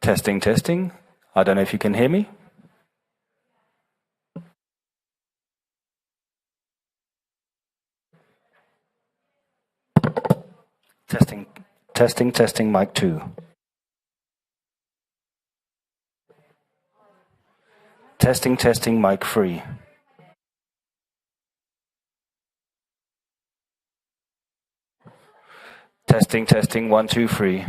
Testing, testing. I don't know if you can hear me. Testing, testing, testing, mic 2. Testing, testing, mic 3. Testing, testing, 1, 2, 3.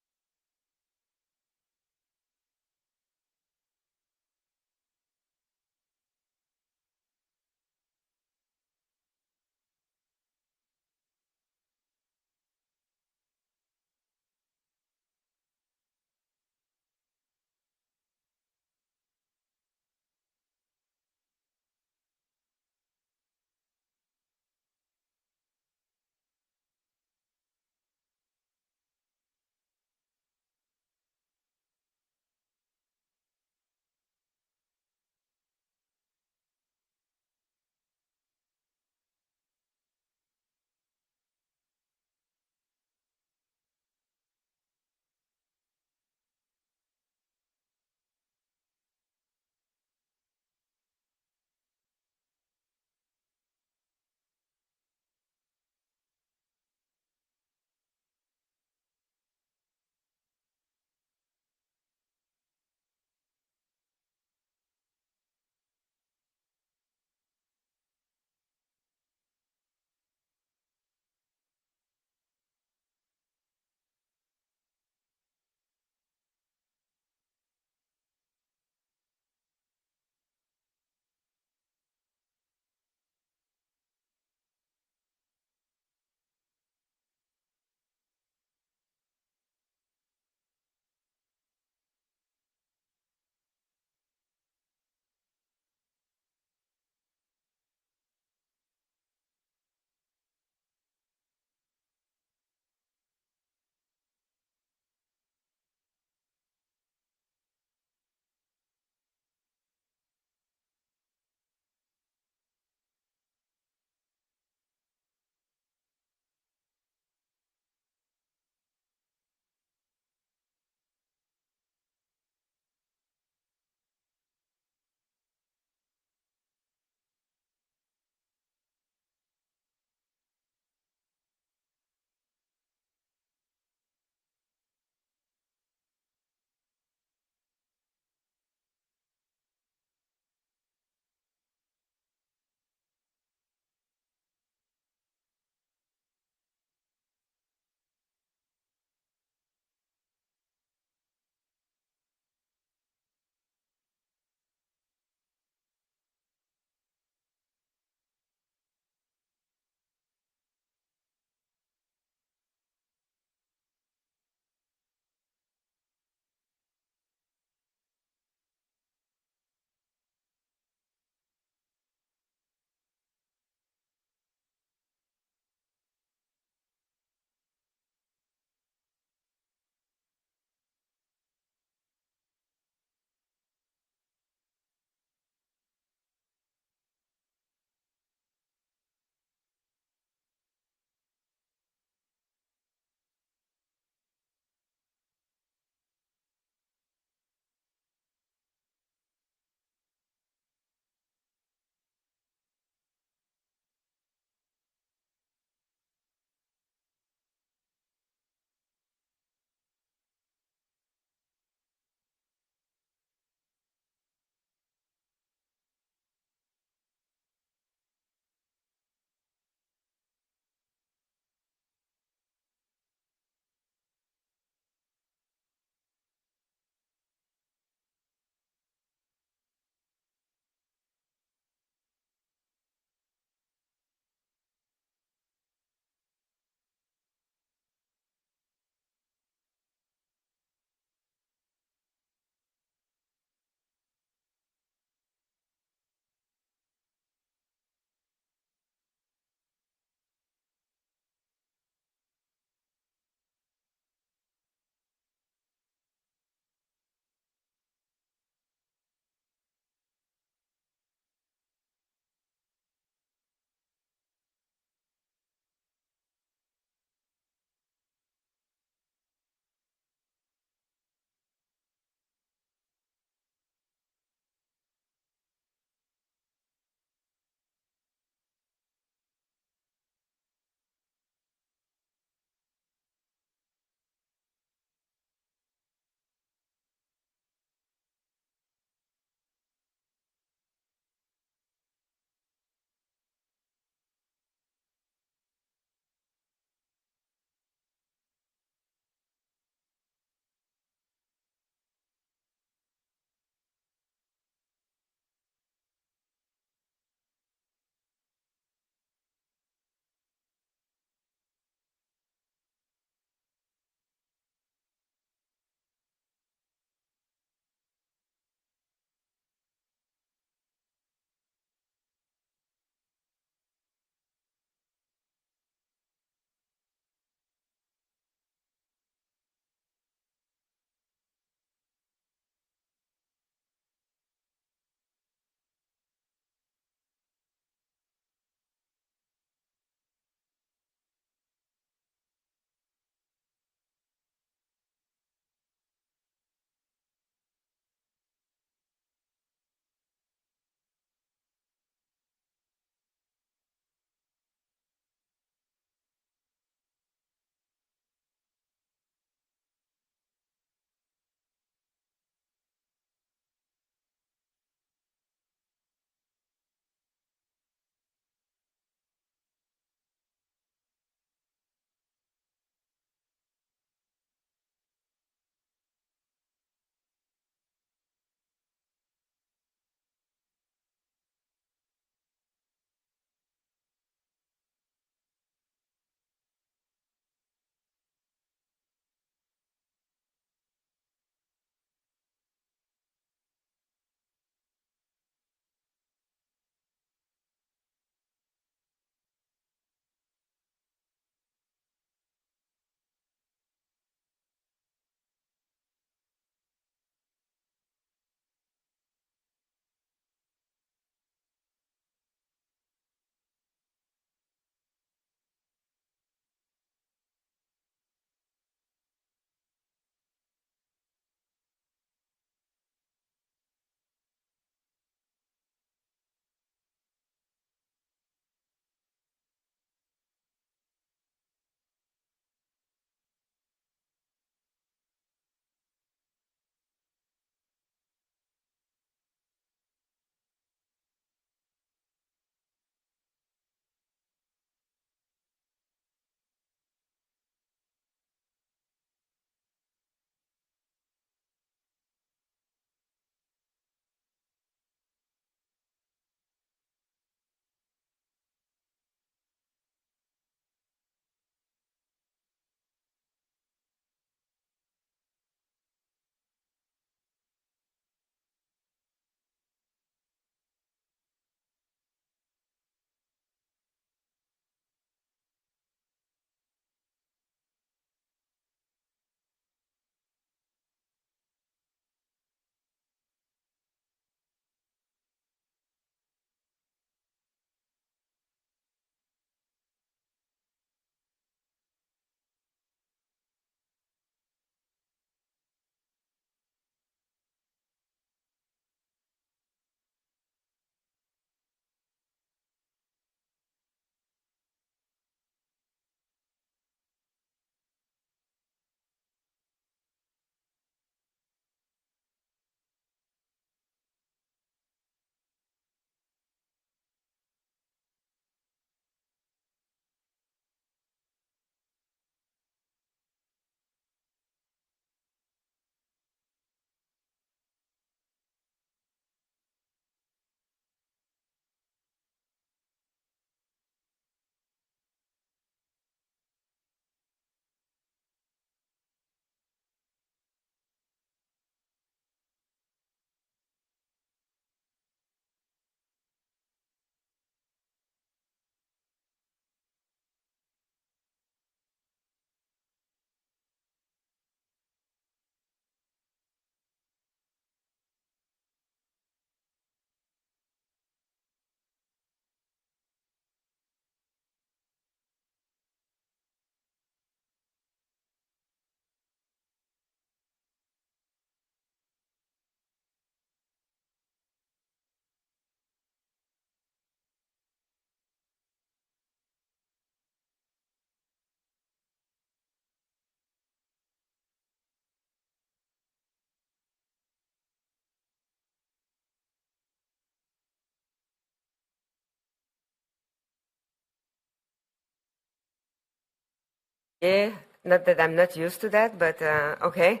Yeah, not that I'm not used to that, but okay.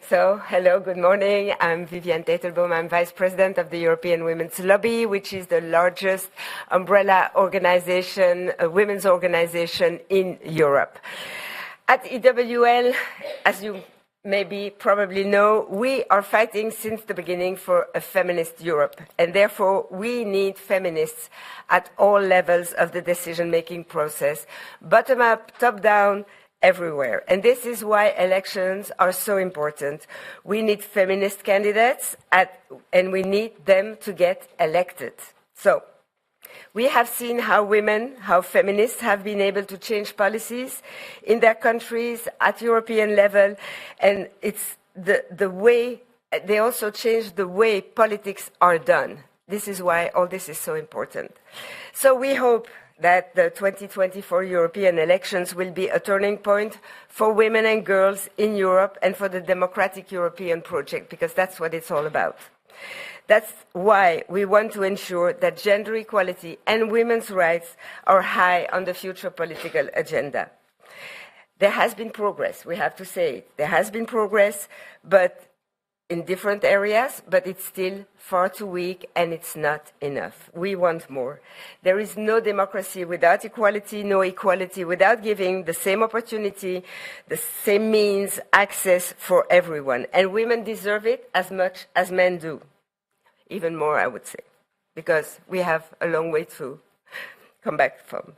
So, hello, good morning. I'm Viviane Teitelboom. I'm Vice President of the European Women's Lobby, which is the largest umbrella organization, women's organization in Europe. At EWL, as you probably know, we are fighting since the beginning for a feminist Europe, and therefore we need feminists at all levels of the decision-making process, bottom-up, top-down, everywhere. And this is why elections are so important. We need feminist candidates, and we need them to get elected. So, we have seen how women, how feminists have been able to change policies in their countries at European level, and it's the way, they also changed the way politics are done. This is why all this is so important. So we hope that the 2024 European elections will be a turning point for women and girls in Europe and for the democratic European project, because that's what it's all about. That's why we want to ensure that gender equality and women's rights are high on the future political agenda. There has been progress, we have to say it. There has been progress, but in different areas, but it's still far too weak and it's not enough. We want more. There is no democracy without equality, no equality without giving the same opportunity, the same means, access for everyone. And women deserve it as much as men do. Even more, I would say, because we have a long way to come back from.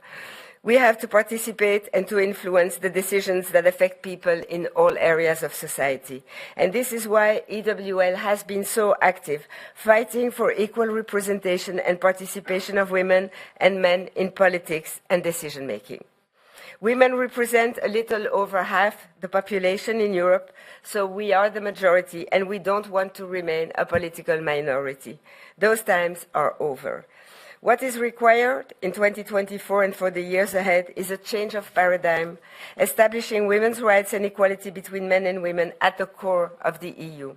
We have to participate and to influence the decisions that affect people in all areas of society. And this is why EWL has been so active, fighting for equal representation and participation of women and men in politics and decision-making. Women represent a little over half the population in Europe, so we are the majority, and we don't want to remain a political minority. Those times are over. What is required in 2024 and for the years ahead is a change of paradigm, establishing women's rights and equality between men and women at the core of the EU.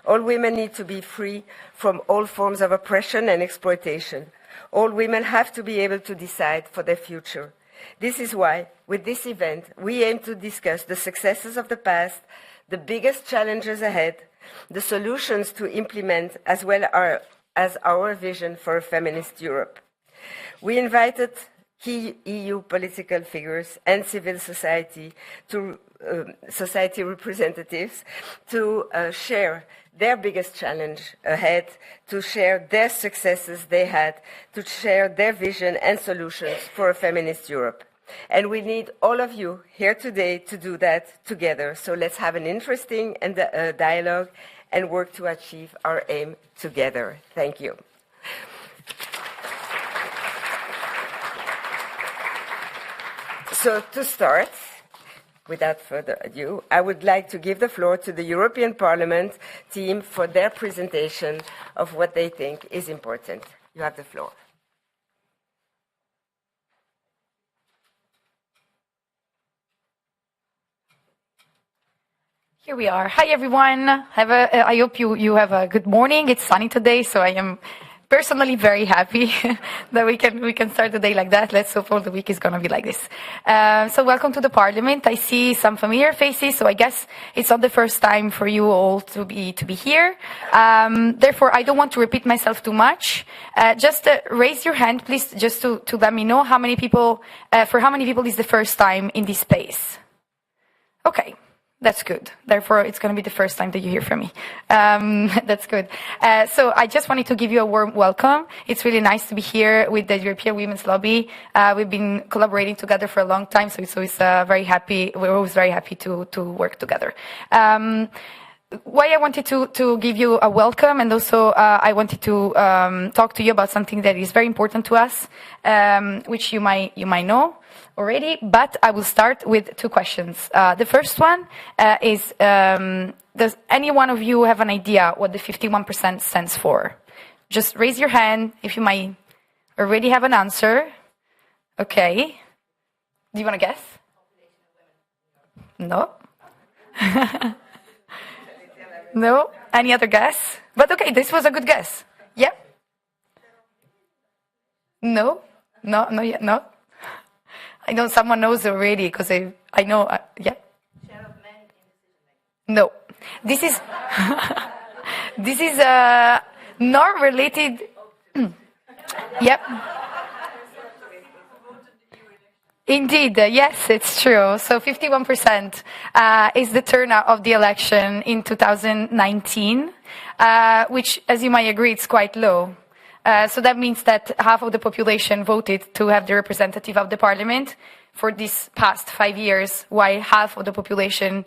All women need to be free from all forms of oppression and exploitation. All women have to be able to decide for their future. This is why, with this event, we aim to discuss the successes of the past, the biggest challenges ahead, the solutions to implement, as well as our vision for a feminist Europe. We invited key EU political figures and civil society representatives to share their biggest challenge ahead, to share their successes they had, to share their vision and solutions for a feminist Europe. And we need all of you here today to do that together. So let's have an interesting dialogue and work to achieve our aim together. Thank you. So to start, without further ado, I would like to give the floor to the European Parliament team for their presentation of what they think is important. You have the floor. Here we are. Hi, everyone. I hope you have a good morning. It's sunny today, so I am personally very happy that we can start the day like that. Let's hope all the week is going to be like this. So welcome to the Parliament. I see some familiar faces, so I guess it's not the first time for you all to be here. Therefore, I don't want to repeat myself too much. Just raise your hand, please, just to let me know how many people is the first time in this space. Okay. That's good. Therefore, it's going to be the first time that you hear from me. That's good. So I just wanted to give you a warm welcome. It's really nice to be here with the European Women's Lobby. We've been collaborating together for a long time, so it's always we're always very happy to work together. Why I wanted to give you a welcome, and also I wanted to talk to you about something that is very important to us, which you might know already, but I will start with two questions. The first one is, does any one of you have an idea what the 51% stands for? Just raise your hand if you might already have an answer. Okay. Do you want to guess? No? No? Any other guess? But okay, this was a good guess. Yeah? No? No, not yet, no? I know someone knows already because I know. Yeah. No, this is this is not related. Yep. Indeed, yes, it's true. So 51% is the turnout of the election in 2019, which, as you might agree, it's quite low. So that means that half of the population voted to have the representative of the parliament for these past 5 years, while half of the population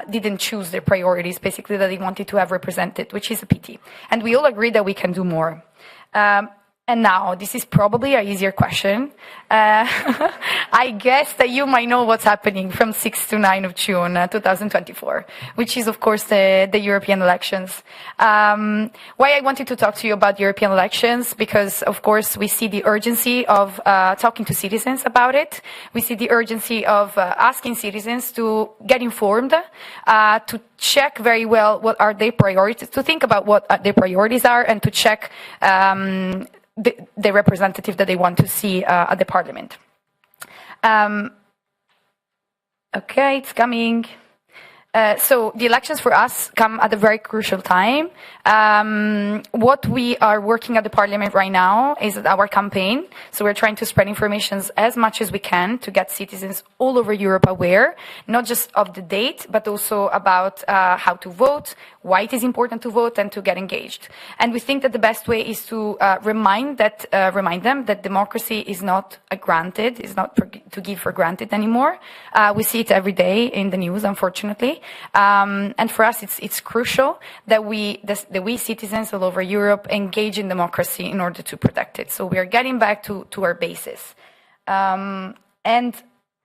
didn't choose their priorities, basically that they wanted to have represented, which is a pity. And we all agree that we can do more. And now, this is probably an easier question. I guess that you might know what's happening from 6 to 9 of June 2024, which is, of course, the European elections. Why I wanted to talk to you about European elections, because, of course, we see the urgency of talking to citizens about it. We see the urgency of asking citizens to get informed, to check very well what are their priorities, to think about what their priorities are, and to check the representative that they want to see at the parliament. Okay, it's coming. So the elections for us come at a very crucial time. What we are working at the parliament right now is our campaign. So we're trying to spread information as much as we can to get citizens all over Europe aware, not just of the date, but also about how to vote, why it is important to vote, and to get engaged. And we think that the best way is to remind them that democracy is not a granted, is not to give for granted anymore. We see it every day in the news, unfortunately. And for us, it's crucial that we citizens all over Europe engage in democracy in order to protect it. So we are getting back to our basis. And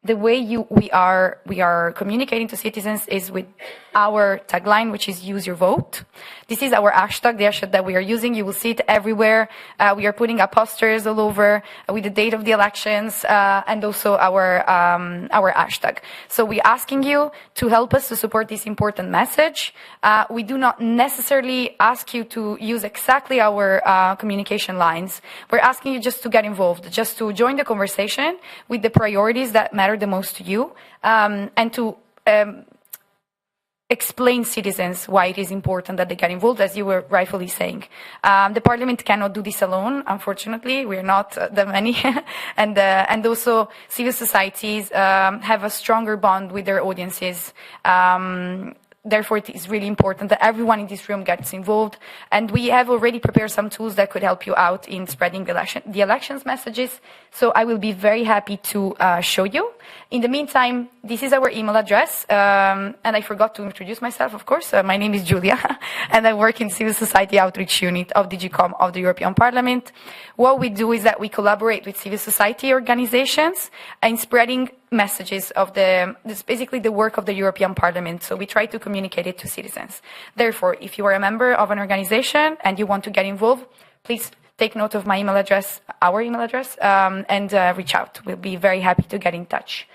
the way we are communicating to citizens is with our tagline, which is "Use your vote." This is our hashtag, the hashtag that we are using. You will see it everywhere. We are putting up posters all over with the date of the elections and also our hashtag. So we're asking you to help us to support this important message. We do not necessarily ask you to use exactly our communication lines. We're asking you just to get involved, just to join the conversation with the priorities that matter the most to you, and to explain citizens why it is important that they get involved, as you were rightfully saying. The parliament cannot do this alone, unfortunately. We're not that many. And also civil societies have a stronger bond with their audiences. Therefore, it is really important that everyone in this room gets involved. And we have already prepared some tools that could help you out in spreading the elections messages. So I will be very happy to show you. In the meantime, this is our email address. And I forgot to introduce myself, of course. My name is Julia, and I work in Civil Society Outreach Unit of DG.com of the European Parliament. What we do is that we collaborate with civil society organizations in spreading messages of this basically the work of the European Parliament. So we try to communicate it to citizens. Therefore, if you are a member of an organization and you want to get involved, please take note of my email address, our email address, and reach out. We'll be very happy to get in touch.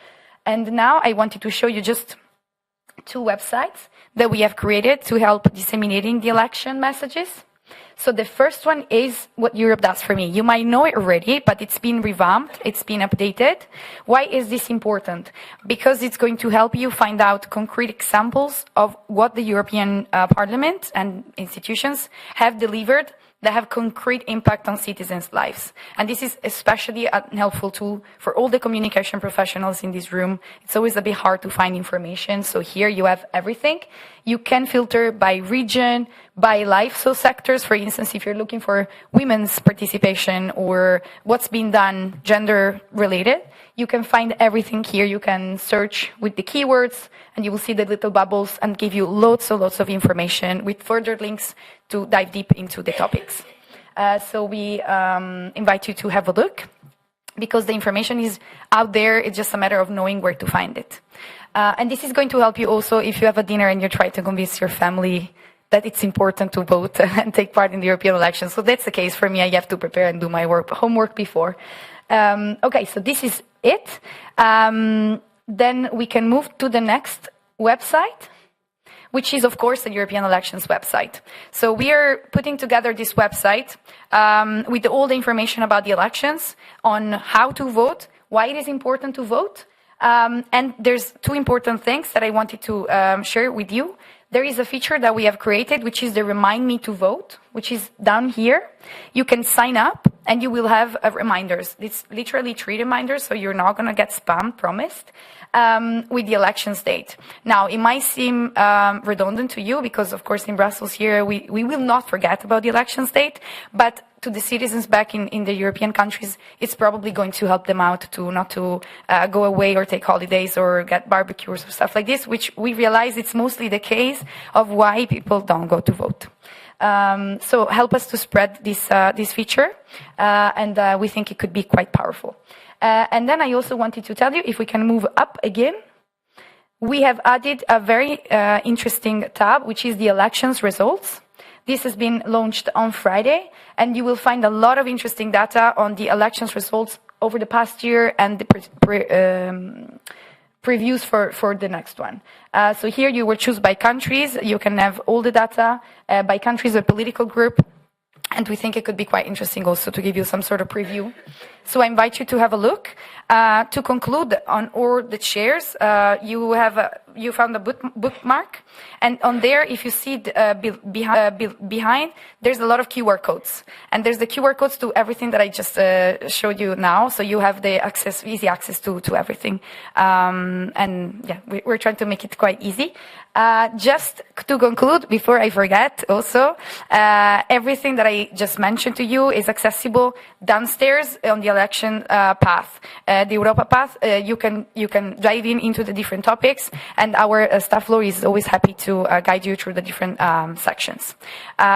And now I wanted to show you just 2 websites that we have created to help disseminating the election messages. So the first one is What Europe Does for Me. You might know it already, but it's been revamped, it's been updated. Why is this important? Because it's going to help you find out concrete examples of what the European Parliament and institutions have delivered that have concrete impact on citizens' lives. And this is especially a helpful tool for all the communication professionals in this room. It's always a bit hard to find information, so here you have everything. You can filter by region, by life, so sectors. For instance, if you're looking for women's participation or what's been done gender-related, you can find everything here. You can search with the keywords, and you will see the little bubbles and give you lots of information with further links to dive deep into the topics. So we invite you to have a look, because the information is out there. It's just a matter of knowing where to find it. And this is going to help you also if you have a dinner and you're trying to convince your family that it's important to vote and take part in the European elections. So that's the case for me. I have to prepare and do my homework before. Okay, so this is it. Then we can move to the next website, which is, of course, the European elections website. So we are putting together this website with all the information about the elections, on how to vote, why it is important to vote. And there's two important things that I wanted to share with you. There is a feature that we have created, which is the Remind Me to Vote, which is down here. You can sign up and you will have reminders. It's literally 3 reminders, so you're not going to get spam, promised, with the elections date. Now, it might seem redundant to you because, of course, in Brussels here, we will not forget about the elections date, but to the citizens back in the European countries, it's probably going to help them out to not to go away or take holidays or get barbecues or stuff like this, which we realize it's mostly the case of why people don't go to vote. So help us to spread this feature, and we think it could be quite powerful. And then I also wanted to tell you, if we can move up again, we have added a very interesting tab, which is the elections results. This has been launched on Friday, and you will find a lot of interesting data on the elections results over the past year and the previews for the next one. So here you will choose by countries. You can have all the data by countries or political group. And we think it could be quite interesting also to give you some sort of preview. So I invite you to have a look. To conclude on all the shares, you found a bookmark, and on there, if you see behind, there's a lot of QR codes, and there's the QR codes to everything that I just showed you now. So you have the easy access to everything, and yeah, we're trying to make it quite easy. Just to conclude, before I forget, also everything that I just mentioned to you is accessible downstairs on the election path, the Europa path. You can dive into the different topics, and our staff floor is always happy to guide you through the different sections.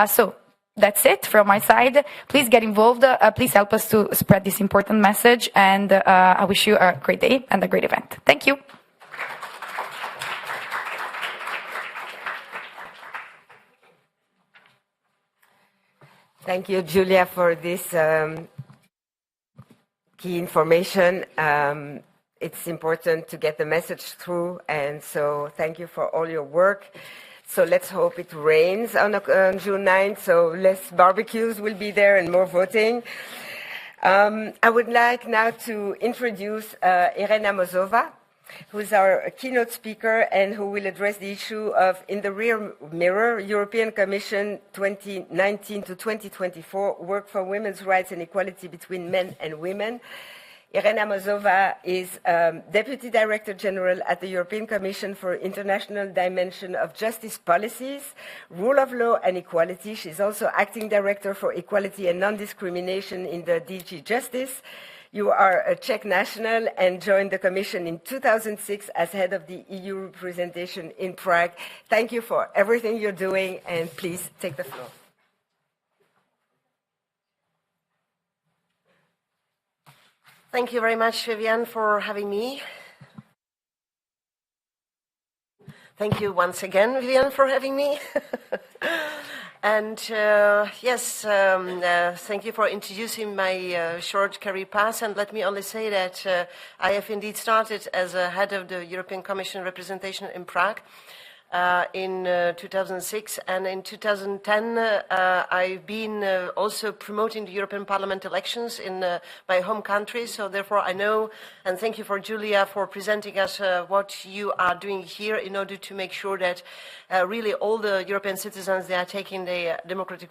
So that's it from my side. Please get involved. Please help us to spread this important message, and I wish you a great day and a great event. Thank you. Thank you, Julia, for this key information. It's important to get the message through, and so thank you for all your work. So let's hope it rains on June 9th, so less barbecues will be there and more voting. I would like now to introduce Irena Mozova, who is our keynote speaker and who will address the issue of In the Rear Mirror, European Commission 2019 to 2024, Work for Women's Rights and Equality Between Men and Women. Irena Mozova is Deputy Director General at the European Commission for International Dimension of Justice Policies, Rule of Law and Equality. She's also Acting Director for Equality and Non-Discrimination in the DG Justice. You are a Czech national and joined the Commission in 2006 as head of the EU representation in Prague. Thank you for everything you're doing, and please take the floor. Thank you very much, Viviane, for having me. Thank you once again, Viviane, for having me. And yes, thank you for introducing my short career path. And let me only say that I have indeed started as a head of the European Commission representation in Prague in 2006. And in 2010, I've been also promoting the European Parliament elections in my home country. So therefore, I know, and thank you for Julia for presenting us what you are doing here in order to make sure that really all the European citizens, they are taking the democratic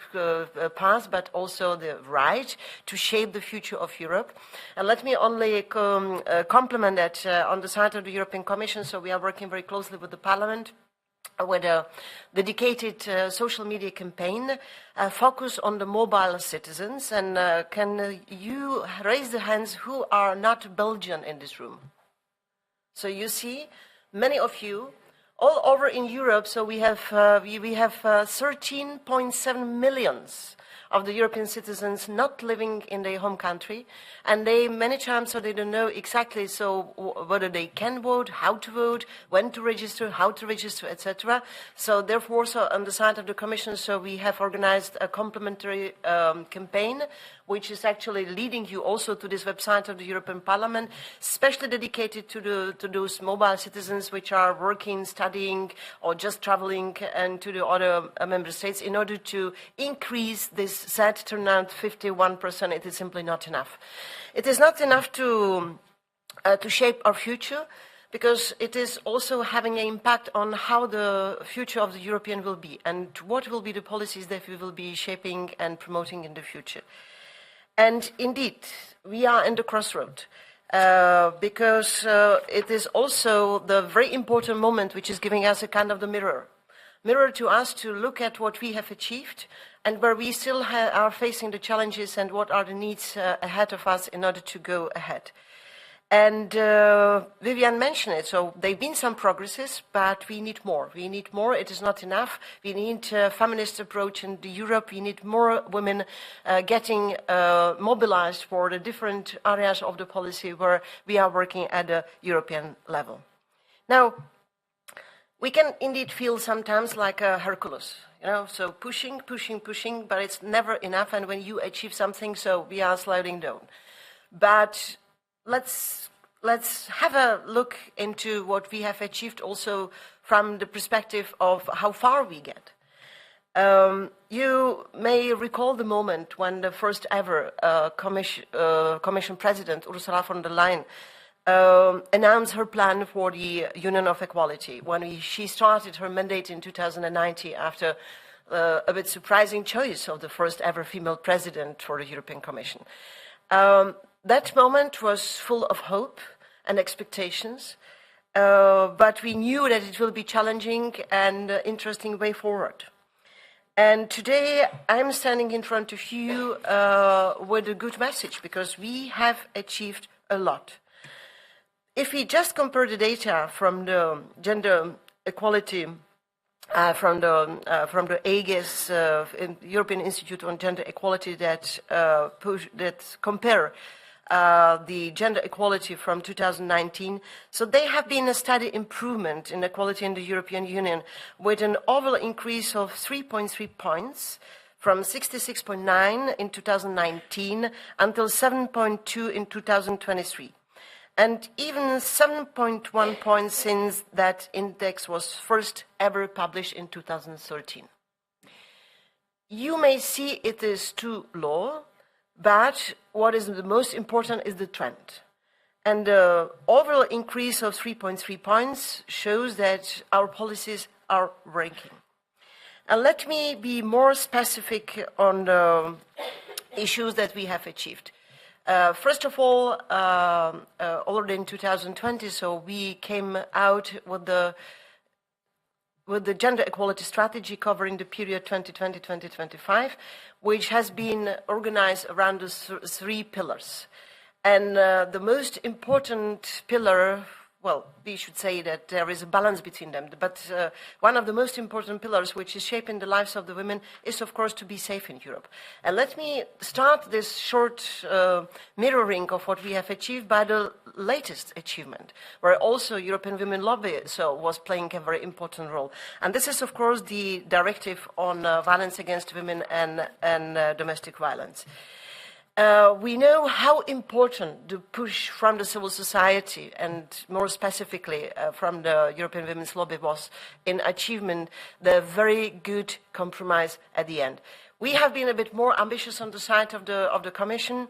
path, but also the right to shape the future of Europe. And let me only compliment that on the side of the European Commission, so we are working very closely with the Parliament, with a dedicated social media campaign focused on the mobile citizens. And can you raise the hands who are not Belgian in this room? So you see, many of you, all over in Europe, so we have 13.7 million of the European citizens not living in their home country, and they many times so they don't know exactly so whether they can vote, how to vote, when to register, how to register, etc. So therefore, so on the side of the Commission, so we have organized a complementary campaign, which is actually leading you also to this website of the European Parliament, especially dedicated to those mobile citizens which are working, studying, or just traveling and to the other member states in order to increase this set turnout 51%. It is simply not enough. It is not enough to to shape our future, because it is also having an impact on how the future of the European will be and what will be the policies that we will be shaping and promoting in the future. And indeed, we are in the crossroad. Because it is also the very important moment which is giving us a kind of the mirror to us to look at what we have achieved and where we still are facing the challenges and what are the needs ahead of us in order to go ahead. And Viviane mentioned it, so there have been some progresses, but we need more. We need more. It is not enough. We need a feminist approach in Europe. We need more women getting mobilized for the different areas of the policy where we are working at the European level. Now, we can indeed feel sometimes like a Hercules, so pushing, but it's never enough. And when you achieve something, so we are sliding down. But let's have a look into what we have achieved also from the perspective of how far we get. You may recall the moment when the first ever Commission President, Ursula von der Leyen, announced her plan for the Union of Equality when she started her mandate in 2019 after a bit surprising choice of the first ever female president for the European Commission. That moment was full of hope and expectations, but we knew that it will be challenging and interesting way forward. And today I'm standing in front of you with a good message, because we have achieved a lot. If we just compare the data from the gender equality from the AGES, European Institute on Gender Equality, that compare the gender equality from 2019. So they have been a steady improvement in equality in the European Union, with an overall increase of 3.3 points from 66.9 in 2019 until 7.2 in 2023. And even 7.1 points since that index was first ever published in 2013. You may see it is too low, but what is the most important is the trend. And the overall increase of 3.3 points shows that our policies are working. And let me be more specific on the issues that we have achieved. First of all, already in 2020, so we came out with the gender equality strategy covering the period 2020-2025, which has been organized around the three pillars. And the most important pillar, well, we should say that there is a balance between them, but one of the most important pillars which is shaping the lives of the women is, of course, to be safe in Europe. And let me start this short mirroring of what we have achieved by the latest achievement, where also European Women Lobby was playing a very important role. And this is, of course, the directive on violence against women and domestic violence. We know how important the push from the civil society, and more specifically from the European Women's Lobby, was in achieving the very good compromise at the end. We have been a bit more ambitious on the side of the Commission.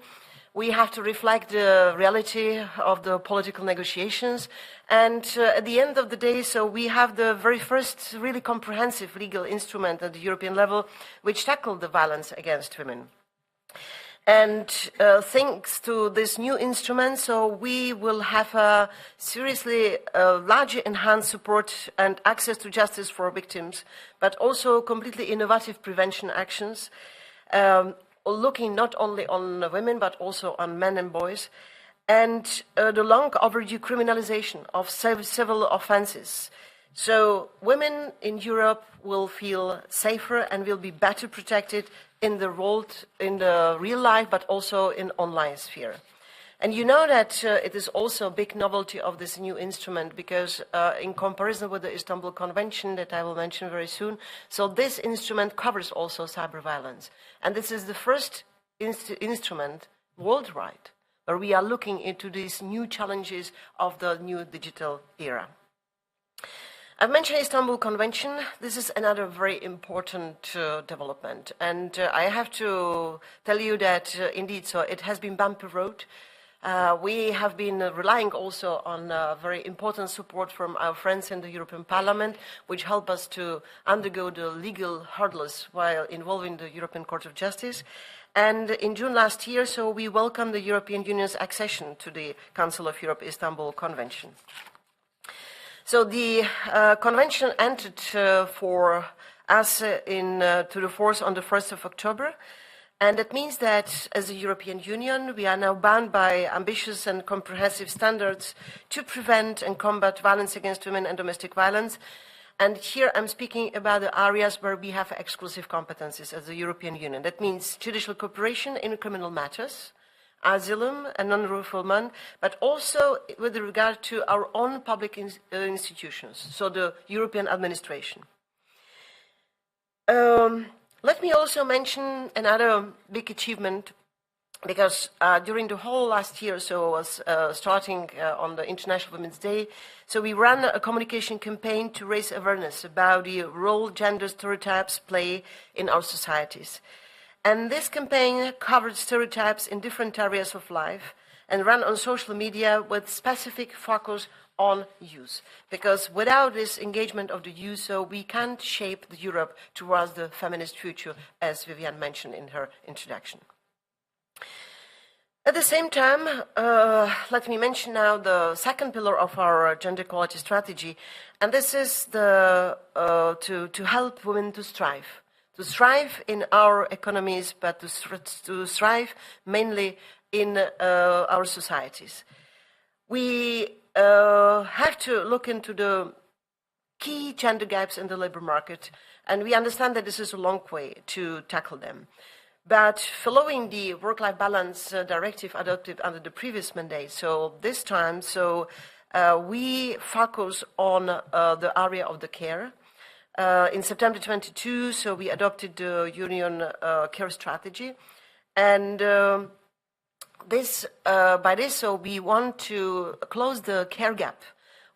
We have to reflect the reality of the political negotiations. And at the end of the day, so we have the very first really comprehensive legal instrument at the European level which tackled the violence against women. And thanks to this new instrument, so we will have a seriously larger enhanced support and access to justice for victims, but also completely innovative prevention actions, looking not only on women, but also on men and boys, and the long overdue criminalization of civil offenses. So women in Europe will feel safer and will be better protected in the real life, but also in online sphere. And you know that it is also a big novelty of this new instrument, because in comparison with the Istanbul Convention that I will mention very soon, so this instrument covers also cyber violence. And this is the first instrument worldwide where we are looking into these new challenges of the new digital era. I've mentioned Istanbul Convention. This is another very important development. And I have to tell you that indeed, so it has been bumpy road. We have been relying also on very important support from our friends in the European Parliament, which help us to undergo the legal hurdles while involving the European Court of Justice. And in June last year, so we welcomed the European Union's accession to the Council of Europe Istanbul Convention. So the convention entered for us to the force on the 1st of October. And that means that as a European Union, we are now bound by ambitious and comprehensive standards to prevent and combat violence against women and domestic violence. And here I'm speaking about the areas where we have exclusive competencies as the European Union. That means judicial cooperation in criminal matters, asylum and non-refoulement, but also with regard to our own public institutions, so the European administration. Let me also mention another big achievement, because during the whole last year, so was starting on the International Women's Day, so we ran a communication campaign to raise awareness about the role gender stereotypes play in our societies. And this campaign covered stereotypes in different areas of life and ran on social media with specific focus on youth. Because without this engagement of the youth, so we can't shape the Europe towards the feminist future, as Viviane mentioned in her introduction. At the same time, let me mention now the second pillar of our gender equality strategy, and this is the, to help women to thrive in our economies, but to thrive mainly in our societies. We have to look into the key gender gaps in the labor market, and we understand that this is a long way to tackle them. But following the work-life balance directive adopted under the previous mandate, so this time, so we focus on the area of the care. In September 22, so we adopted the Union Care Strategy, and by this, so we want to close the care gap,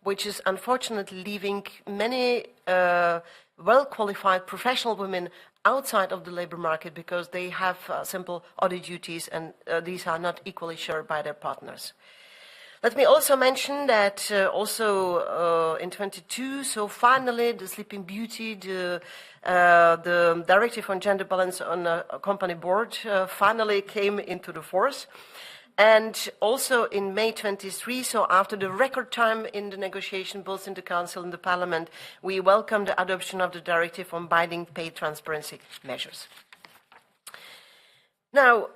which is unfortunately leaving many well-qualified professional women outside of the labor market because they have simple other duties, and these are not equally shared by their partners. Let me also mention that also in 22, so finally the Sleeping Beauty, the directive on gender balance on a company board finally came into the force. And also in May 23, so after the record time in the negotiation, both in the Council and the Parliament, we welcome the adoption of the directive on binding pay transparency measures. Now,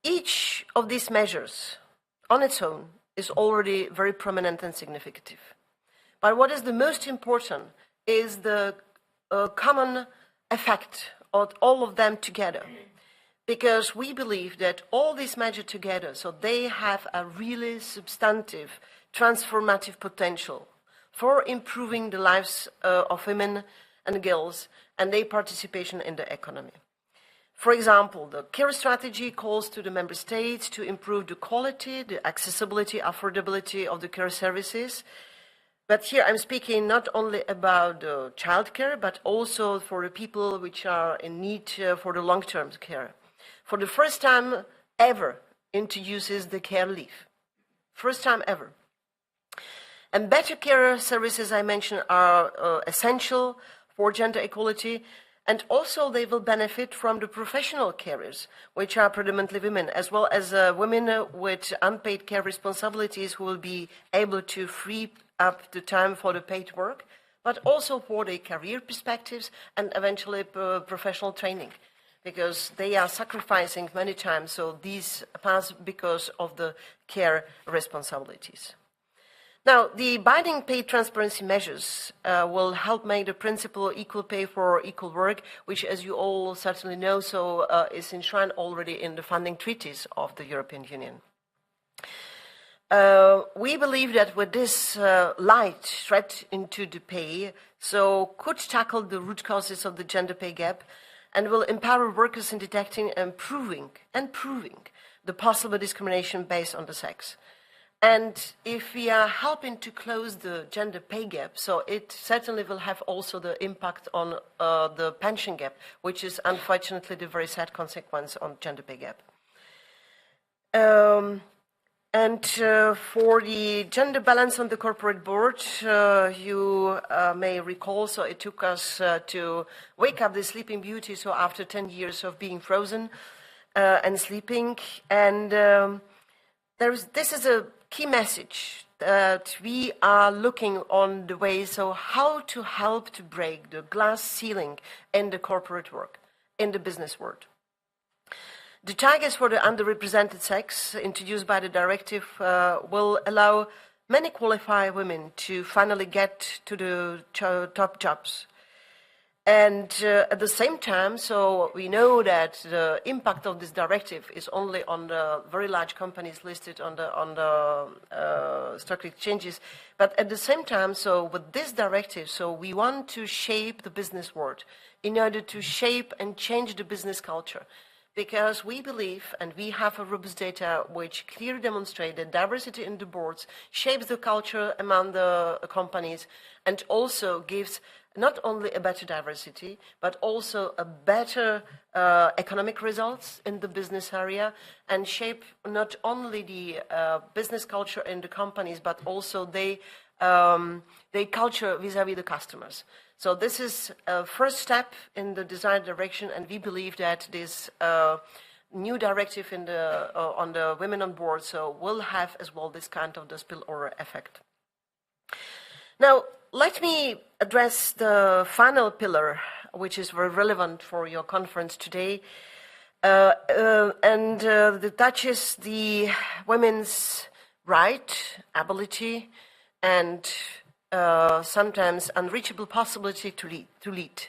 each of these measures on its own is already very prominent and significant. But what is the most important is the common effect of all of them together. Because we believe that all these measures together, so they have a really substantive, transformative potential for improving the lives of women and girls and their participation in the economy. For example, the care strategy calls to the member states to improve the quality, the accessibility, affordability of the care services. But here I'm speaking not only about childcare, but also for the people which are in need for the long-term care. For the first time ever, introduces the care leave. First time ever. And better care services, I mentioned, are essential for gender equality, and also they will benefit from the professional carers, which are predominantly women, as well as women with unpaid care responsibilities who will be able to free up the time for the paid work, but also for their career perspectives and eventually professional training. Because they are sacrificing many times, so these pass because of the care responsibilities. Now, the binding pay transparency measures will help make the principle equal pay for equal work, which, as you all certainly know, so is enshrined already in the funding treaties of the European Union. We believe that with this light thread into the pay, so could tackle the root causes of the gender pay gap, and will empower workers in detecting and proving the possible discrimination based on the sex. And if we are helping to close the gender pay gap, so it certainly will have also the impact on the pension gap, which is unfortunately the very sad consequence on gender pay gap. For the gender balance on the corporate board, you may recall, so it took us to wake up the Sleeping Beauty, so after 10 years of being frozen and sleeping. And this is a key message that we are looking on the way, so how to help to break the glass ceiling in the corporate work, in the business world. The targets for the underrepresented sex introduced by the directive will allow many qualified women to finally get to the top jobs. And at the same time, so we know that the impact of this directive is only on the very large companies listed on the stock exchanges. But at the same time, so with this directive, so we want to shape the business world in order to shape and change the business culture. Because we believe, and we have a robust data which clearly demonstrate that diversity in the boards shapes the culture among the companies and also gives not only a better diversity, but also a better economic results in the business area and shape not only the business culture in the companies, but also their culture vis-à-vis the customers. So this is a first step in the desired direction, and we believe that this new directive on the women on board so will have as well this kind of the spillover effect. Now, let me address the final pillar, which is very relevant for your conference today, and that touches the women's right, ability, and sometimes unreachable possibility to lead.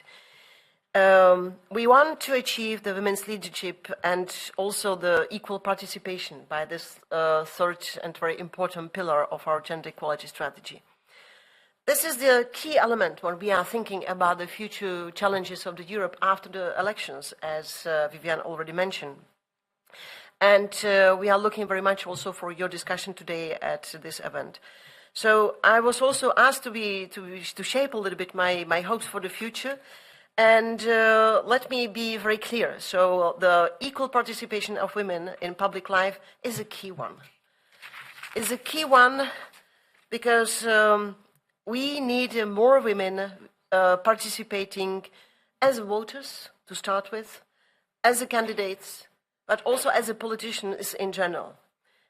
We want to achieve the women's leadership and also the equal participation by this third and very important pillar of our gender equality strategy. This is the key element when we are thinking about the future challenges of the Europe after the elections, as Viviane already mentioned. And we are looking very much also for your discussion today at this event. So I was also asked to shape a little bit my hopes for the future. And let me be very clear. So the equal participation of women in public life is a key one. It's a key one because we need more women participating as voters to start with, as a candidates, but also as a politicians in general.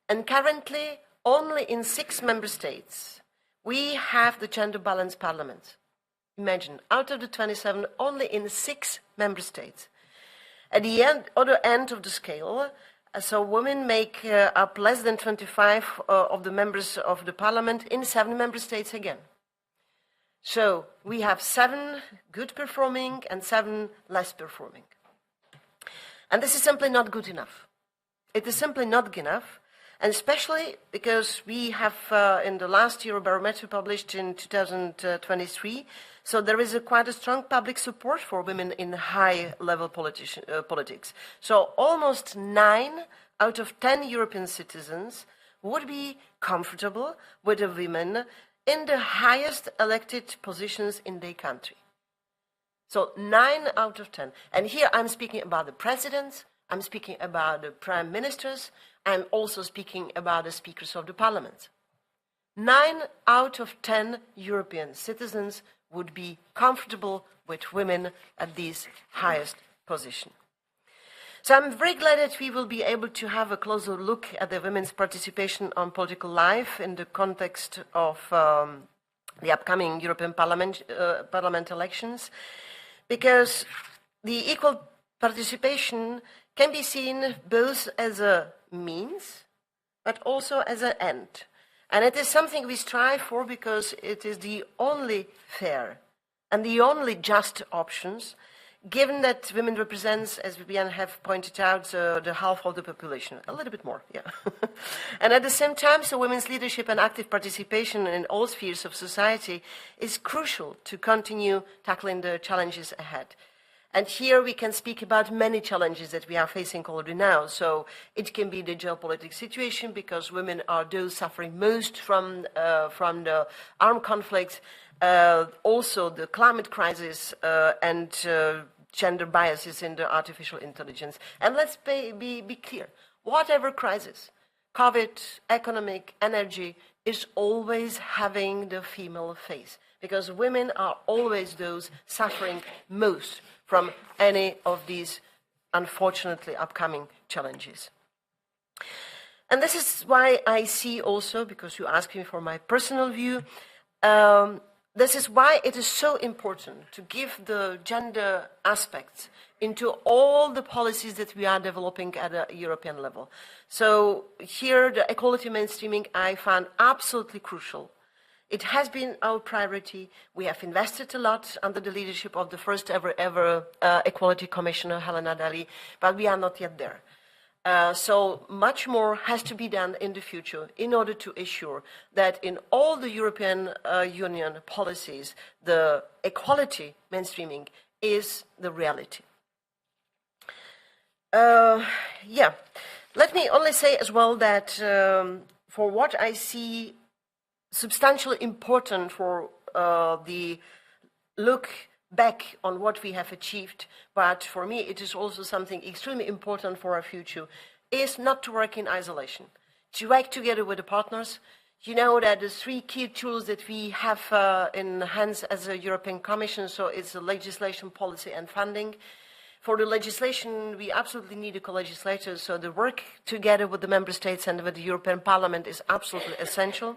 And currently, only in 6 member states, we have the gender balanced parliament. Imagine, out of the 27, only in 6 member states. At the other end of the scale, so women make up less than 25 of the members of the parliament in 7 member states again. So we have 7 good performing and 7 less performing. And this is simply not good enough. It is simply not good enough. And especially because we have, in the last Eurobarometer published in 2023, so there is quite a strong public support for women in high-level politics. So almost 9 out of 10 European citizens would be comfortable with a women in the highest elected positions in their country. So 9 out of 10. And here I'm speaking about the presidents, I'm speaking about the prime ministers, I'm also speaking about the speakers of the parliament. 9 out of 10 European citizens would be comfortable with women at these highest positions. So I'm very glad that we will be able to have a closer look at the women's participation on political life in the context of the upcoming European Parliament elections, because the equal participation can be seen both as a means, but also as an end. And it is something we strive for because it is the only fair and the only just options, given that women represents, as Viviane have pointed out, the half of the population, a little bit more, yeah. And at the same time, so women's leadership and active participation in all spheres of society is crucial to continue tackling the challenges ahead. And here we can speak about many challenges that we are facing already now. So it can be the geopolitical situation, because women are those suffering most from the armed conflicts, also the climate crisis, and gender biases in the artificial intelligence. And let's be clear, whatever crisis, COVID, economic, energy, is always having the female face, because women are always those suffering most from any of these unfortunately upcoming challenges. And this is why I see also, because you asked me for my personal view, this is why it is so important to give the gender aspects into all the policies that we are developing at a European level. So here, the equality mainstreaming I found absolutely crucial. It has been our priority. We have invested a lot under the leadership of the first ever Equality Commissioner, Helena Dalli, but we are not yet there. So much more has to be done in the future in order to ensure that in all the European Union policies, the equality mainstreaming is the reality. Let me only say as well that for what I see substantially important for the look back on what we have achieved, but for me it is also something extremely important for our future, is not to work in isolation, to work together with the partners. You know that the three key tools that we have in hands as a European Commission, so it's the legislation, policy and funding. For the legislation, we absolutely need a co-legislator, so the work together with the Member States and with the European Parliament is absolutely essential.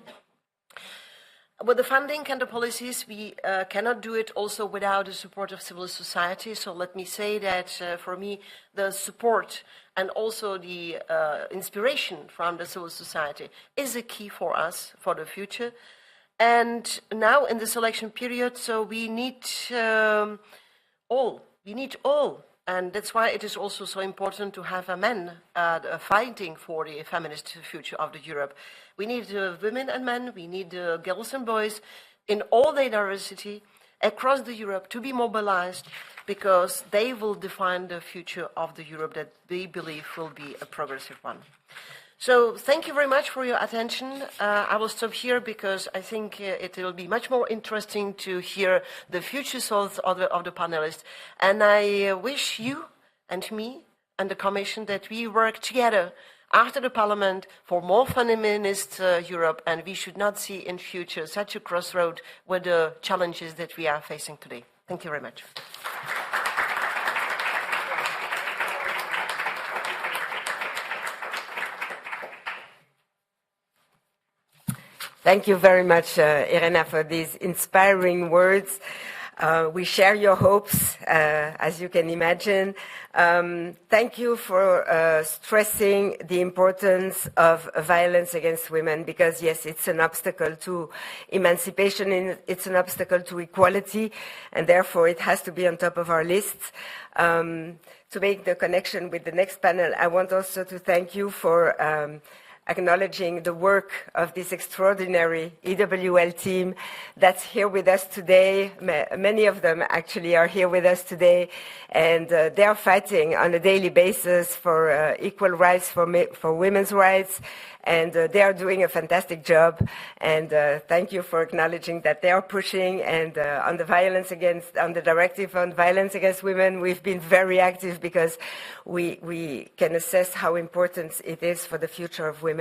With the funding and the policies, we cannot do it also without the support of civil society. So let me say that for me, the support and also the inspiration from the civil society is a key for us for the future. And now in this election period, so we need all. We need all. And that's why it is also so important to have a men fighting for the feminist future of the Europe. We need women and men, we need girls and boys in all their diversity across the Europe to be mobilized, because they will define the future of the Europe that we believe will be a progressive one. So thank you very much for your attention. I will stop here because I think it will be much more interesting to hear the future thoughts of the panelists. And I wish you and me and the Commission that we work together after the Parliament for more feminist Europe, and we should not see in future such a crossroad with the challenges that we are facing today. Thank you very much. Thank you very much, Irena, for these inspiring words. We share your hopes, as you can imagine. Thank you for stressing the importance of violence against women, because yes, it's an obstacle to emancipation, it's an obstacle to equality, and therefore it has to be on top of our lists. To make the connection with the next panel, I want also to thank you for acknowledging the work of this extraordinary EWL team that's here with us today. Many of them actually are here with us today, and they are fighting on a daily basis for equal rights, for women's rights, and they are doing a fantastic job. And thank you for acknowledging that they are pushing. And on the directive on violence against women, we've been very active because we can assess how important it is for the future of women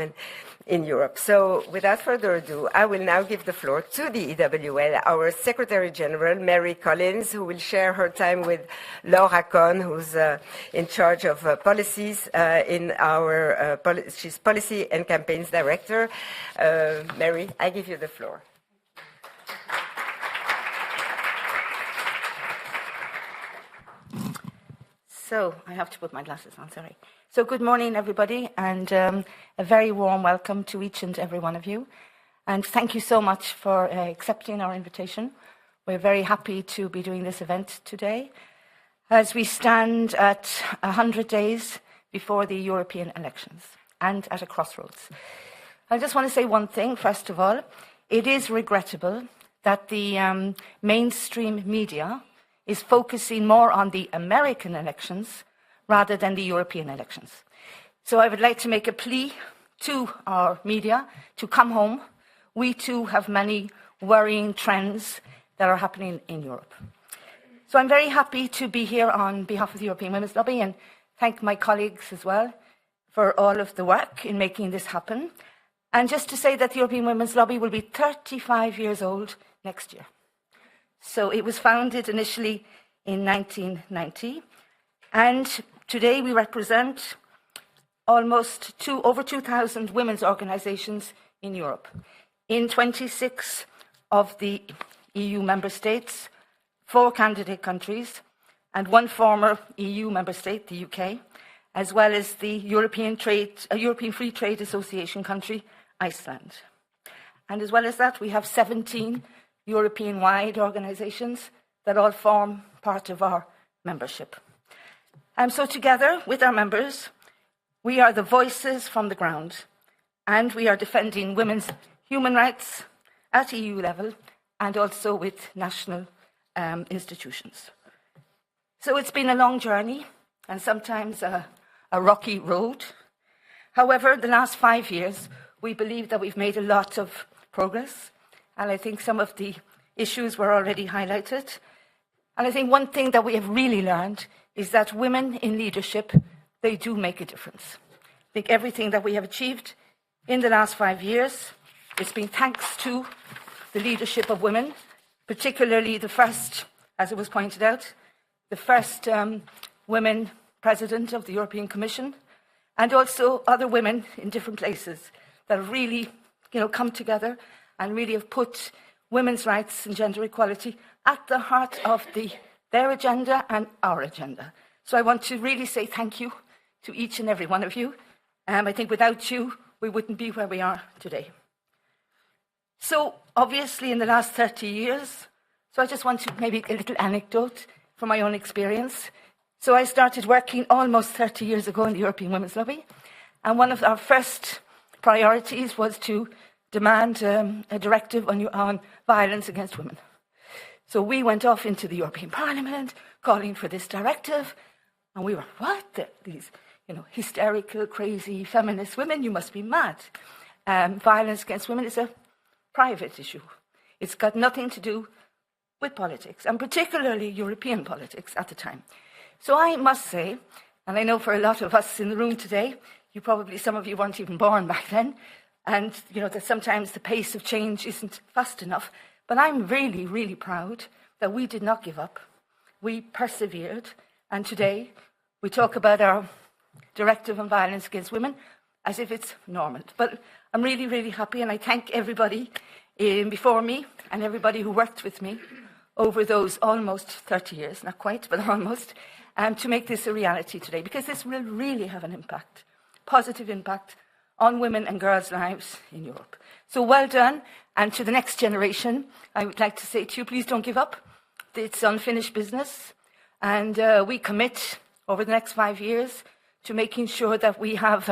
in Europe. So without further ado, I will now give the floor to the EWL, our Secretary General, Mary Collins, who will share her time with Laura Cohn, who's in charge of policies in our, she's Policy and Campaigns Director. Mary, I give you the floor. So I have to put my glasses on, sorry. So good morning, everybody, and a very warm welcome to each and every one of you. And thank you so much for accepting our invitation. We're very happy to be doing this event today as we stand at 100 days before the European elections and at a crossroads. I just want to say one thing, first of all. It is regrettable that the mainstream media is focusing more on the American elections rather than the European elections. So I would like to make a plea to our media to come home. We too have many worrying trends that are happening in Europe. So I'm very happy to be here on behalf of the European Women's Lobby and thank my colleagues as well for all of the work in making this happen. And just to say that the European Women's Lobby will be 35 years old next year. So it was founded initially in 1990, and today we represent almost over 2,000 women's organisations in Europe, in 26 of the EU member states, 4 candidate countries, and 1 former EU member state, the UK, as well as the European Free Trade Association country, Iceland. And as well as that, we have 17 European-wide organisations that all form part of our membership. And so together with our members, we are the voices from the ground, and we are defending women's human rights at EU level and also with national institutions. So it's been a long journey and sometimes a rocky road. However, the last 5 years, we believe that we've made a lot of progress, and I think some of the issues were already highlighted. And I think one thing that we have really learned is that women in leadership, they do make a difference. I think everything that we have achieved in the last 5 years, it's been thanks to the leadership of women, particularly the first, as it was pointed out, the first women president of the European Commission, and also other women in different places that have really come together and really have put women's rights and gender equality at the heart of their agenda and our agenda. So I want to really say thank you to each and every one of you. I think without you, we wouldn't be where we are today. So obviously in the last 30 years, so I just want to maybe a little anecdote from my own experience. So I started working almost 30 years ago in the European Women's Lobby, and one of our first priorities was to demand a directive on violence against women. So we went off into the European Parliament calling for this directive, and we were, what? These hysterical, crazy feminist women, you must be mad. Violence against women is a private issue. It's got nothing to do with politics, and particularly European politics at the time. So I must say, and I know for a lot of us in the room today, some of you weren't even born back then, and that sometimes the pace of change isn't fast enough, but I'm really, really proud that we did not give up. We persevered, and today we talk about our directive on violence against women as if it's normal. But I'm really, really happy, and I thank everybody before me and everybody who worked with me over those almost 30 years, not quite, but almost, to make this a reality today, because this will really have an impact, positive impact on women and girls' lives in Europe. So well done, and to the next generation, I would like to say to you, please don't give up. It's unfinished business, and we commit over the next 5 years to making sure that we have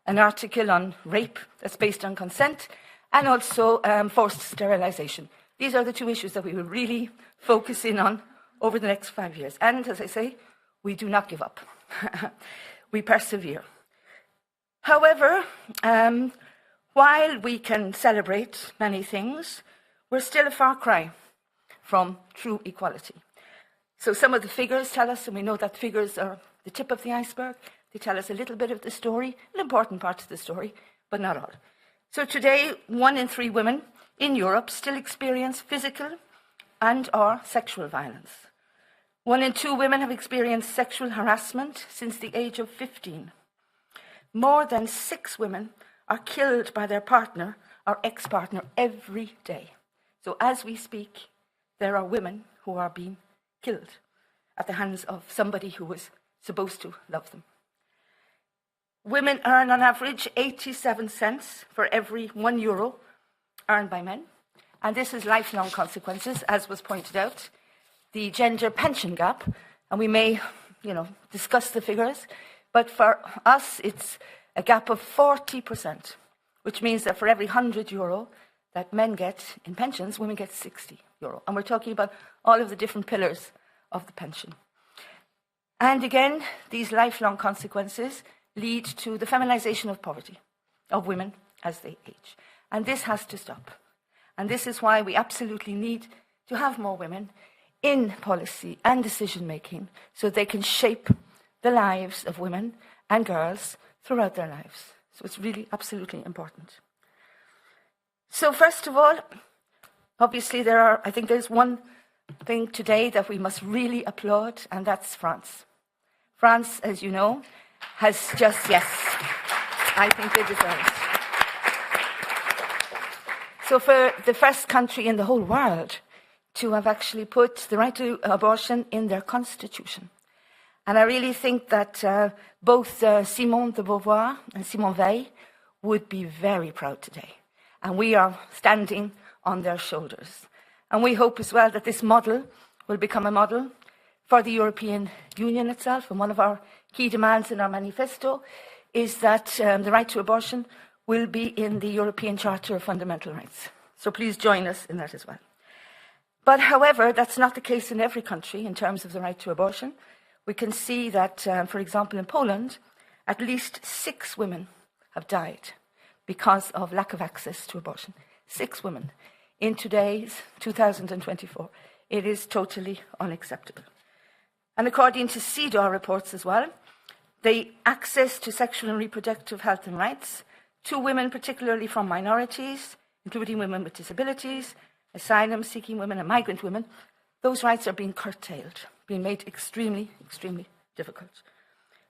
an article on rape that's based on consent, and also forced sterilisation. These are the 2 issues that we will really focus in on over the next 5 years. And as I say, we do not give up. We persevere. However, while we can celebrate many things, we're still a far cry from true equality. So some of the figures tell us, and we know that figures are the tip of the iceberg. They tell us a little bit of the story, an important part of the story, but not all. So today, 1 in 3 women in Europe still experience physical and/or sexual violence. 1 in 2 women have experienced sexual harassment since the age of 15. More than 6 women are killed by their partner or ex-partner every day. So as we speak, there are women who are being killed at the hands of somebody who was supposed to love them. Women earn on average 87 cents for every €1 earned by men. And this has lifelong consequences, as was pointed out. The gender pension gap, and we may, discuss the figures, but for us, it's a gap of 40%, which means that for every €100 that men get in pensions, women get €60. And we're talking about all of the different pillars of the pension. And again, these lifelong consequences lead to the feminization of poverty, of women as they age. And this has to stop. And this is why we absolutely need to have more women in policy and decision-making so they can shape the lives of women and girls throughout their lives. So it's really absolutely important. So first of all, obviously I think there's one thing today that we must really applaud, and that's France. France, as you know, has just, yes, I think they deserve it. So for the first country in the whole world to have actually put the right to abortion in their constitution. And I really think that both Simone de Beauvoir and Simone Veil would be very proud today. And we are standing on their shoulders. And we hope as well that this model will become a model for the European Union itself. And one of our key demands in our manifesto is that the right to abortion will be in the European Charter of Fundamental Rights. So please join us in that as well. But however, that's not the case in every country in terms of the right to abortion. We can see that, for example, in Poland, at least 6 women have died because of lack of access to abortion. 6 women in today's 2024. It is totally unacceptable. And according to CEDAW reports as well, the access to sexual and reproductive health and rights to women, particularly from minorities, including women with disabilities, asylum-seeking women and migrant women, those rights are being curtailed, being made extremely, extremely difficult.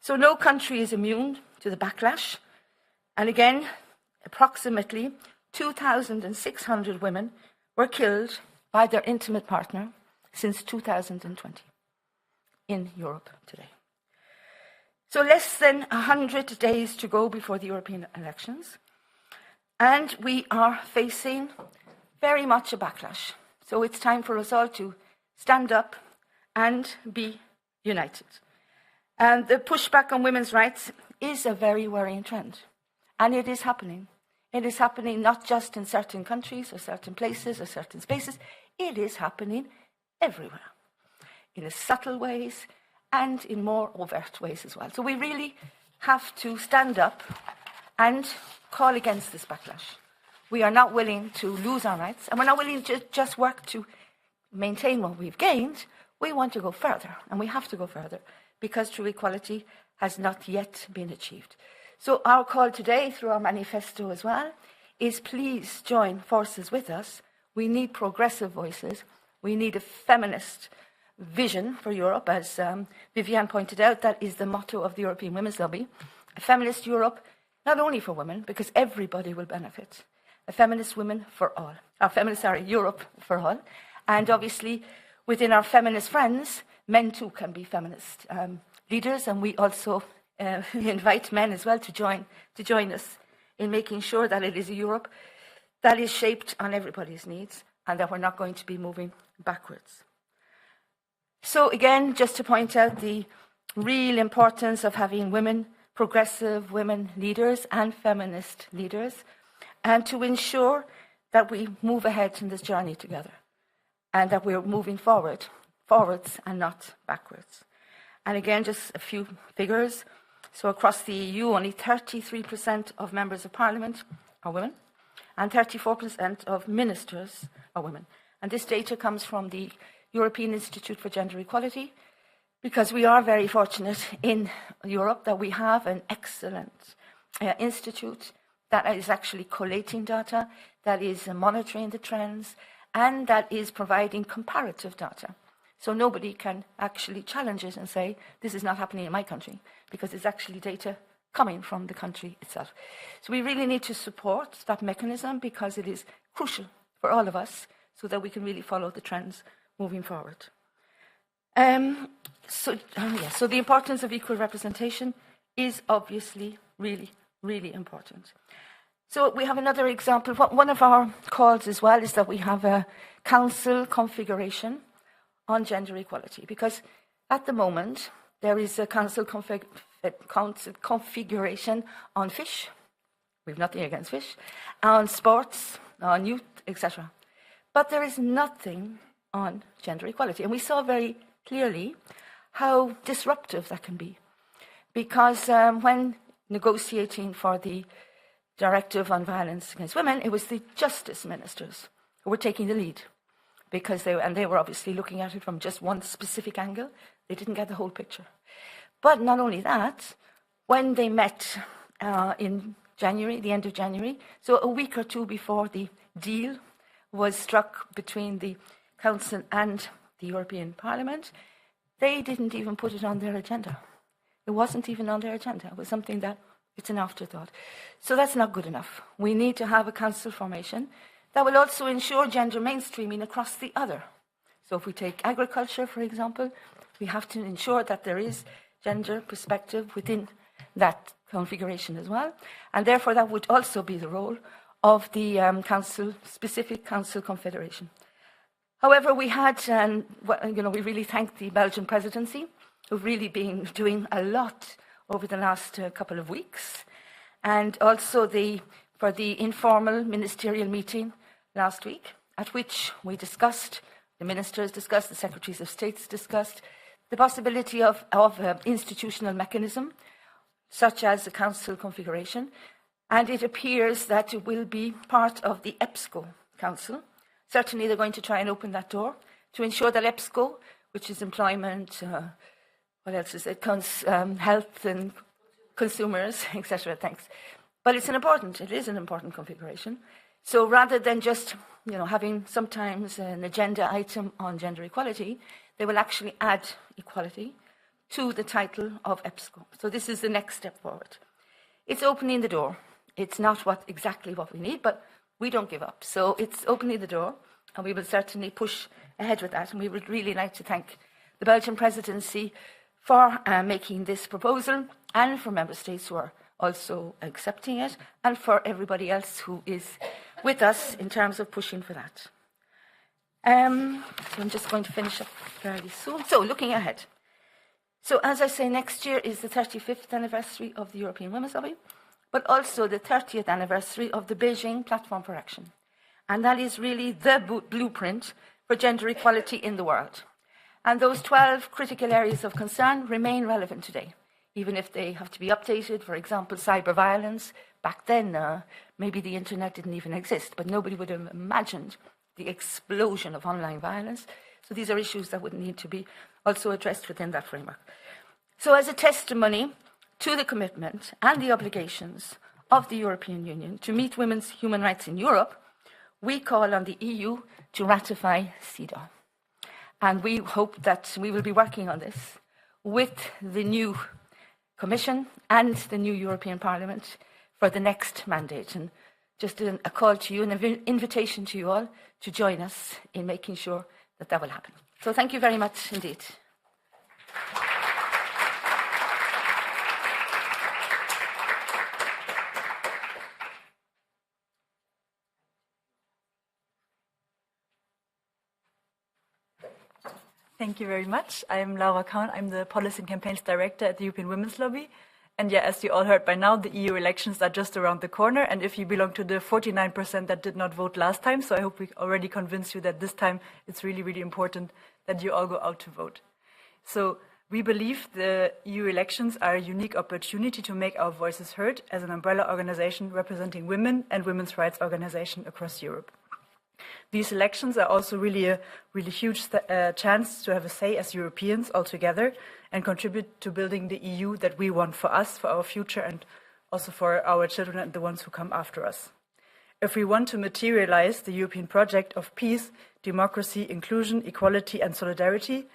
So no country is immune to the backlash. And again, approximately 2,600 women were killed by their intimate partner since 2020 in Europe today. So less than 100 days to go before the European elections. And we are facing very much a backlash. So it's time for us all to stand up and be united. And the pushback on women's rights is a very worrying trend. And it is happening. It is happening not just in certain countries or certain places or certain spaces. It is happening everywhere, in subtle ways and in more overt ways as well. So we really have to stand up and call against this backlash. We are not willing to lose our rights, and we're not willing to just work to maintain what we've gained. We want to go further, and we have to go further, because true equality has not yet been achieved. So our call today, through our manifesto as well, is please join forces with us. We need progressive voices. We need a feminist vision for Europe, as Viviane pointed out. That is the motto of the European Women's Lobby. A feminist Europe, not only for women, because everybody will benefit. A feminist women for all. Europe for all. And obviously, within our feminist friends, men too can be feminist leaders, and we also invite men as well to join us in making sure that it is a Europe that is shaped on everybody's needs and that we're not going to be moving backwards. So again, just to point out the real importance of having women, progressive women leaders and feminist leaders, and to ensure that we move ahead in this journey together and that we're moving forwards and not backwards. And again, just a few figures. So across the EU, only 33% of members of parliament are women, and 34% of ministers are women. And this data comes from the European Institute for Gender Equality, because we are very fortunate in Europe that we have an excellent institute that is actually collating data, that is monitoring the trends, and that is providing comparative data. So nobody can actually challenge it and say, this is not happening in my country, because it's actually data coming from the country itself. So we really need to support that mechanism, because it is crucial for all of us so that we can really follow the trends moving forward. So the importance of equal representation is obviously really, really important. So we have another example. One of our calls as well is that we have a council configuration on gender equality, because at the moment there is a council configuration on fish. We have nothing against fish, on sports, on youth, etc. But there is nothing on gender equality. And we saw very clearly how disruptive that can be. Because when negotiating for the Directive on Violence Against Women, it was the justice ministers who were taking the lead because they were obviously looking at it from just one specific angle. They didn't get the whole picture. But not only that, when they met in January, the end of January, so a week or two before the deal was struck between the Council and the European Parliament, they didn't even put it on their agenda. It wasn't even on their agenda. It was something that it's an afterthought. So that's not good enough. We need to have a council formation that will also ensure gender mainstreaming across the other. So if we take agriculture, for example, we have to ensure that there is gender perspective within that configuration as well. And therefore, that would also be the role of the specific council confederation. However, we had, we really thank the Belgian presidency, who've really been doing a lot over the last couple of weeks, and also for the informal ministerial meeting last week, at which we discussed, the ministers discussed, the secretaries of states discussed, the possibility of institutional mechanism, such as the council configuration, and it appears that it will be part of the EPSCO Council. Certainly they're going to try and open that door to ensure that EPSCO, which is employment, what else is it, health and consumers, etc. Thanks. But it is an important configuration. So rather than just having sometimes an agenda item on gender equality, they will actually add equality to the title of EPSCO. So this is the next step forward. It's opening the door. It's not exactly what we need, but we don't give up. So it's opening the door, and we will certainly push ahead with that. And we would really like to thank the Belgian presidency for making this proposal, and for member states who are also accepting it, and for everybody else who is with us in terms of pushing for that. So I'm just going to finish up fairly soon. So looking ahead. So as I say, next year is the 35th anniversary of the European Women's Lobby, but also the 30th anniversary of the Beijing Platform for Action. And that is really the blueprint for gender equality in the world. And those 12 critical areas of concern remain relevant today, even if they have to be updated. For example, cyber violence. Back then, maybe the internet didn't even exist, but nobody would have imagined the explosion of online violence. So these are issues that would need to be also addressed within that framework. So as a testimony to the commitment and the obligations of the European Union to meet women's human rights in Europe, we call on the EU to ratify CEDAW. And we hope that we will be working on this with the new Commission and the new European Parliament for the next mandate. And just a call to you, an invitation to you all to join us in making sure that that will happen. So thank you very much indeed. Thank you very much. I'm Laura Kahn. I'm the Policy and Campaigns Director at the European Women's Lobby. And yeah, as you all heard by now, the EU elections are just around the corner. And if you belong to the 49% that did not vote last time, so I hope we already convinced you that this time it's really, really important that you all go out to vote. So we believe the EU elections are a unique opportunity to make our voices heard as an umbrella organization representing women and women's rights organizations across Europe. These elections are also really a huge chance to have a say as Europeans all together and contribute to building the EU that we want for us, for our future, and also for our children and the ones who come after us. If we want to materialize the European project of peace, democracy, inclusion, equality, and solidarity,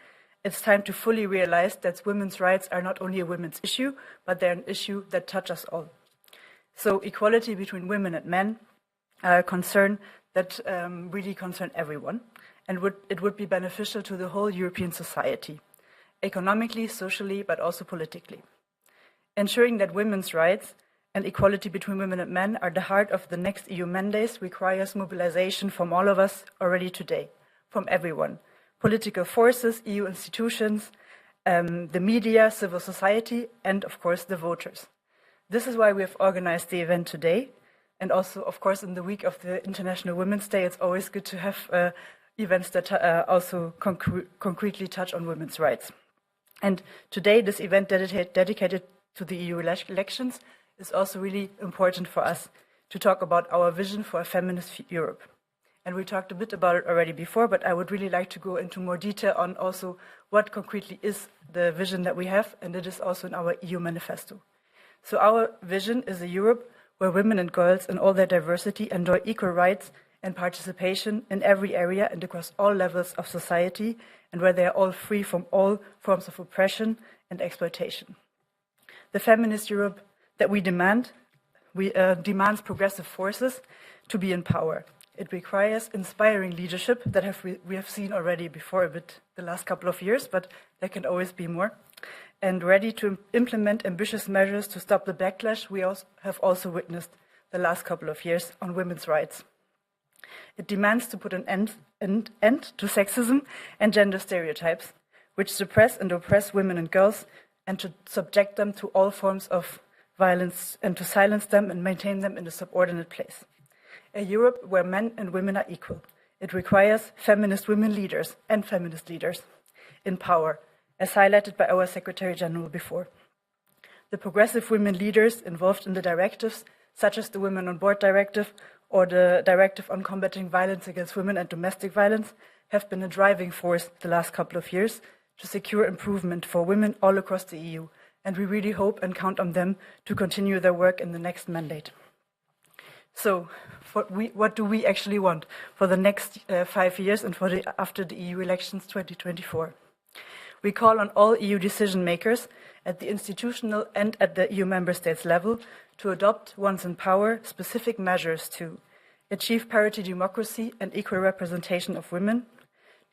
it's time to fully realize that women's rights are not only a women's issue, but they're an issue that touch us all. So equality between women and men are a concern that really concern everyone, and it would be beneficial to the whole European society, economically, socially, but also politically. Ensuring that women's rights and equality between women and men are the heart of the next EU mandates requires mobilization from all of us already today, from everyone, political forces, EU institutions, the media, civil society, and of course the voters. This is why we have organized the event today. And also, of course, in the week of the International Women's Day, it's always good to have events that also concretely touch on women's rights. And today, this event dedicated to the EU elections is also really important for us to talk about our vision for a feminist Europe. And we talked a bit about it already before, but I would really like to go into more detail on also what concretely is the vision that we have, and it is also in our EU manifesto. So our vision is a Europe where women and girls in all their diversity enjoy equal rights and participation in every area and across all levels of society, and where they are all free from all forms of oppression and exploitation. The feminist Europe that we demands progressive forces to be in power. It requires inspiring leadership that we have seen already before a bit the last couple of years, but there can always be more. And ready to implement ambitious measures to stop the backlash we have also witnessed the last couple of years on women's rights. It demands to put an end to sexism and gender stereotypes, which suppress and oppress women and girls, and to subject them to all forms of violence and to silence them and maintain them in a subordinate place. A Europe where men and women are equal. It requires feminist women leaders and feminist leaders in power, as highlighted by our Secretary General before. The progressive women leaders involved in the directives, such as the Women on Board Directive or the Directive on Combating Violence Against Women and Domestic Violence, have been a driving force the last couple of years to secure improvement for women all across the EU, and we really hope and count on them to continue their work in the next mandate. So, what do we actually want for the next 5 years and after the EU elections 2024? We call on all EU decision makers at the institutional and at the EU member states level to adopt, once in power, specific measures to achieve parity democracy and equal representation of women,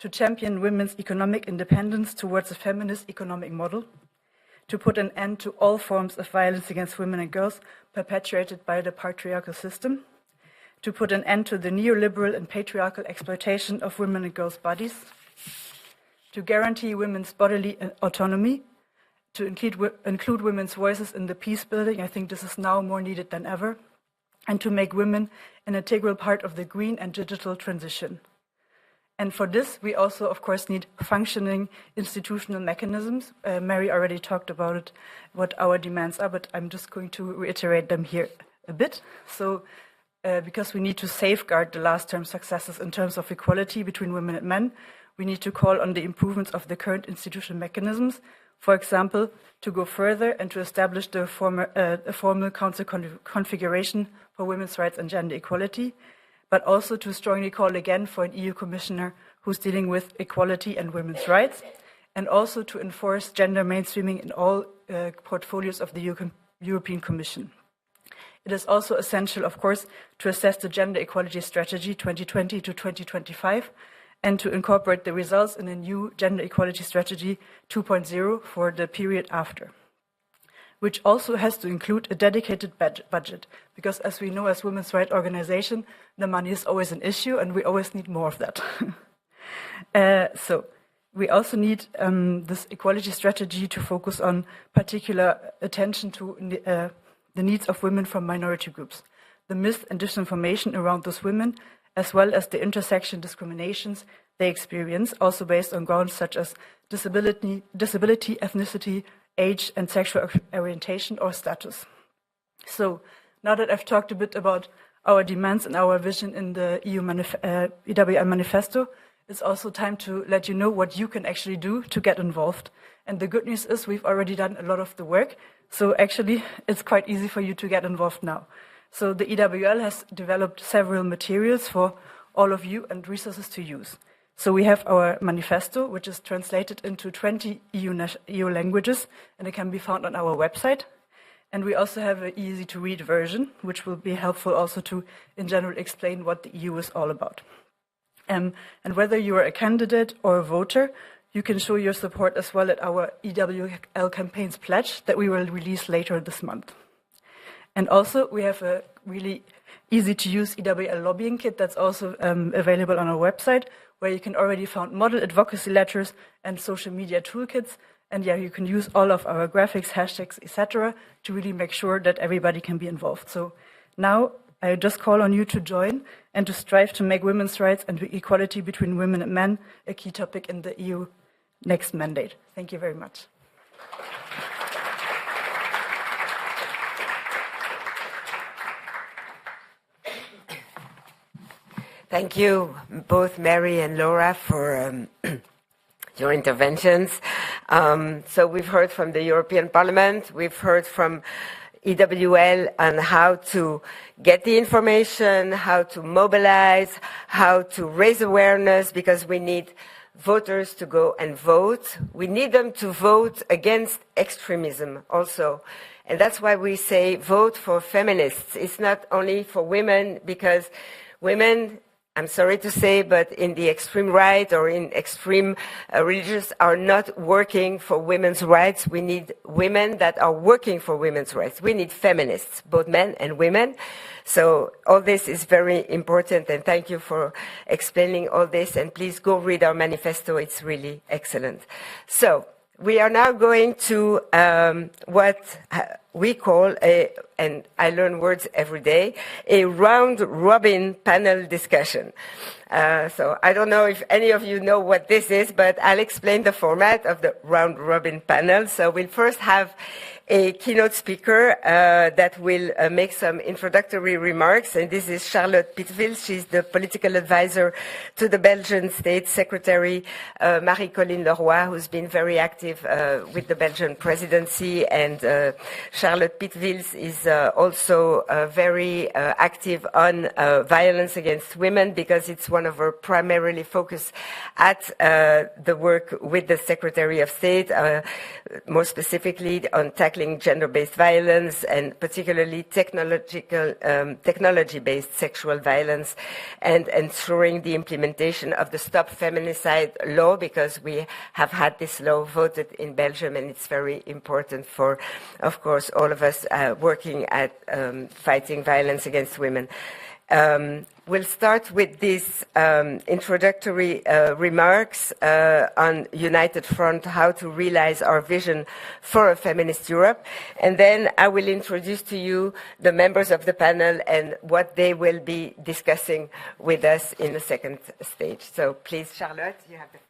to champion women's economic independence towards a feminist economic model, to put an end to all forms of violence against women and girls perpetuated by the patriarchal system, to put an end to the neoliberal and patriarchal exploitation of women and girls' bodies, to guarantee women's bodily autonomy, to include women's voices in the peace building. I think this is now more needed than ever, and to make women an integral part of the green and digital transition. And for this, we also, of course, need functioning institutional mechanisms. Mary already talked about it, what our demands are, but I'm just going to reiterate them here a bit. So, because we need to safeguard the last term successes in terms of equality between women and men, we need to call on the improvements of the current institutional mechanisms, for example, to go further and to establish a formal council configuration for women's rights and gender equality, but also to strongly call again for an EU commissioner who's dealing with equality and women's rights, and also to enforce gender mainstreaming in all portfolios of the European Commission. It is also essential, of course, to assess the gender equality strategy 2020 to 2025, and to incorporate the results in a new gender equality strategy 2.0 for the period after, which also has to include a dedicated budget, because as we know as women's rights organization, the money is always an issue and we always need more of that. So we also need this equality strategy to focus on particular attention to the needs of women from minority groups, the myth and disinformation around those women, as well as the intersection discriminations they experience, also based on grounds such as disability, ethnicity, age, and sexual orientation or status. So now that I've talked a bit about our demands and our vision in the EWM manifesto, it's also time to let you know what you can actually do to get involved. And the good news is we've already done a lot of the work, so actually it's quite easy for you to get involved now. So the EWL has developed several materials for all of you and resources to use. So we have our manifesto, which is translated into 20 EU languages, and it can be found on our website. And we also have an easy-to-read version, which will be helpful also to, in general, explain what the EU is all about. And whether you are a candidate or a voter, you can show your support as well at our EWL campaigns pledge that we will release later this month. And also, we have a really easy-to-use EWL lobbying kit that's also available on our website, where you can already find model advocacy letters and social media toolkits. And yeah, you can use all of our graphics, hashtags, etc., to really make sure that everybody can be involved. So now I just call on you to join and to strive to make women's rights and equality between women and men a key topic in the EU next mandate. Thank you very much. Thank you, both Mary and Laura, for your interventions. So we've heard from the European Parliament, we've heard from EWL on how to get the information, how to mobilize, how to raise awareness, because we need voters to go and vote. We need them to vote against extremism also. And that's why we say vote for feminists. It's not only for women, because women, I'm sorry to say, but in the extreme right or in extreme religions are not working for women's rights. We need women that are working for women's rights. We need feminists, both men and women. So all this is very important, and thank you for explaining all this. And please go read our manifesto. It's really excellent. So we are now going to what we call and I learn words every day, a round-robin panel discussion. So I don't know if any of you know what this is, but I'll explain the format of the round-robin panel. So we'll first have a keynote speaker that will make some introductory remarks, and this is Charlotte Piteville. She's the political advisor to the Belgian State Secretary, Marie-Colline Leroy, who's been very active with the Belgian presidency, and Charlotte Piteville is also very active on violence against women, because it's one of her primarily focus at the work with the Secretary of State, more specifically on tackling gender-based violence and particularly technology-based sexual violence, and ensuring the implementation of the Stop Feminicide law, because we have had this law voted in Belgium, and it's very important for, of course, all of us working at fighting violence against women. We'll start with these introductory remarks on United Front, how to realize our vision for a feminist Europe. And then I will introduce to you the members of the panel and what they will be discussing with us in the second stage. So please, Charlotte, you have the floor.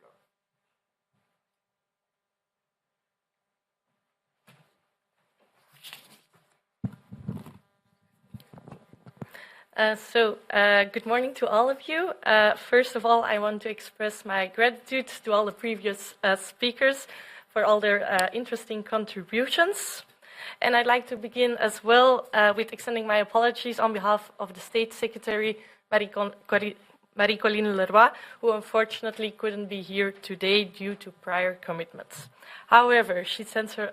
Good morning to all of you. First of all, I want to express my gratitude to all the previous speakers for all their interesting contributions. And I'd like to begin as well with extending my apologies on behalf of the State Secretary, Marie-Colline Leroy, who unfortunately couldn't be here today due to prior commitments. However, she sends her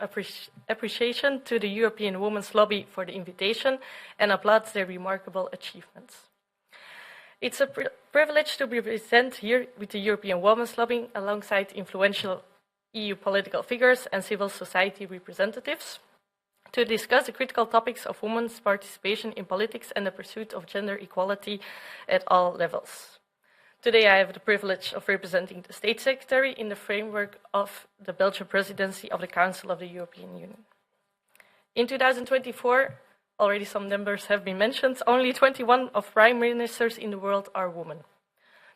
appreciation to the European Women's Lobby for the invitation and applauds their remarkable achievements. It's a privilege to be present here with the European Women's Lobby alongside influential EU political figures and civil society representatives to discuss the critical topics of women's participation in politics and the pursuit of gender equality at all levels. Today I have the privilege of representing the State Secretary in the framework of the Belgian presidency of the Council of the European Union. In 2024, already some numbers have been mentioned, only 21 of prime ministers in the world are women.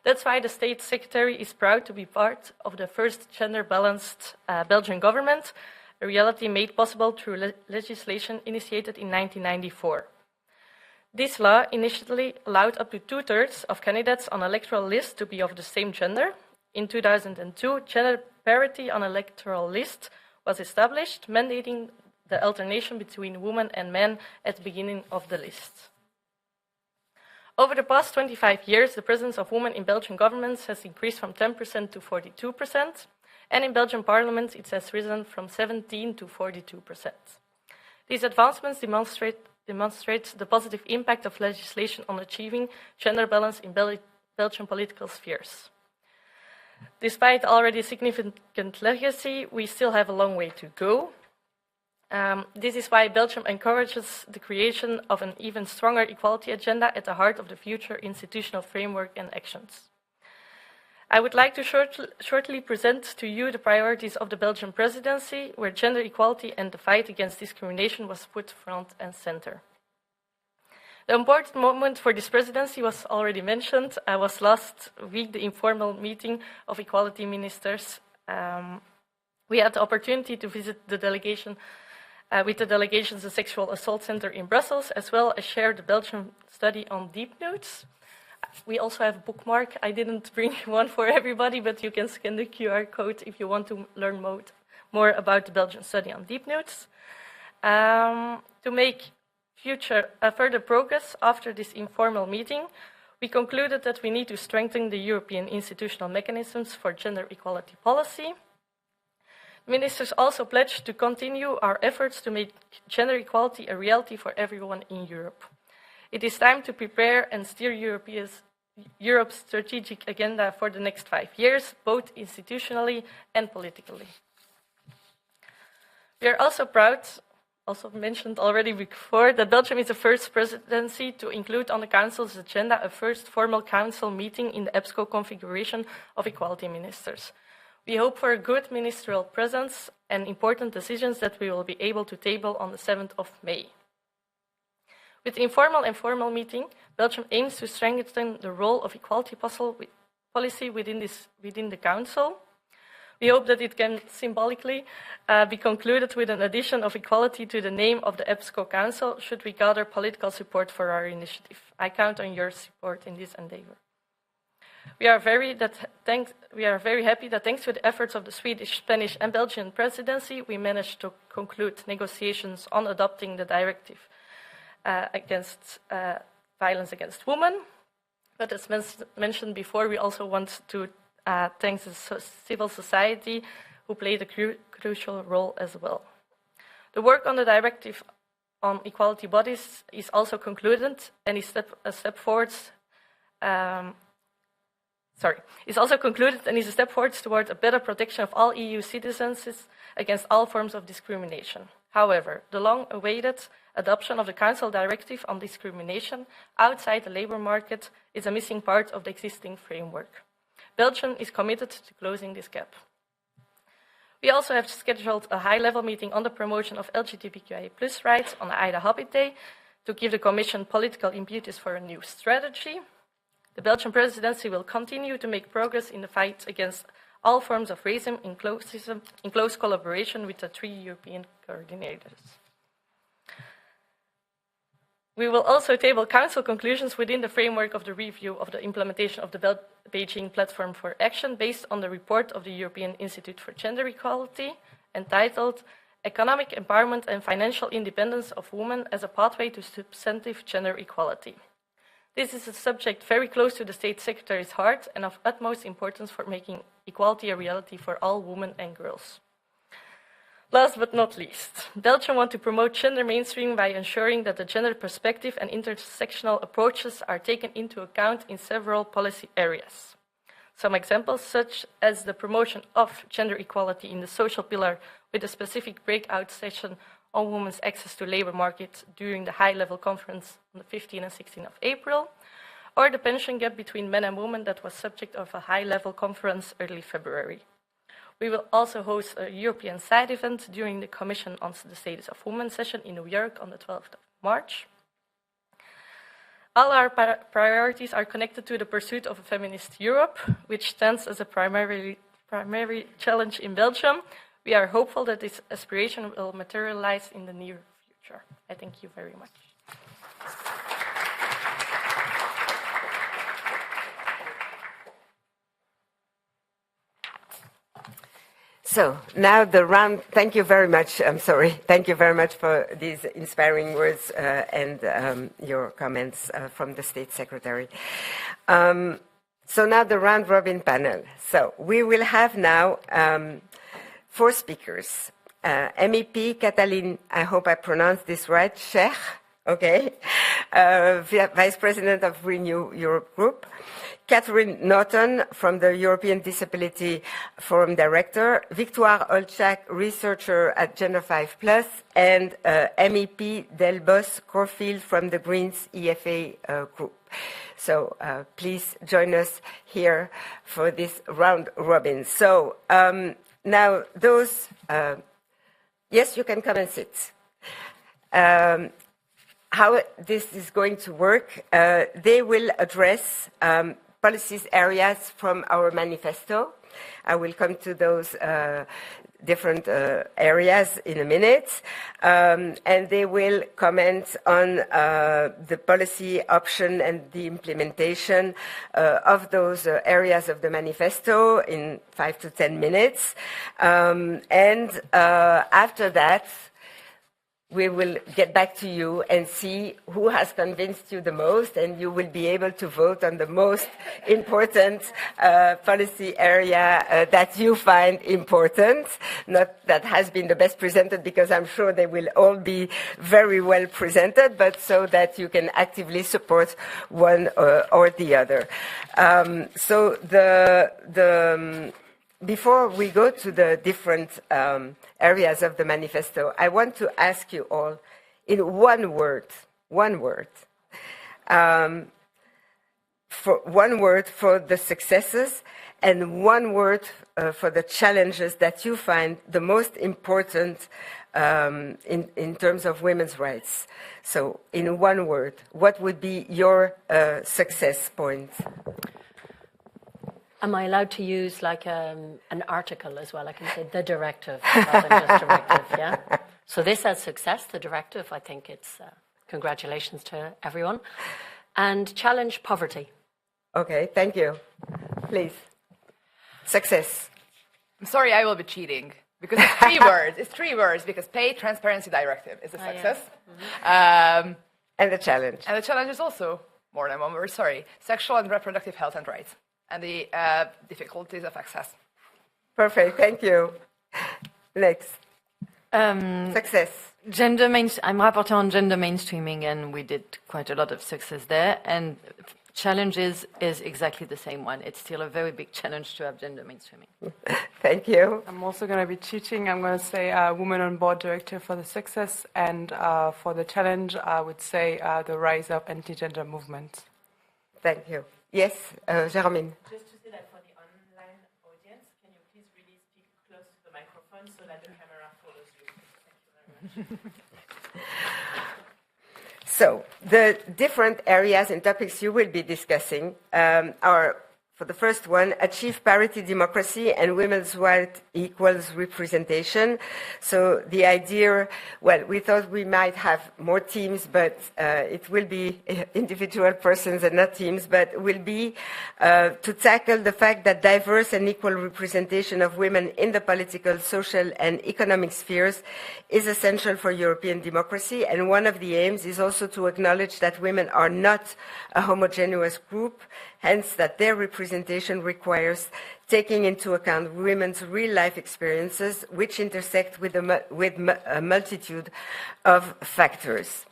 That's why the State Secretary is proud to be part of the first gender-balanced Belgian government, a reality made possible through legislation initiated in 1994. This law initially allowed up to 2/3 of candidates on electoral lists to be of the same gender. In 2002, gender parity on electoral lists was established, mandating the alternation between women and men at the beginning of the list. Over the past 25 years, the presence of women in Belgian governments has increased from 10% to 42%, and in Belgian parliament it has risen from 17% to 42%. These advancements demonstrate the positive impact of legislation on achieving gender balance in Belgian political spheres. Despite already significant legacy, we still have a long way to go. This is why Belgium encourages the creation of an even stronger equality agenda at the heart of the future institutional framework and actions. I would like to shortly present to you the priorities of the Belgian presidency, where gender equality and the fight against discrimination was put front and center. The important moment for this presidency was already mentioned. Was last week the informal meeting of equality ministers. We had the opportunity to visit the delegation with the delegation's Sexual Assault Center in Brussels, as well as share the Belgian study on deep notes. We also have a bookmark. I didn't bring one for everybody, but you can scan the QR code if you want to learn more about the Belgian study on deep notes. To make further progress after this informal meeting, we concluded that we need to strengthen the European institutional mechanisms for gender equality policy. Ministers also pledged to continue our efforts to make gender equality a reality for everyone in Europe. It is time to prepare and steer Europe's strategic agenda for the next 5 years, both institutionally and politically. We are also proud, also mentioned already before, that Belgium is the first presidency to include on the Council's agenda a first formal Council meeting in the EBSCO configuration of equality ministers. We hope for a good ministerial presence and important decisions that we will be able to table on the 7th of May. With the informal and formal meeting, Belgium aims to strengthen the role of equality policy within the Council. We hope that it can symbolically be concluded with an addition of equality to the name of the EBSCO Council, should we gather political support for our initiative. I count on your support in this endeavor. We are very happy that thanks to the efforts of the Swedish, Spanish and Belgian presidency, we managed to conclude negotiations on adopting the directive against violence against women. But as mentioned before, we also want to thank the civil society, who played a crucial role as well. The work on the directive on equality bodies is also concluded and is a step forward towards a better protection of all EU citizens against all forms of discrimination. However, the long-awaited adoption of the Council Directive on discrimination outside the labour market is a missing part of the existing framework. Belgium is committed to closing this gap. We also have scheduled a high-level meeting on the promotion of LGBTQIA+ rights on the Ida Hobbit Day to give the Commission political impetus for a new strategy. The Belgian presidency will continue to make progress in the fight against all forms of racism in close collaboration with the 3 European coordinators. We will also table Council conclusions within the framework of the review of the implementation of the Beijing Platform for Action based on the report of the European Institute for Gender Equality, entitled Economic Empowerment and Financial Independence of Women as a Pathway to Substantive Gender Equality. This is a subject very close to the State Secretary's heart and of utmost importance for making equality a reality for all women and girls. Last but not least, Belgium wants to promote gender mainstreaming by ensuring that the gender perspective and intersectional approaches are taken into account in several policy areas. Some examples, such as the promotion of gender equality in the social pillar with a specific breakout session on women's access to labour market during the high-level conference on the 15th and 16th of April, or the pension gap between men and women that was subject of a high-level conference early February. We will also host a European side event during the Commission on the Status of Women session in New York on the 12th of March. All our priorities are connected to the pursuit of a feminist Europe, which stands as a primary challenge in Belgium. We are hopeful that this aspiration will materialize in the near future. I thank you very much. So now the round, thank you very much. Thank you very much for these inspiring words and your comments from the State Secretary. So now the round robin panel. So we will have now 4 speakers. MEP Katalin, I hope I pronounced this right, Cher, okay, Vice President of Renew Europe Group. Catherine Norton from the European Disability Forum Director, Victoire Olchak, researcher at Gender 5+, and MEP Delbos Corfield from the Greens EFA Group. So please join us here for this round robin. So now those, yes, you can come and sit. How this is going to work, they will address policies areas from our manifesto. I will come to those different areas in a minute, and they will comment on the policy option and the implementation of those areas of the manifesto in 5 to 10 minutes. And after that, we will get back to you and see who has convinced you the most, and you will be able to vote on the most important policy area that you find important, not that has been the best presented, because I'm sure they will all be very well presented, but so that you can actively support one or the other. Before we go to the different areas of the manifesto, I want to ask you all in one word, for the successes and one word for the challenges that you find the most important in terms of women's rights. So in one word, what would be your success point? Am I allowed to use like an article as well? I can say the directive rather than just directive, yeah? So this as success, the directive, I think it's congratulations to everyone. And challenge poverty. Okay, thank you. Please. Success. I'm sorry, I will be cheating. Because it's 3 words. It's 3 words, because pay transparency directive is a success. Yeah. And the challenge. And the challenge is also more than 1 word, sorry. Sexual and reproductive health and rights. And the difficulties of access. Perfect, thank you. Next. Success. I'm rapporteur on gender mainstreaming, and we did quite a lot of success there. And challenges is exactly the same one. It's still a very big challenge to have gender mainstreaming. Thank you. I'm also going to be cheating. I'm going to say Women on Board Directive for the success, and for the challenge, I would say the rise of anti-gender movements. Thank you. Yes, Germaine. Just to say that for the online audience, can you please really speak close to the microphone so that the camera follows you? Thank you very much. So, the different areas and topics you will be discussing are, for the first one, achieve parity democracy and women's rights equals representation. So the idea, well, we thought we might have more teams, but it will be individual persons and not teams, but will be to tackle the fact that diverse and equal representation of women in the political, social, and economic spheres is essential for European democracy. And one of the aims is also to acknowledge that women are not a homogeneous group, hence that their representation requires taking into account women's real-life experiences, which intersect with a multitude of factors.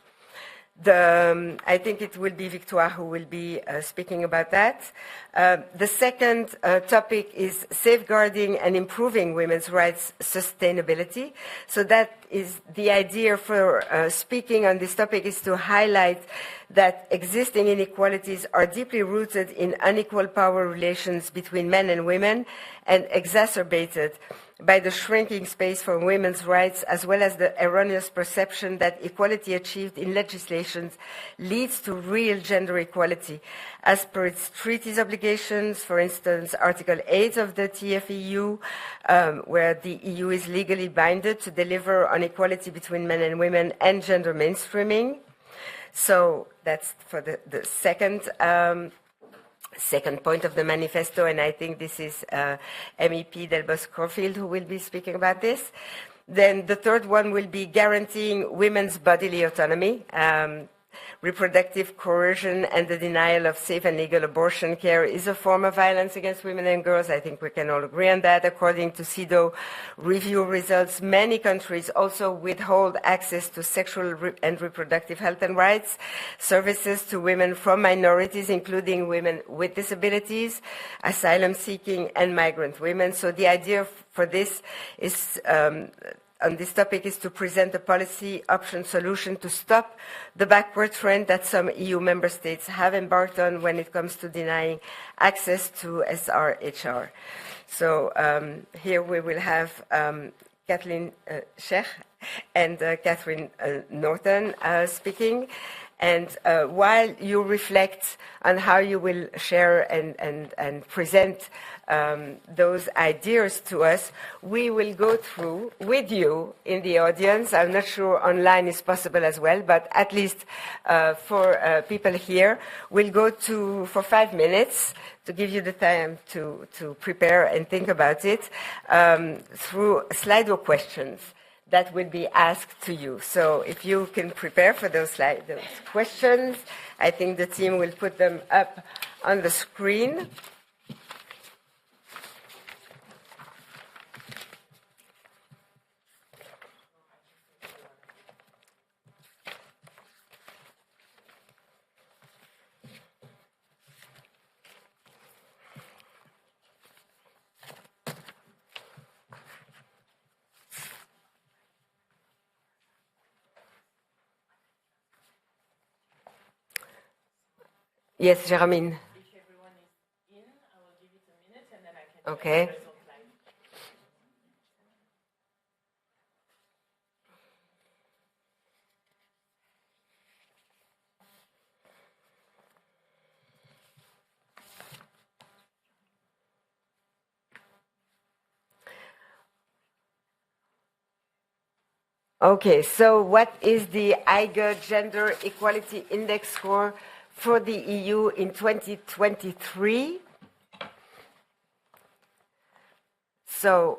I think it will be Victoire who will be speaking about that. The second topic is safeguarding and improving women's rights sustainability. So that is the idea for speaking on this topic, is to highlight that existing inequalities are deeply rooted in unequal power relations between men and women and exacerbated by the shrinking space for women's rights, as well as the erroneous perception that equality achieved in legislation leads to real gender equality. As per its treaties obligations, for instance, Article 8 of the TFEU, where the EU is legally binded to deliver on equality between men and women and gender mainstreaming. So that's for the second point of the manifesto, and I think this is MEP Delbos Corfield who will be speaking about this. Then the third one will be guaranteeing women's bodily autonomy. Reproductive coercion and the denial of safe and legal abortion care is a form of violence against women and girls. I think we can all agree on that. According to CEDAW review results, many countries also withhold access to sexual and reproductive health and rights, services to women from minorities, including women with disabilities, asylum seeking, and migrant women. So the idea for this is on this topic is to present a policy option solution to stop the backward trend that some EU member states have embarked on when it comes to denying access to SRHR. So here we will have Kathleen Sheikh and Catherine Norton speaking. And while you reflect on how you will share and present those ideas to us, we will go through with you in the audience. I'm not sure online is possible as well, but at least for people here, we'll go for 5 minutes to give you the time to prepare and think about it through Slido questions that will be asked to you. So if you can prepare for those questions, I think the team will put them up on the screen. Yes, Jermaine. If everyone is in, I will give it a minute and then I can Okay. share the result live. Okay, so what is the IGA Gender Equality Index score for the EU in 2023? So,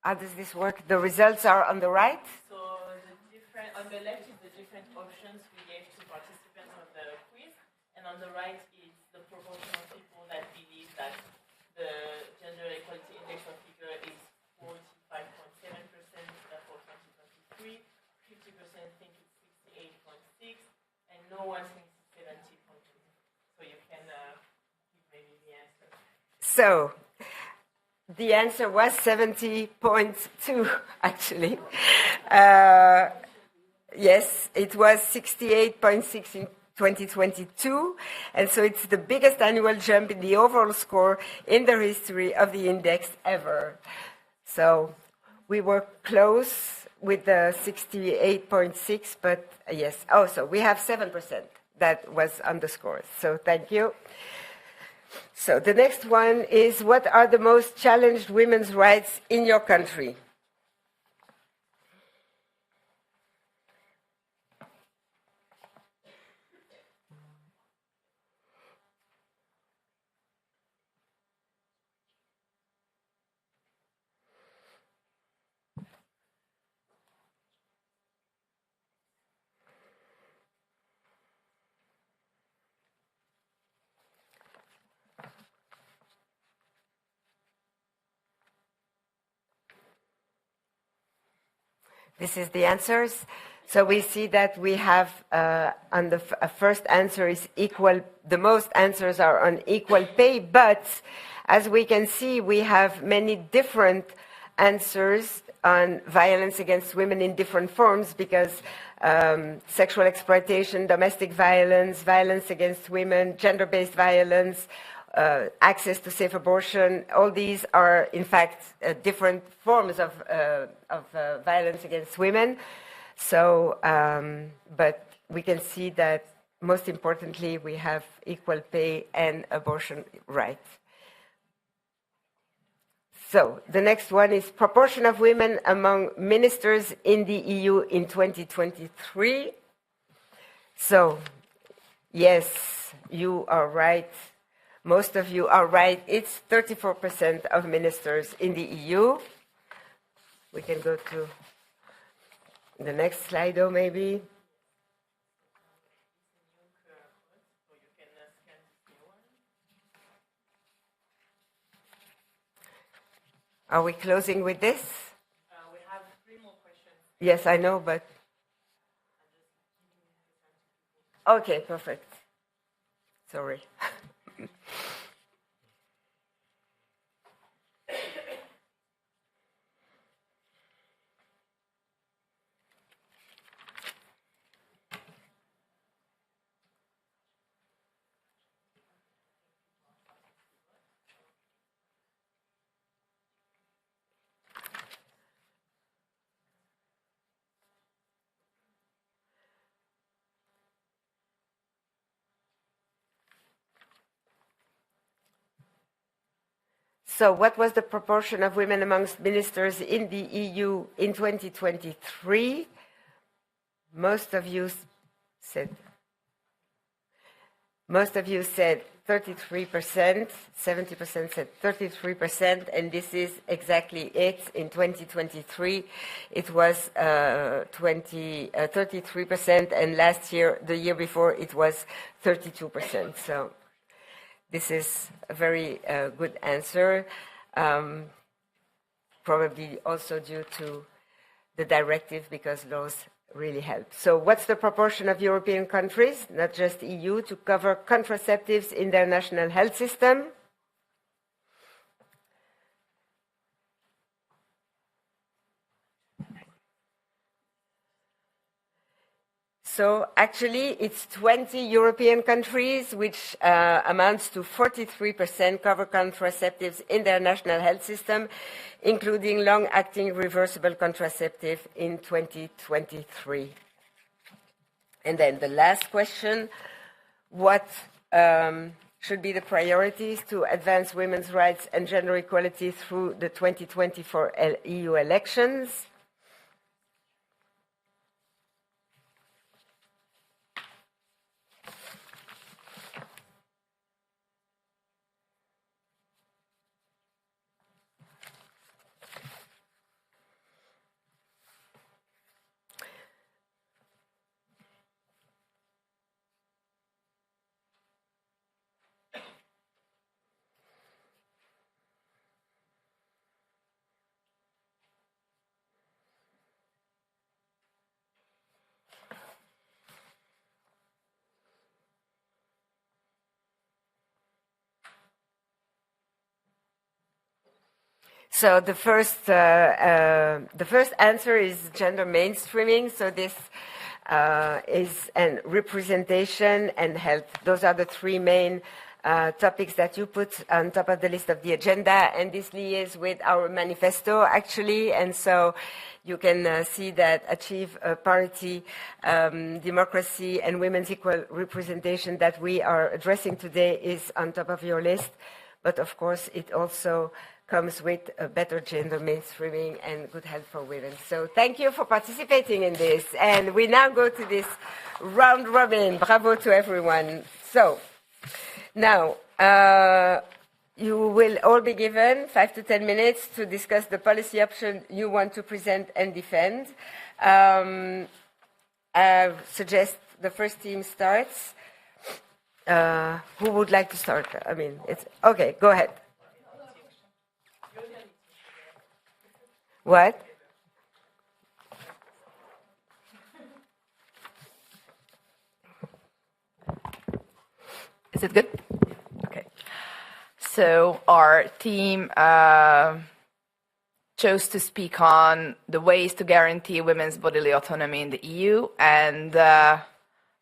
how does this work? The results are on the right? So on the left is the different options we gave to participants of the quiz, and on the right is the proportion of people that believe that the Gender Equality Index of figure is 45.7% for 2023, 50% think it's 68.6, and no one thinks it's 70.2. So you can give maybe the answer. So, the answer was 70.2, actually. Yes, it was 68.6 in 2022, and so it's the biggest annual jump in the overall score in the history of the index ever. So we were close with the 68.6, but yes. Oh, so we have 7% that was on the score. So thank you. So the next one is, what are the most challenged women's rights in your country? This is the answers. So we see that we have, on the first answer is equal, the most answers are on equal pay, but as we can see, we have many different answers on violence against women in different forms, because sexual exploitation, domestic violence, violence against women, gender-based violence, access to safe abortion, all these are, in fact, different forms of violence against women. So, but we can see that, most importantly, we have equal pay and abortion rights. So, the next one is proportion of women among ministers in the EU in 2023. So, yes, you are right. Most of you are right. It's 34% of ministers in the EU. We can go to the next slide, maybe. Are we closing with this? We have 3 more questions. Yes, I know, but... Okay, perfect. Sorry. So what was the proportion of women amongst ministers in the EU in 2023? Most of you said 33%, 70% said 33%, and this is exactly it. In 2023, it was 33%, and last year, the year before, it was 32%. So this is a very good answer, probably also due to the directive, because laws really help. So what's the proportion of European countries, not just EU, to cover contraceptives in their national health system? So actually, it's 20 European countries, which amounts to 43% cover contraceptives in their national health system, including long-acting reversible contraceptive in 2023. And then the last question, what should be the priorities to advance women's rights and gender equality through the 2024 EU elections? So the first answer is gender mainstreaming. So this is an representation and health. Those are the three main topics that you put on top of the list of the agenda, and this liaises with our manifesto, actually. And so you can see that achieve parity, democracy, and women's equal representation that we are addressing today is on top of your list. But of course, it also comes with a better gender mainstreaming and good health for women. So thank you for participating in this. And we now go to this round robin. Bravo to everyone. So now you will all be given 5 to 10 minutes to discuss the policy option you want to present and defend. I suggest the first team starts. Who would like to start? I mean, it's okay, go ahead. What? Is it good? Okay. So our team chose to speak on the ways to guarantee women's bodily autonomy in the EU, and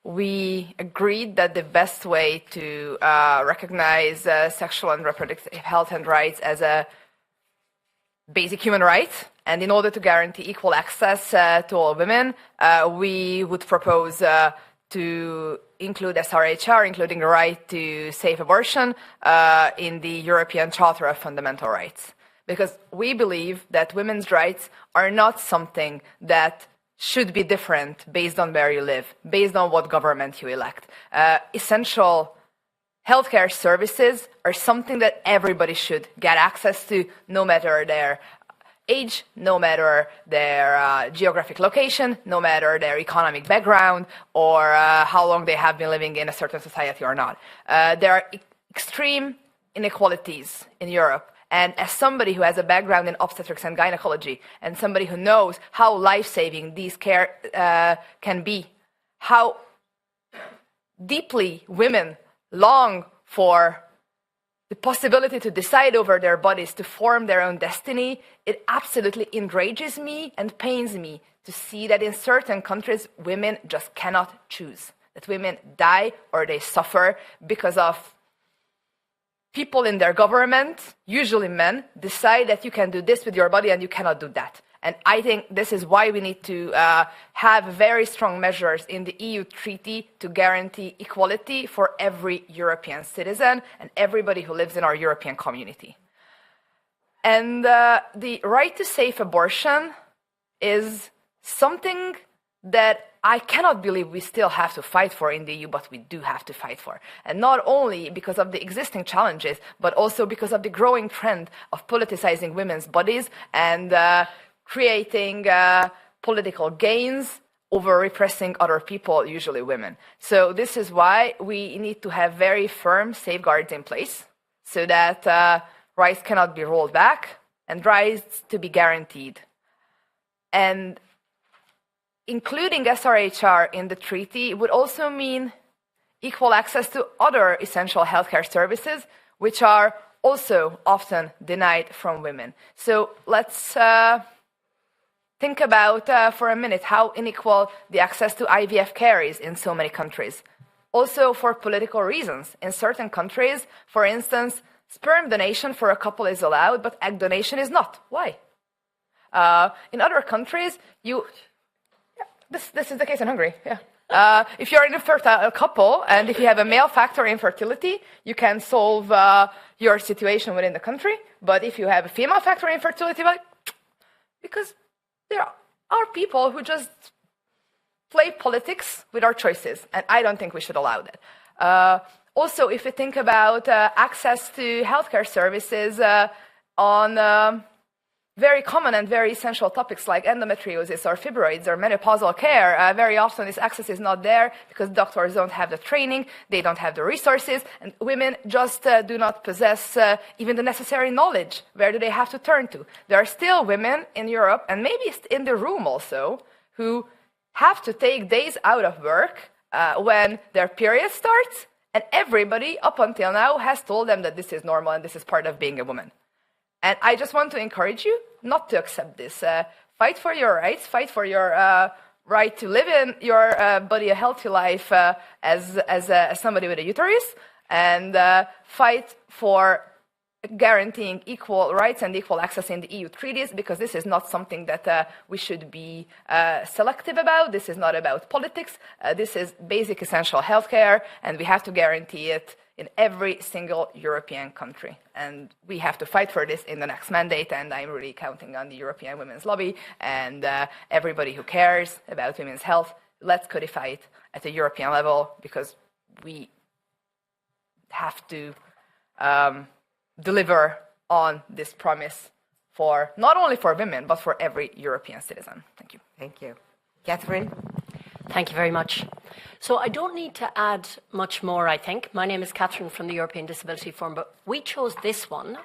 we agreed that the best way to recognize sexual and reproductive health and rights as a basic human right, and in order to guarantee equal access to all women, we would propose to include SRHR, including the right to safe abortion, in the European Charter of Fundamental Rights. Because we believe that women's rights are not something that should be different based on where you live, based on what government you elect. Essential healthcare services are something that everybody should get access to, no matter their age, no matter their geographic location, no matter their economic background, or how long they have been living in a certain society or not. There are extreme inequalities in Europe. And as somebody who has a background in obstetrics and gynecology, and somebody who knows how life-saving these care can be, how deeply women long for the possibility to decide over their bodies, to form their own destiny, it absolutely enrages me and pains me to see that in certain countries, women just cannot choose. That women die or they suffer because of people in their government, usually men, decide that you can do this with your body and you cannot do that. And I think this is why we need to have very strong measures in the EU treaty to guarantee equality for every European citizen and everybody who lives in our European community. And the right to safe abortion is something that I cannot believe we still have to fight for in the EU, but we do have to fight for. And not only because of the existing challenges, but also because of the growing trend of politicizing women's bodies and creating political gains over repressing other people, usually women. So this is why we need to have very firm safeguards in place so that rights cannot be rolled back and rights to be guaranteed. And including SRHR in the treaty would also mean equal access to other essential healthcare services, which are also often denied from women. So let's think about for a minute how unequal the access to IVF care is in so many countries. Also for political reasons. In certain countries, for instance, sperm donation for a couple is allowed, but egg donation is not. Why? In other countries, this is the case in Hungary, yeah. If you're in a fertile couple and if you have a male factor infertility, you can solve your situation within the country. But if you have a female factor infertility, well, because there are people who just play politics with our choices, and I don't think we should allow that. Also, if you think about access to healthcare services on very common and very essential topics like endometriosis or fibroids or menopausal care, very often this access is not there because doctors don't have the training, they don't have the resources, and women just do not possess even the necessary knowledge. Where do they have to turn to? There are still women in Europe, and maybe in the room also, who have to take days out of work when their period starts, and everybody up until now has told them that this is normal and this is part of being a woman. And I just want to encourage you not to accept this. Fight for your rights, fight for your right to live in your body a healthy life as somebody with a uterus, and fight for guaranteeing equal rights and equal access in the EU treaties, because this is not something that we should be selective about. This is not about politics. This is basic essential healthcare, and we have to guarantee it in every single European country. And we have to fight for this in the next mandate, and I'm really counting on the European Women's Lobby and everybody who cares about women's health. Let's codify it at the European level, because we have to deliver on this promise for not only for women, but for every European citizen. Thank you. Thank you. Catherine? Thank you very much. So I don't need to add much more, I think. My name is Catherine from the European Disability Forum, but we chose this one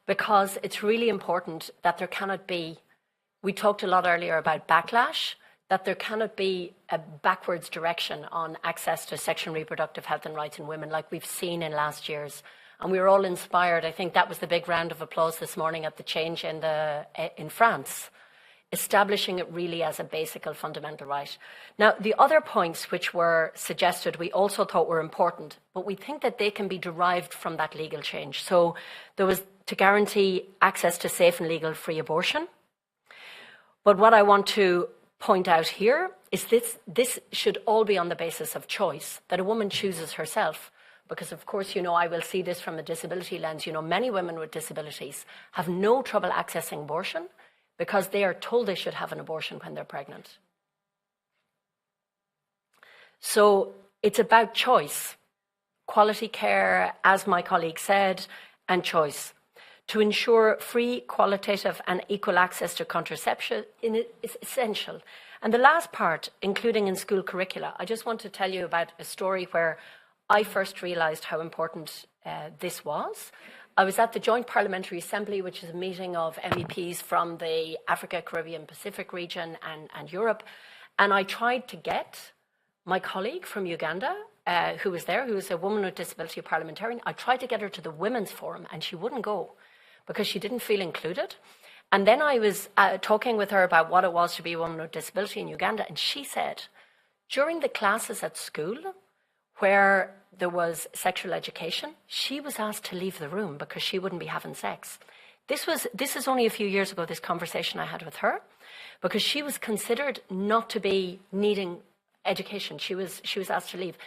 because it's really important that there cannot be, we talked a lot earlier about backlash, that there cannot be a backwards direction on access to sexual and reproductive health and rights in women like we've seen in last year's. And we were all inspired. I think that was the big round of applause this morning at the change in France, establishing it really as a basic and fundamental right. Now, the other points which were suggested, we also thought were important, but we think that they can be derived from that legal change. So there was to guarantee access to safe and legal free abortion. But what I want to point out here is this should all be on the basis of choice, that a woman chooses herself. Because, of course, I will see this from a disability lens. Many women with disabilities have no trouble accessing abortion because they are told they should have an abortion when they're pregnant. So it's about choice, quality care, as my colleague said, and choice. To ensure free, qualitative and equal access to contraception is essential. And the last part, including in school curricula, I just want to tell you about a story where I first realised how important this was. I was at the Joint Parliamentary Assembly, which is a meeting of MEPs from the Africa, Caribbean, Pacific region and Europe. And I tried to get my colleague from Uganda, who was there, who was a woman with disability parliamentarian. I tried to get her to the Women's Forum, and she wouldn't go because she didn't feel included. And then I was talking with her about what it was to be a woman with disability in Uganda. And she said, during the classes at school, where there was sexual education, she was asked to leave the room because she wouldn't be having sex. This is only a few years ago, this conversation I had with her, because she was considered not to be needing education. She was asked to leave.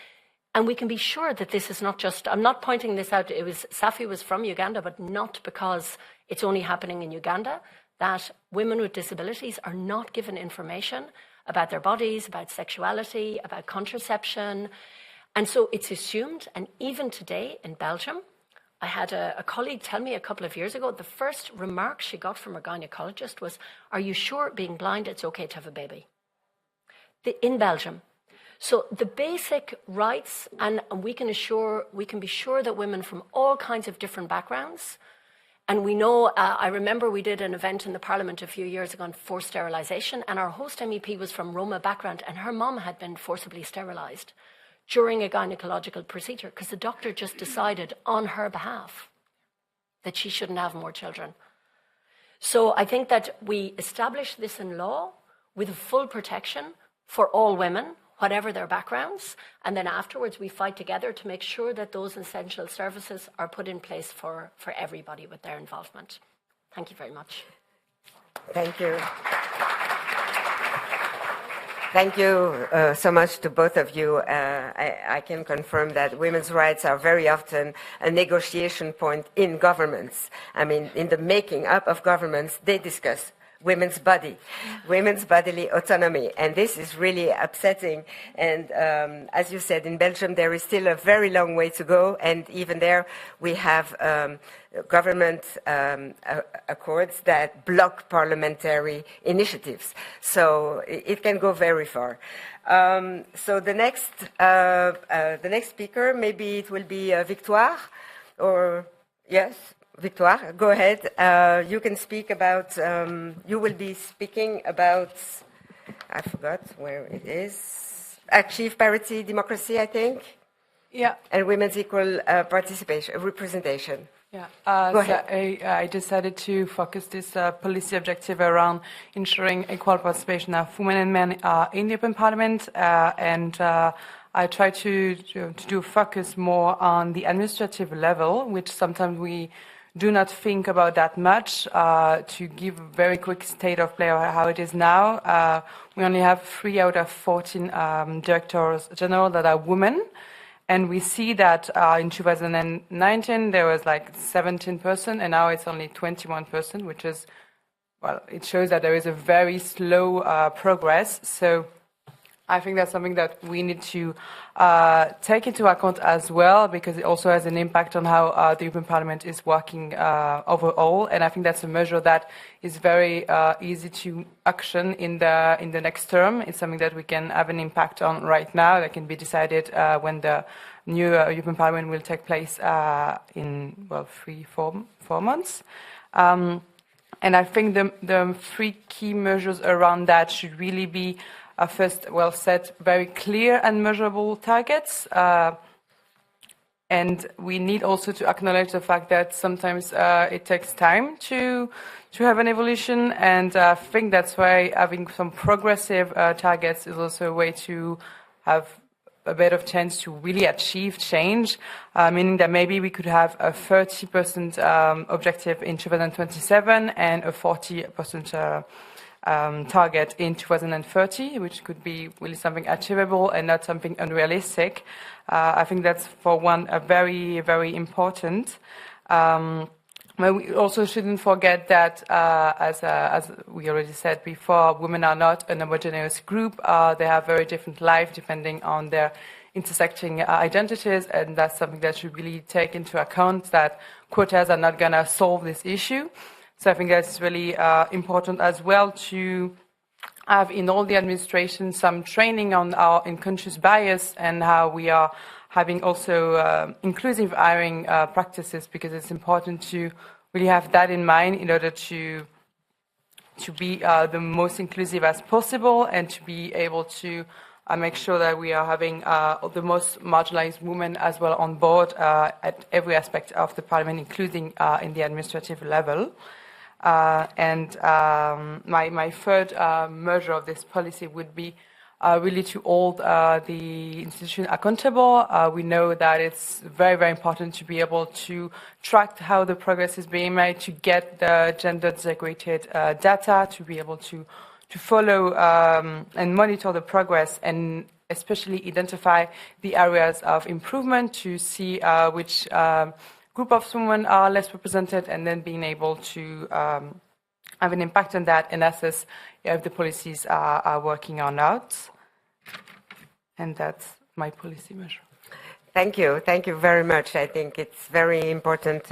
And we can be sure that this is not just, I'm not pointing this out, Safi was from Uganda, but not because It's only happening in Uganda that women with disabilities are not given information about their bodies, about sexuality, about contraception. And so it's assumed, and even today in Belgium, I had a colleague tell me a couple of years ago, the first remark she got from her gynecologist was, "Are you sure being blind it's okay to have a baby?" In Belgium. So the basic rights, and we can be sure that women from all kinds of different backgrounds, and we know, I remember we did an event in the Parliament a few years ago on forced sterilisation, and our host MEP was from Roma background, and her mum had been forcibly sterilised during a gynecological procedure because the doctor just decided on her behalf that she shouldn't have more children. So I think that we establish this in law with full protection for all women, whatever their backgrounds, and then afterwards we fight together to make sure that those essential services are put in place for everybody with their involvement. Thank you very much. Thank you. Thank you so much to both of you. I can confirm that women's rights are very often a negotiation point in governments. I mean, in the making up of governments, they discuss women's bodily autonomy. And this is really upsetting. And as you said, in Belgium, there is still a very long way to go. And even there, we have government accords that block parliamentary initiatives. So it can go very far. So the next speaker, maybe it will be Victoire, or yes? Victoire, go ahead. You can speak about, you will be speaking about, I forgot where it is, achieve parity democracy, I think. Yeah. And women's equal representation. Yeah. Go ahead. So I decided to focus this policy objective around ensuring equal participation of women and men in the European Parliament, and I try to do focus more on the administrative level, which sometimes we do not think about that much. To give a very quick state of play of how it is now, we only have 3 out of 14 directors general that are women. And we see that in 2019 there was like 17%, and now it's only 21%, which is, well, it shows that there is a very slow progress. So I think that's something that we need to take into account as well, because it also has an impact on how the European Parliament is working overall. And I think that's a measure that is very easy to action in the next term. It's something that we can have an impact on right now, that can be decided when the new European Parliament will take place in, well, 4 months. And I think the 3 key measures around that should really be first, well, set very clear and measurable targets. And we need also to acknowledge the fact that sometimes it takes time to have an evolution. And I think that's why having some progressive targets is also a way to have a better chance to really achieve change, meaning that maybe we could have a 30% objective in 2027 and a 40% target in 2030, which could be really something achievable and not something unrealistic. I think that's, for one, a very, very important. But we also shouldn't forget that, as we already said before, women are not an homogeneous group. They have very different lives depending on their intersecting identities, and that's something that should really take into account, that quotas are not going to solve this issue. So I think that's really important as well to have in all the administration some training on our unconscious bias and how we are having also inclusive hiring practices, because it's important to really have that in mind in order to be the most inclusive as possible, and to be able to make sure that we are having the most marginalized women as well on board at every aspect of the parliament, including in the administrative level. And my third measure of this policy would be really to hold the institution accountable. We know that it's very, very important to be able to track how the progress is being made, to get the gender segregated data, to be able to follow and monitor the progress, and especially identify the areas of improvement, to see which group of women are less represented, and then being able to have an impact on that and assess if the policies are working or not. And that's my policy measure. Thank you very much. I think it's very important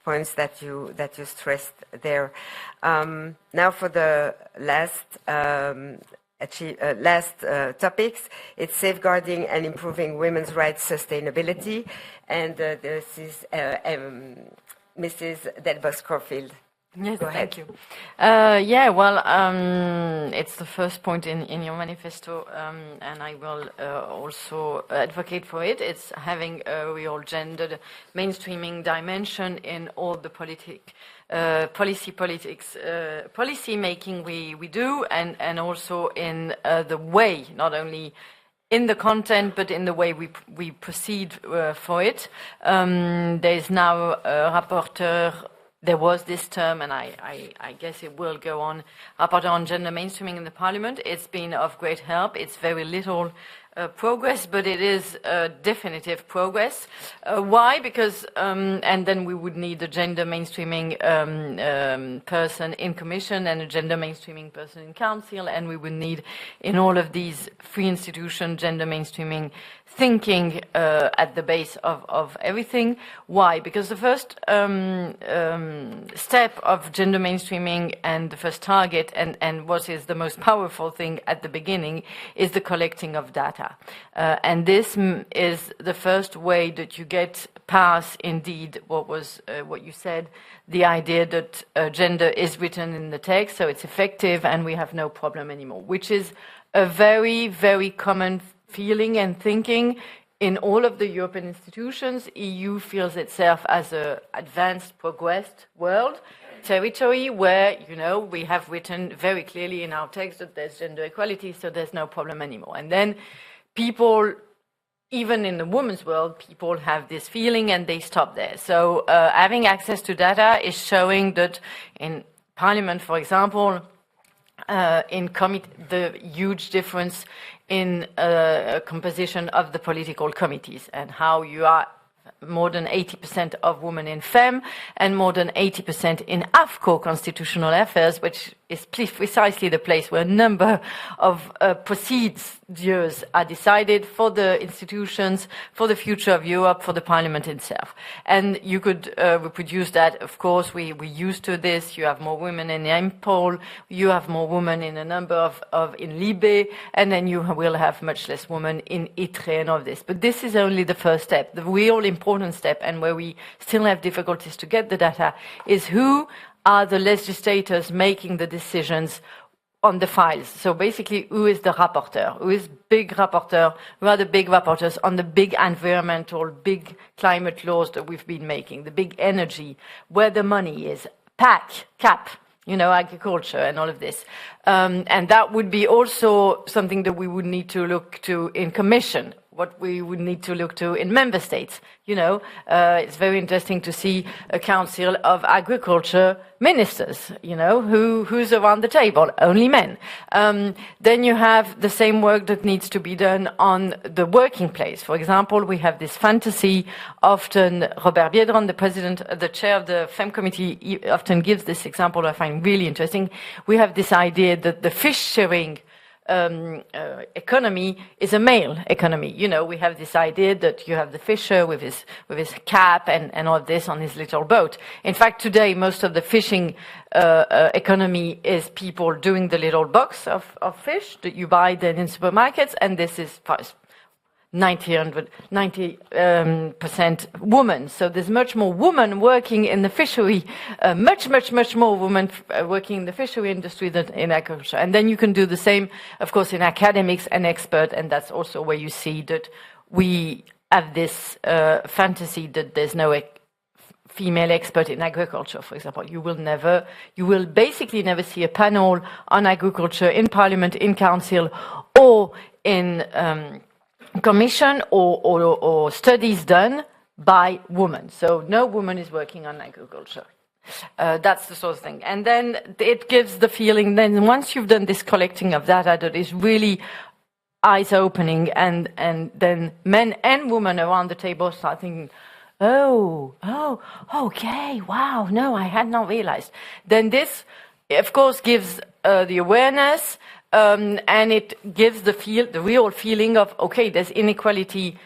points that you stressed there. Now for the last topics, it's safeguarding and improving women's rights sustainability, and this is Mrs. Delbos-Corfield. Yes, Go ahead. thank you. Yeah, well, it's the first point in your manifesto, and I will also advocate for it. It's having a real gendered mainstreaming dimension in all the policy making we do, and also in the way, not only in the content, but in the way we proceed for it. There's now a rapporteur. There was this term, and I guess it will go on, rapporteur on gender mainstreaming in the Parliament. It's been of great help. It's very little progress, but it is definitive progress. Why? Because, and then we would need a gender mainstreaming person in Commission and a gender mainstreaming person in Council, and we would need in all of these free institutions gender mainstreaming thinking at the base of everything. Why? Because the first step of gender mainstreaming and the first target and what is the most powerful thing at the beginning is the collecting of data. And this is the first way that you get past, indeed, what you said, the idea that gender is written in the text, so it's effective and we have no problem anymore, which is a very, very common feeling and thinking in all of the European institutions. EU feels itself as an advanced, progressed world, territory where, we have written very clearly in our text that there's gender equality, so there's no problem anymore. And then people, even in the women's world, people have this feeling and they stop there. So having access to data is showing that in Parliament, for example, the huge difference in composition of the political committees and how you are more than 80% of women in FEM and more than 80% in AFCO, Constitutional Affairs, which is precisely the place where a number of procedures are decided for the institutions, for the future of Europe, for the Parliament itself. And you could reproduce that, of course, we're used to this. You have more women in MPOL, you have more women in a number of in Libe, and then you will have much less women in ITRE and all this. But this is only the first step. The real important step, and where we still have difficulties to get the data, is who are the legislators making the decisions on the files. So basically, who is the rapporteur? Who is big rapporteur? Who are the big rapporteurs on the big environmental, big climate laws that we've been making, the big energy, where the money is, PAC, CAP, agriculture and all of this. And that would be also something that we would need to look to in Commission, what we would need to look to in member states. It's very interesting to see a council of agriculture ministers, who's around the table, only men. Then you have the same work that needs to be done on the working place. For example, we have this fantasy, often Robert Biedron, the chair of the FEM committee, often gives this example I find really interesting. We have this idea that the fish shearing economy is a male economy. We have this idea that you have the fisher with his cap and all this on his little boat. In fact, today, most of the fishing economy is people doing the little box of fish that you buy then in supermarkets, and this is 90% women. So there's much more women working in the fishery, much more women working in the fishery industry than in agriculture. And then you can do the same, of course, in academics and expert, and that's also where you see that we have this fantasy that there's no female expert in agriculture, for example. You will basically never see a panel on agriculture in Parliament, in Council, or in Commission or studies done by women. So no woman is working on agriculture. That's the sort of thing. And then it gives the feeling, then once you've done this collecting of data that is really eyes-opening, and then men and women around the table start thinking, Okay, wow, no, I had not realized. Then this, of course, gives the awareness, and it gives the real feeling of, okay, there's inequality,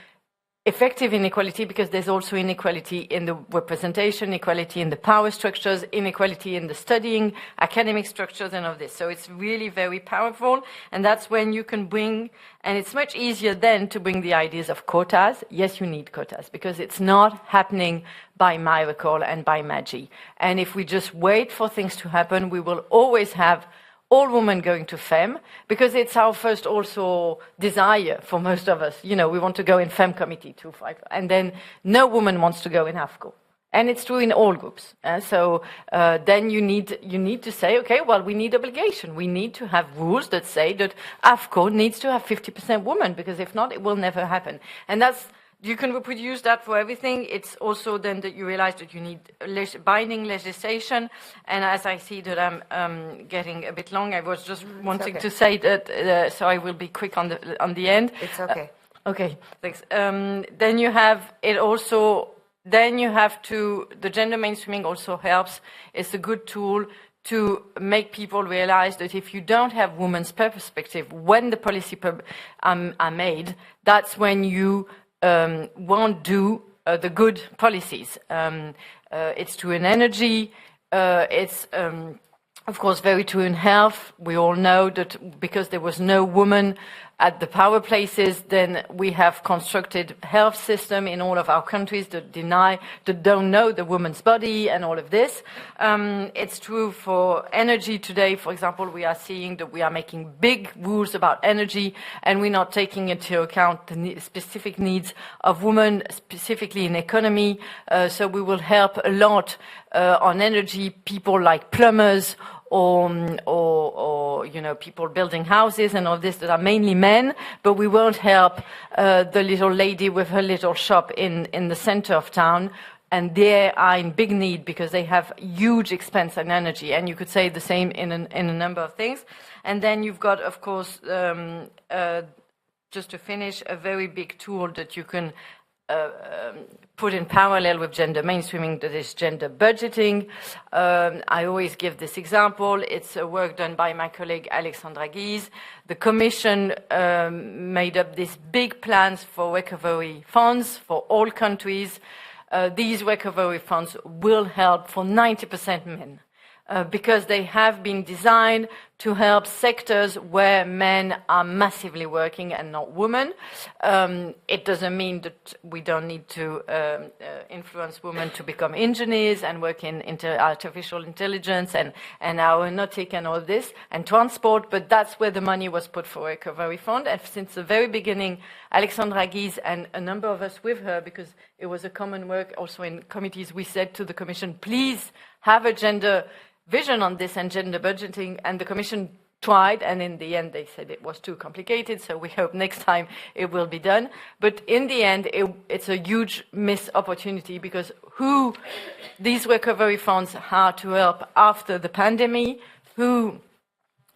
effective inequality, because there's also inequality in the representation, inequality in the power structures, inequality in the studying, academic structures, and all this. So it's really very powerful, and that's when you can bring, and it's much easier then to bring the ideas of quotas. Yes, you need quotas, because it's not happening by miracle and by magic. And if we just wait for things to happen, we will always have all women going to FEM, because it's our first also desire for most of us. You know, we want to go in FEM committee too, and then no woman wants to go in AFCO. And it's true in all groups. So then you need to say, okay, well, we need obligation. We need to have rules that say that AFCO needs to have 50% women, because if not, it will never happen. And that's, you can reproduce that for everything. It's also then that you realize that you need binding legislation. And as I see that I'm getting a bit long, I was just wanting to say that, so I will be quick on the end. It's okay. Okay, thanks. Then you have it also, then you have to, the gender mainstreaming also helps. It's a good tool to make people realize that if you don't have women's perspective when the policy are made, that's when you won't do the good policies. It's true in energy, it's of course very true in health. We all know that because there was no woman at the power places, then we have constructed health system in all of our countries that don't know the woman's body and all of this. It's true for energy today. For example, we are seeing that we are making big rules about energy, and we're not taking into account the specific needs of women, specifically in economy. So we will help a lot on energy, people like plumbers, or you know, people building houses and all this that are mainly men, but we won't help the little lady with her little shop in the center of town, and they are in big need because they have huge expense and energy. And you could say the same in a number of things. And then you've got, of course, just to finish, a very big tool that you can put in parallel with gender mainstreaming, that is gender budgeting. I always give this example. It's a work done by my colleague Alexandra Guise. The Commission made up these big plans for recovery funds for all countries. These recovery funds will help for 90% men. Because they have been designed to help sectors where men are massively working and not women. It doesn't mean that we don't need to influence women to become engineers and work in artificial intelligence and aeronautic and all this, and transport, but that's where the money was put for Recovery Fund. And since the very beginning, Alexandra Guise and a number of us with her, because it was a common work also in committees, we said to the Commission, please have a gender vision on this and gender budgeting, and the Commission tried, and in the end they said it was too complicated, so we hope next time it will be done. But in the end, it's a huge missed opportunity, because these recovery funds are to help after the pandemic, who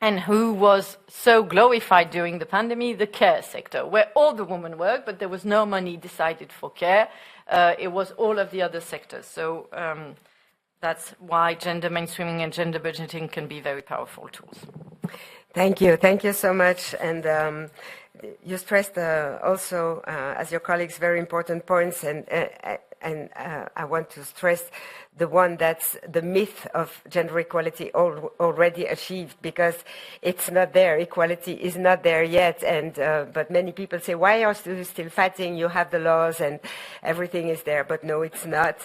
was so glorified during the pandemic? The care sector, where all the women work, but there was no money decided for care. It was all of the other sectors. So that's why gender mainstreaming and gender budgeting can be very powerful tools. Thank you so much. And you stressed also, as your colleagues, very important points, and I want to stress the one that's the myth of gender equality already achieved, because it's not there. Equality is not there yet, and but many people say, why are you still fighting? You have the laws and everything is there, but no, it's not.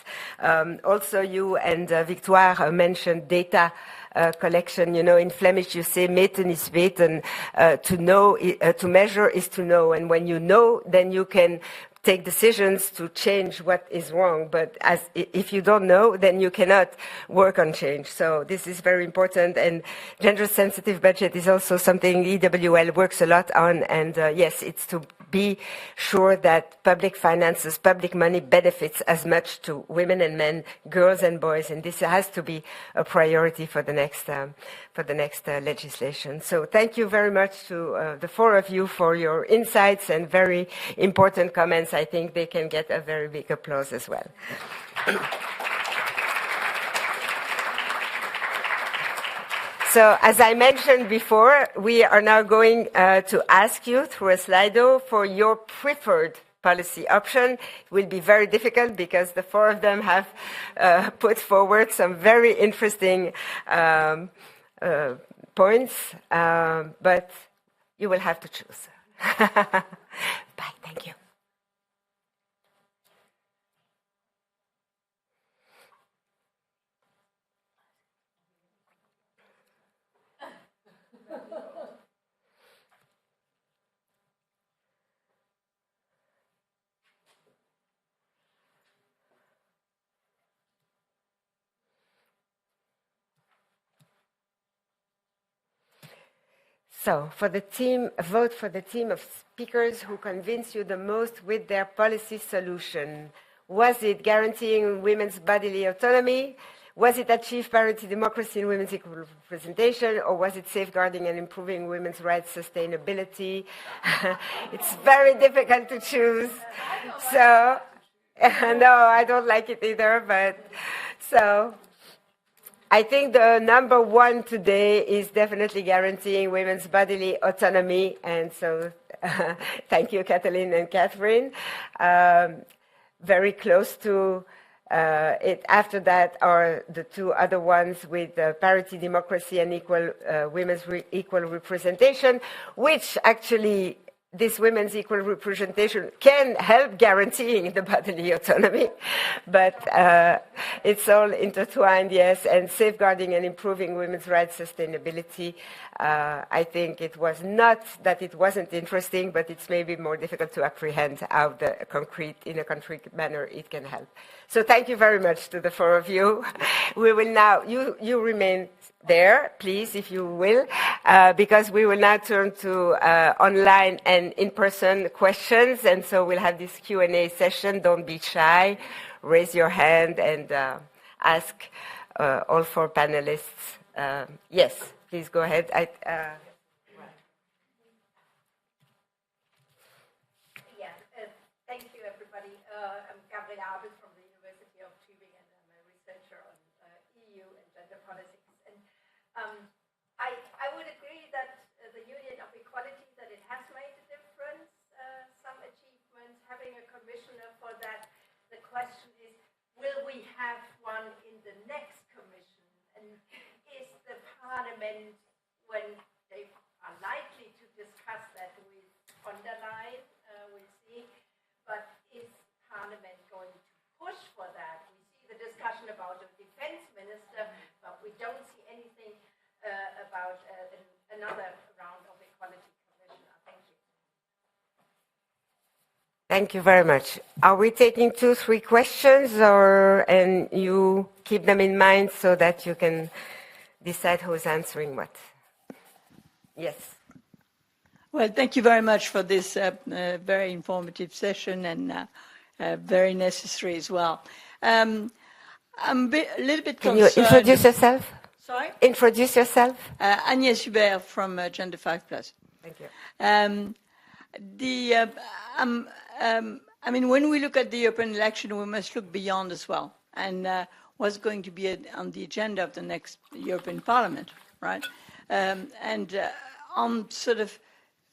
Also, you and Victoire mentioned data collection. You know, in Flemish you say meten is weten. To know, to measure is to know, and when you know, then you can take decisions to change what is wrong. But if you don't know, then you cannot work on change. So this is very important. And gender-sensitive budget is also something EWL works a lot on. And yes, it's to be sure that public finances, public money benefits as much to women and men, girls and boys, and this has to be a priority for the next legislation. So thank you very much to the four of you for your insights and very important comments. I think they can get a very big applause as well. So, as I mentioned before, we are now going to ask you through a Slido for your preferred policy option. It will be very difficult because the four of them have put forward some very interesting points, but you will have to choose. Bye, thank you. So, vote for the team of speakers who convince you the most with their policy solution. Was it guaranteeing women's bodily autonomy? Was it achieve parity, democracy, and women's equal representation? Or was it safeguarding and improving women's rights sustainability? It's very difficult to choose. So, no, I don't like it either, but so... I think the number one today is definitely guaranteeing women's bodily autonomy. And so thank you, Kathleen and Catherine. Very close to it. After that are the two other ones with parity, democracy, and women's equal representation, which actually this women's equal representation can help guaranteeing the bodily autonomy, but it's all intertwined, yes, and safeguarding and improving women's rights sustainability. I think it was not that it wasn't interesting, but it's maybe more difficult to apprehend how in a concrete manner it can help. So thank you very much to the four of you. We will now, you remain there, please, if you will, because we will now turn to online and in-person questions, and so we'll have this Q&A session. Don't be shy. Raise your hand and ask all four panelists. Yes, please go ahead. Thank you, everybody. I'm Gabriele Abel from the University of Tübingen. I'm a researcher on EU and gender politics. I would agree that the Union of Equality, that it has made a difference, some achievements, having a commissioner for that. The question is, will we have one in the next commission? And is the parliament, when they are likely to discuss that with von der Leyen, we'll see, but is parliament going to push for that? We see the discussion about the defense minister, but we don't see anything about another round of equality commissioner. Thank you. Thank you very much. Are we taking 2-3 questions, and you keep them in mind so that you can decide who's answering what? Yes. Well, thank you very much for this very informative session and very necessary as well. I'm a little bit concerned. Can you introduce yourself? Sorry? Introduce yourself. Agnès Hubert from Gender 5+. Thank you. I mean, when we look at the European election, we must look beyond as well, and what's going to be on the agenda of the next European Parliament, right? On sort of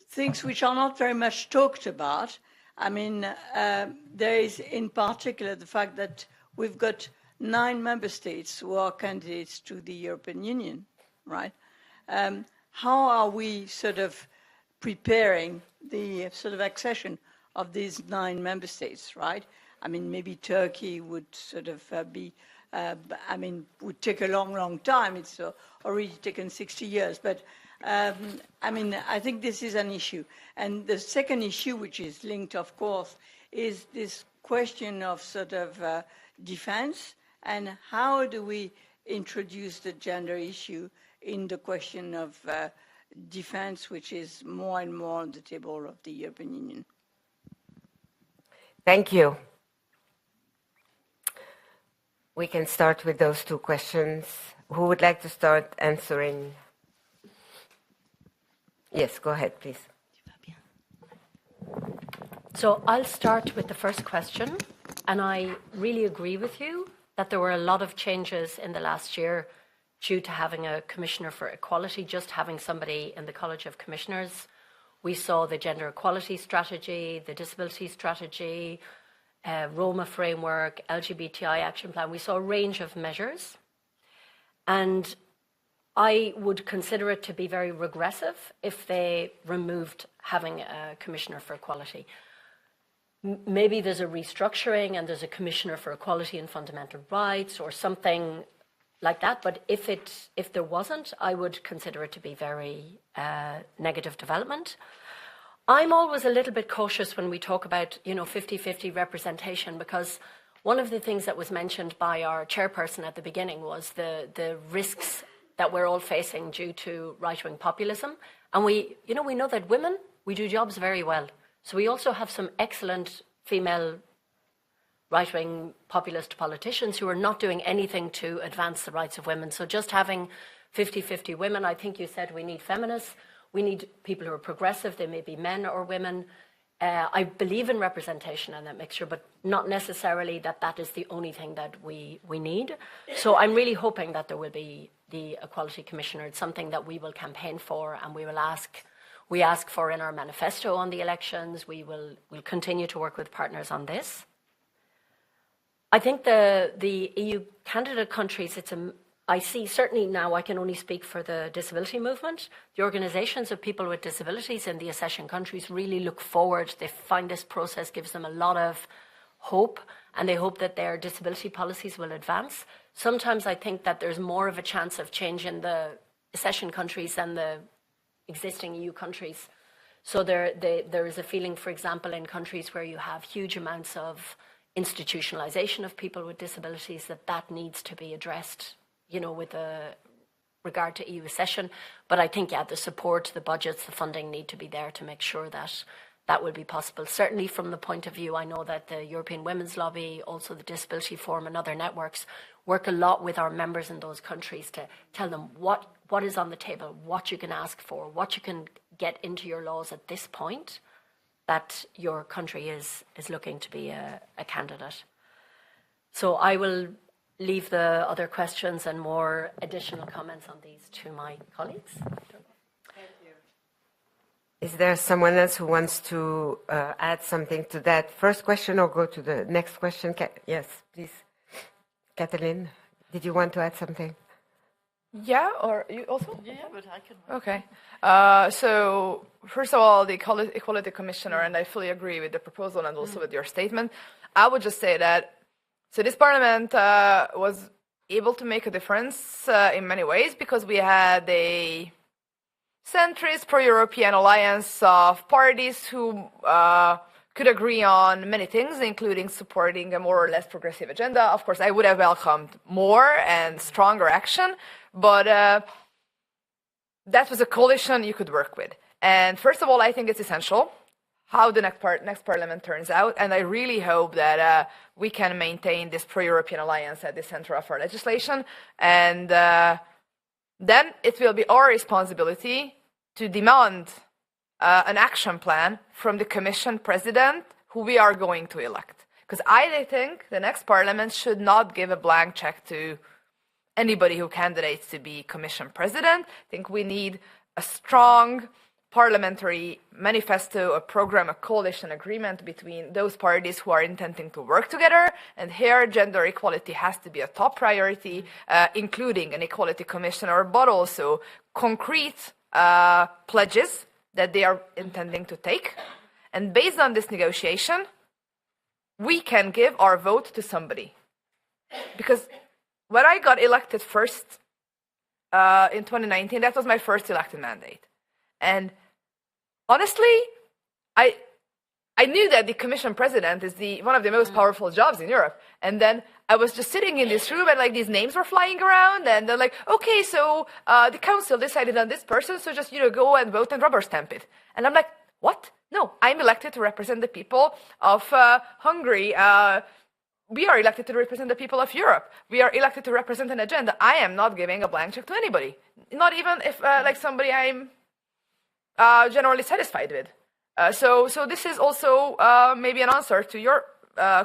things which are not very much talked about. I mean, there is in particular the fact that we've got 9 member states who are candidates to the European Union, right? How are we sort of preparing the sort of accession of these 9 member states, right? I mean, maybe Turkey would sort of would take a long, long time. It's already taken 60 years, but I think this is an issue. And the second issue, which is linked, of course, is this question of sort of defense, and how do we introduce the gender issue in the question of defense, which is more and more on the table of the European Union. Thank you. We can start with those two questions. Who would like to start answering? Yes, go ahead, please. So I'll start with the first question, and I really agree with you that there were a lot of changes in the last year due to having a Commissioner for Equality, just having somebody in the College of Commissioners. We saw the gender equality strategy, the disability strategy, Roma framework, LGBTI action plan. We saw a range of measures, and I would consider it to be very regressive if they removed having a Commissioner for Equality. Maybe there's a restructuring and there's a Commissioner for Equality and Fundamental Rights or something like that. But if there wasn't, I would consider it to be very negative development. I'm always a little bit cautious when we talk about, 50-50 representation, because one of the things that was mentioned by our chairperson at the beginning was the risks that we're all facing due to right-wing populism. And we know that women, we do jobs very well. So we also have some excellent female right-wing populist politicians who are not doing anything to advance the rights of women. So just having 50-50 women, I think you said we need feminists, we need people who are progressive, they may be men or women. I believe in representation and that mixture, but not necessarily that is the only thing that we need. So I'm really hoping that there will be the Equality Commissioner. It's something that we will campaign for, and we ask for in our manifesto on the elections. We'll continue to work with partners on this. I think the EU candidate countries, I see, certainly now I can only speak for the disability movement. The organisations of people with disabilities in the accession countries really look forward. They find this process gives them a lot of hope, and they hope that their disability policies will advance. Sometimes I think that there's more of a chance of change in the accession countries than the existing EU countries. So there is a feeling, for example, in countries where you have huge amounts of institutionalisation of people with disabilities, that needs to be addressed, with regard to EU accession. But I think, the support, the budgets, the funding need to be there to make sure that that will be possible. Certainly from the point of view, I know that the European Women's Lobby, also the Disability Forum and other networks work a lot with our members in those countries to tell them what is on the table, what you can ask for, what you can get into your laws at this point that your country is looking to be a candidate. So I will leave the other questions and more additional comments on these to my colleagues. Is there someone else who wants to add something to that first question or go to the next question? Yes, please. Kathleen, did you want to add something? Yeah, or you also? Yeah, but I can. Okay. So, first of all, the Equality Commissioner, and I fully agree with the proposal and also with your statement. I would just say that, so this parliament was able to make a difference in many ways because we had a centrist pro-European alliance of parties who could agree on many things, including supporting a more or less progressive agenda. Of course, I would have welcomed more and stronger action, but that was a coalition you could work with. And first of all, I think it's essential how the next parliament turns out, and I really hope that we can maintain this pro-European alliance at the center of our legislation, and then it will be our responsibility to demand an action plan from the Commission President, who we are going to elect. Because I think the next Parliament should not give a blank check to anybody who candidates to be Commission President. I think we need a strong parliamentary manifesto, a program, a coalition agreement between those parties who are intending to work together. And here, gender equality has to be a top priority, including an equality commissioner, but also concrete pledges that they are intending to take. And based on this negotiation, we can give our vote to somebody. Because when I got elected first in 2019, that was my first elected mandate. And honestly, I knew that the Commission President is one of the most powerful jobs in Europe. And then I was just sitting in this room and like these names were flying around and they're like, okay, so the council decided on this person, so just, go and vote and rubber stamp it. And I'm like, what? No, I'm elected to represent the people of Hungary. We are elected to represent the people of Europe. We are elected to represent an agenda. I am not giving a blank check to anybody, not even if like somebody I'm generally satisfied with. So this is also maybe an answer to your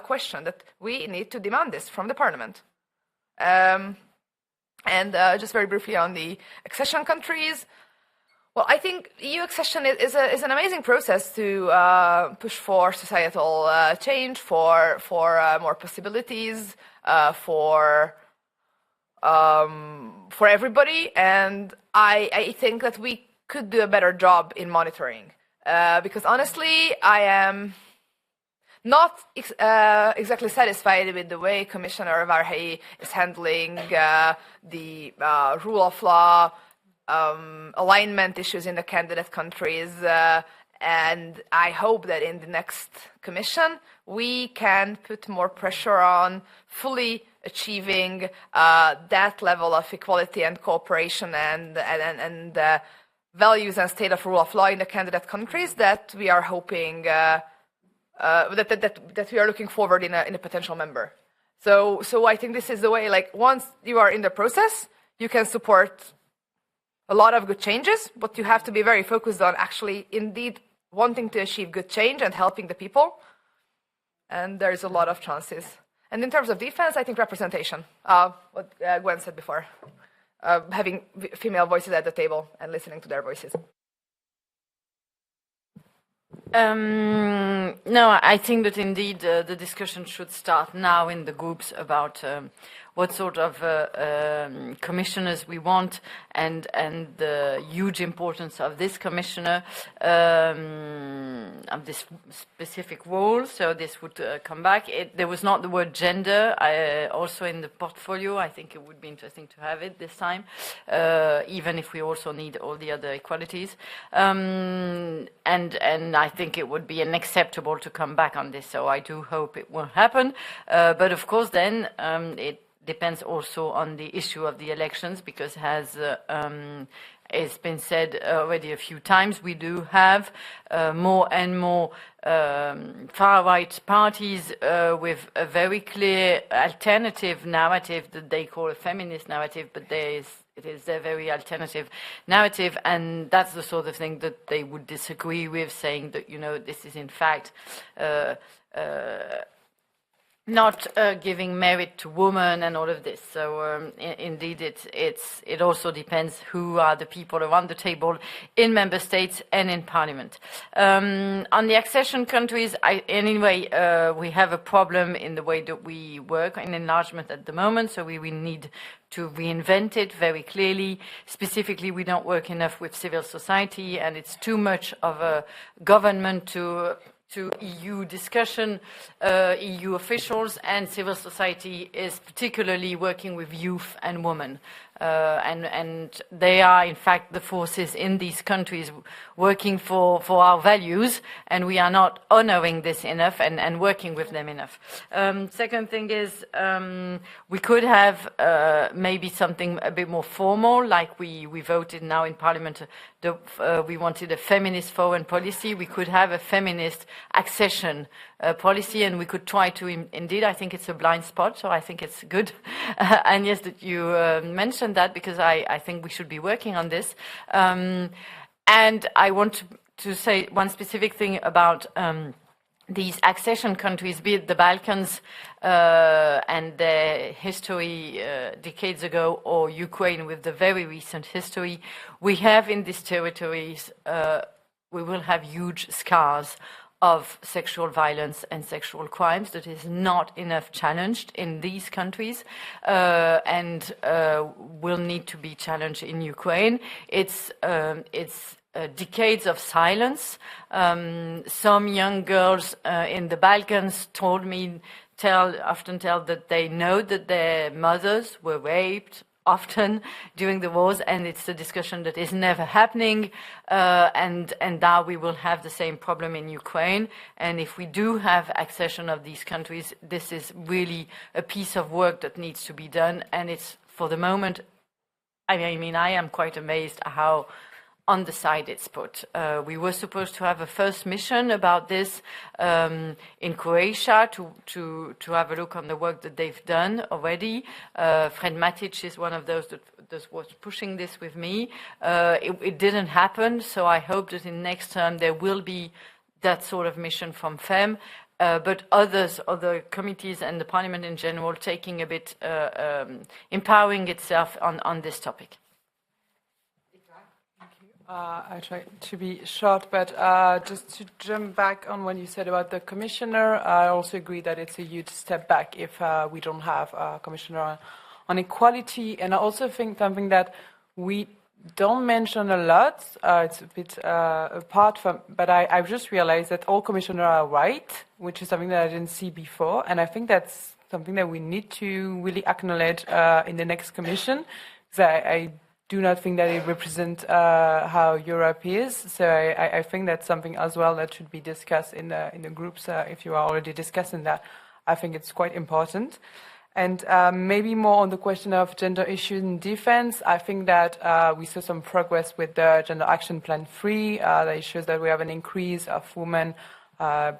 question, that we need to demand this from the Parliament. And just very briefly on the accession countries. Well, I think EU accession is an amazing process to push for societal change, for more possibilities, for everybody, and I think that we could do a better job in monitoring, because honestly, I am not exactly satisfied with the way Commissioner Várhelyi is handling the rule of law, alignment issues in the candidate countries, and I hope that in the next Commission we can put more pressure on fully achieving that level of equality and cooperation and values and state of rule of law in the candidate countries that we are hoping that we are looking forward in a potential member. So I think this is the way. Like, once you are in the process, you can support a lot of good changes, but you have to be very focused on actually indeed wanting to achieve good change and helping the people. And there's a lot of chances. And in terms of defense, I think representation, what Gwen said before, having female voices at the table and listening to their voices. No, I think that indeed the discussion should start now in the groups about what sort of commissioners we want and the huge importance of this commissioner, of this specific role. So this would come back. There was not the word gender also in the portfolio. I think it would be interesting to have it this time, even if we also need all the other equalities. And I think it would be unacceptable to come back on this. So I do hope it will happen. But of course, then it depends also on the issue of the elections, because as it's been said already a few times, we do have more and more far-right parties with a very clear alternative narrative that they call a feminist narrative, but it is their very alternative narrative, and that's the sort of thing that they would disagree with, saying that, you know, this is in fact not giving merit to women and all of this. So indeed, it also depends who are the people around the table in member states and in parliament. On the accession countries, anyway, we have a problem in the way that we work in enlargement at the moment, so we need to reinvent it very clearly. Specifically, we don't work enough with civil society, and it's too much of a government to EU discussion. EU officials and civil society is particularly working with youth and women. And they are, in fact, the forces in these countries working for our values, and we are not honoring this enough and working with them enough. Second thing is we could have maybe something a bit more formal, like we voted now in Parliament. We wanted a feminist foreign policy. We could have a feminist accession policy, and we could try to, indeed, I think it's a blind spot, so I think it's good. And yes, that you mentioned that, because I think we should be working on this. And I want to say one specific thing about these accession countries, be it the Balkans and their history decades ago, or Ukraine with the very recent history. We have in these territories, we will have huge scars of sexual violence and sexual crimes that is not enough challenged in these countries, and will need to be challenged in Ukraine. It's decades of silence. Some young girls in the Balkans often tell that they know that their mothers were raped often during the wars, and it's a discussion that is never happening, and now we will have the same problem in Ukraine. And if we do have accession of these countries, this is really a piece of work that needs to be done, and it's, for the moment, I mean, I am quite amazed at how on the side it's put. We were supposed to have a first mission about this in Croatia to have a look on the work that they've done already. Fred Matic is one of those that was pushing this with me. It didn't happen, so I hope that in next term there will be that sort of mission from FEM. But other committees and the Parliament in general taking a bit, empowering itself on this topic. I try to be short, but just to jump back on what you said about the commissioner, I also agree that it's a huge step back if we don't have a commissioner on equality. And I also think something that we don't mention a lot, it's a bit apart from, but I've just realized that all commissioners are white, which is something that I didn't see before. And I think that's something that we need to really acknowledge in the next commission, because I do not think that it represents how Europe is. So I think that's something as well that should be discussed in the groups. If you are already discussing that, I think it's quite important. And maybe more on the question of gender issues in defense, I think that we saw some progress with the Gender Action Plan 3. That shows that we have an increase of women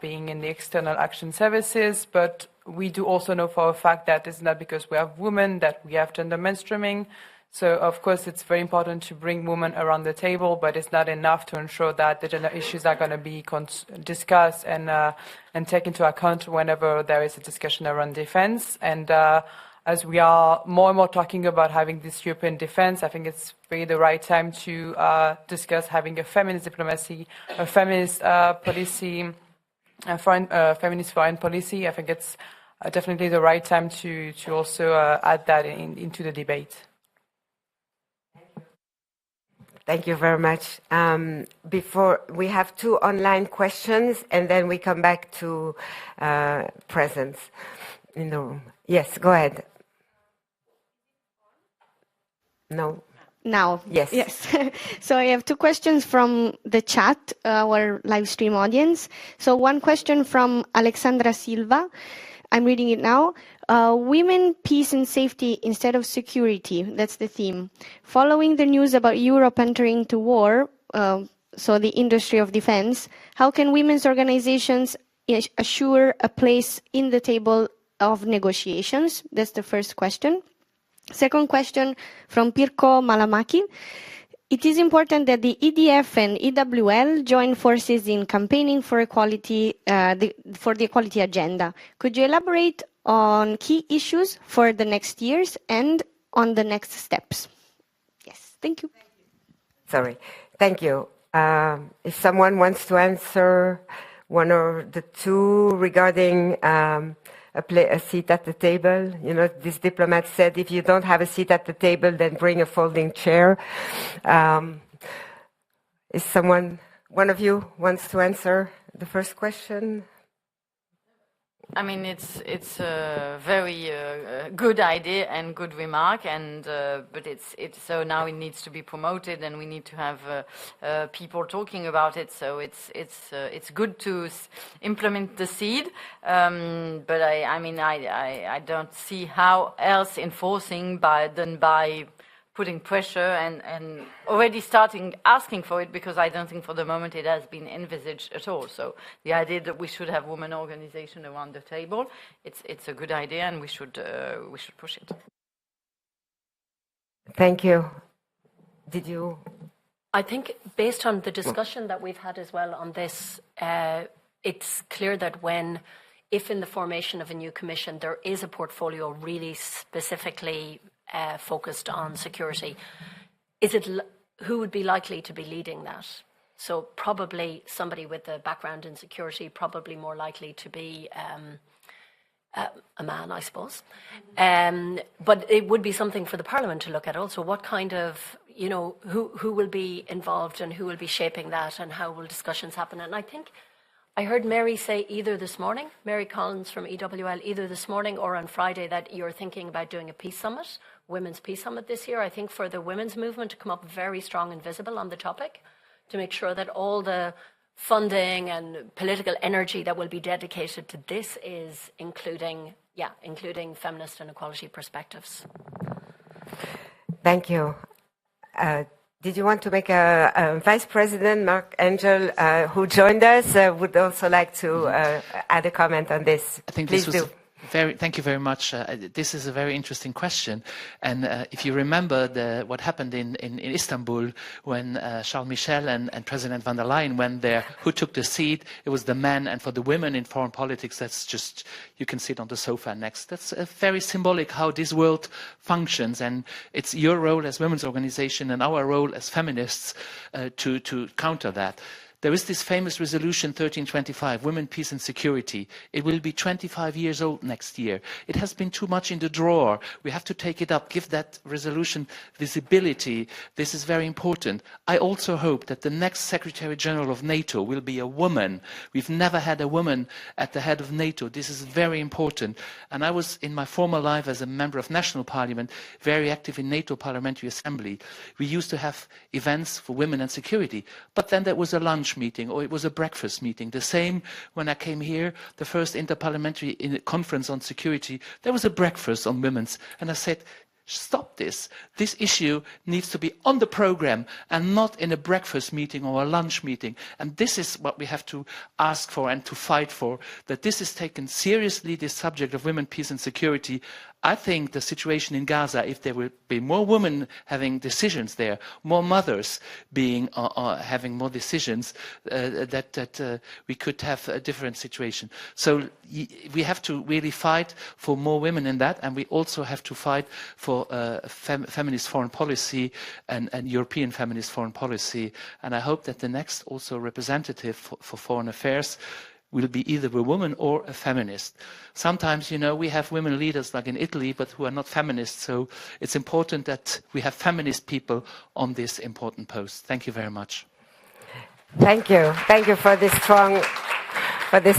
being in the external action services. But we do also know for a fact that it's not because we have women that we have gender mainstreaming. So, of course, it's very important to bring women around the table, but it's not enough to ensure that the gender issues are going to be discussed and taken into account whenever there is a discussion around defense. And as we are more and more talking about having this European defense, I think it's really the right time to discuss having a feminist diplomacy, a feminist policy, a feminist foreign policy. I think it's definitely the right time to also add that into the debate. Thank you very much. Before we have 2 online questions, and then we come back to presence in the room. Yes, go ahead. No. Now. Yes. Yes. So I have 2 questions from the chat, our live stream audience. So one question from Alexandra Silva. I'm reading it now. Women, peace and safety instead of security. That's the theme. Following the news about Europe entering into war, so the industry of defense, how can women's organizations assure a place in the table of negotiations? That's the first question. Second question from Pirko Malamaki. It is important that the EDF and EWL join forces in campaigning for equality, for the equality agenda. Could you elaborate on key issues for the next years and on the next steps? Yes, thank you. Sorry, thank you. If someone wants to answer one or the 2 regarding a seat at the table. You know, this diplomat said, if you don't have a seat at the table, then bring a folding chair. Is someone, one of you wants to answer the first question? I mean, it's a very good idea and good remark, and but it's so now it needs to be promoted, and we need to have people talking about it. So it's good to implement the seed, but I don't see how else enforcing than by putting pressure and already starting asking for it, because I don't think for the moment it has been envisaged at all. So the idea that we should have women organization around the table, it's a good idea, and we should push it. Thank you. Did you? I think based on the discussion that we've had as well on this, it's clear that if in the formation of a new commission there is a portfolio really specifically focused on security, who would be likely to be leading that? So probably somebody with a background in security, probably more likely to be a man, I suppose. But it would be something for the Parliament to look at also. What kind of, who will be involved and who will be shaping that, and how will discussions happen? And I think I heard Mary say either this morning, Mary Collins from EWL, either this morning or on Friday, that you're thinking about doing a peace summit, Women's Peace Summit this year. I think for the women's movement to come up very strong and visible on the topic, to make sure that all the funding and political energy that will be dedicated to this is including feminist and equality perspectives. Thank you. Did you want to make a Vice President, Mark Angel, who joined us, would also like to add a comment on this? I think Please this was do. Thank you very much. This is a very interesting question. And if you remember what happened in Istanbul when Charles Michel and President von der Leyen went there, who took the seat? It was the men. And for the women in foreign politics, that's just, you can sit on the sofa next. That's very symbolic how this world functions. And it's your role as women's organization and our role as feminists to counter that. There is this famous resolution 1325, Women, Peace and Security. It will be 25 years old next year. It has been too much in the drawer. We have to take it up, give that resolution visibility. This is very important. I also hope that the next Secretary General of NATO will be a woman. We've never had a woman at the head of NATO. This is very important. And I was, in my former life as a member of National Parliament, very active in NATO Parliamentary Assembly. We used to have events for women and security. But then there was a lunch meeting or it was a breakfast meeting. The same when I came here, the first interparliamentary conference on security, there was a breakfast on women's. And I said, stop this. This issue needs to be on the program and not in a breakfast meeting or a lunch meeting. And this is what we have to ask for and to fight for, that this is taken seriously, this subject of women, peace and security. I think the situation in Gaza, if there will be more women having decisions there, more mothers being having more decisions, that we could have a different situation. So we have to really fight for more women in that, and we also have to fight for feminist foreign policy and European feminist foreign policy. And I hope that the next also representative for foreign affairs will be either a woman or a feminist. Sometimes, you know, we have women leaders like in Italy, but who are not feminists. So it's important that we have feminist people on this important post. Thank you very much. Thank you. Thank you for this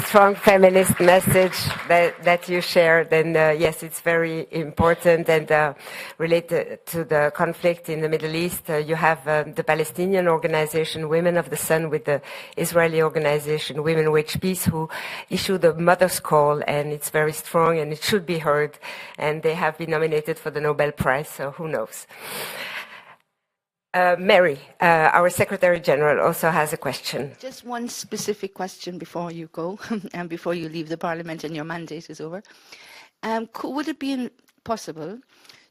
strong feminist message that you shared. And yes, it's very important and related to the conflict in the Middle East. You have the Palestinian organization Women of the Sun with the Israeli organization Women Wage Peace, who issued a mother's call, and it's very strong and it should be heard. And they have been nominated for the Nobel Prize, so who knows. Mary, our Secretary General, also has a question. Just one specific question before you go and before you leave the Parliament and your mandate is over. Would it be possible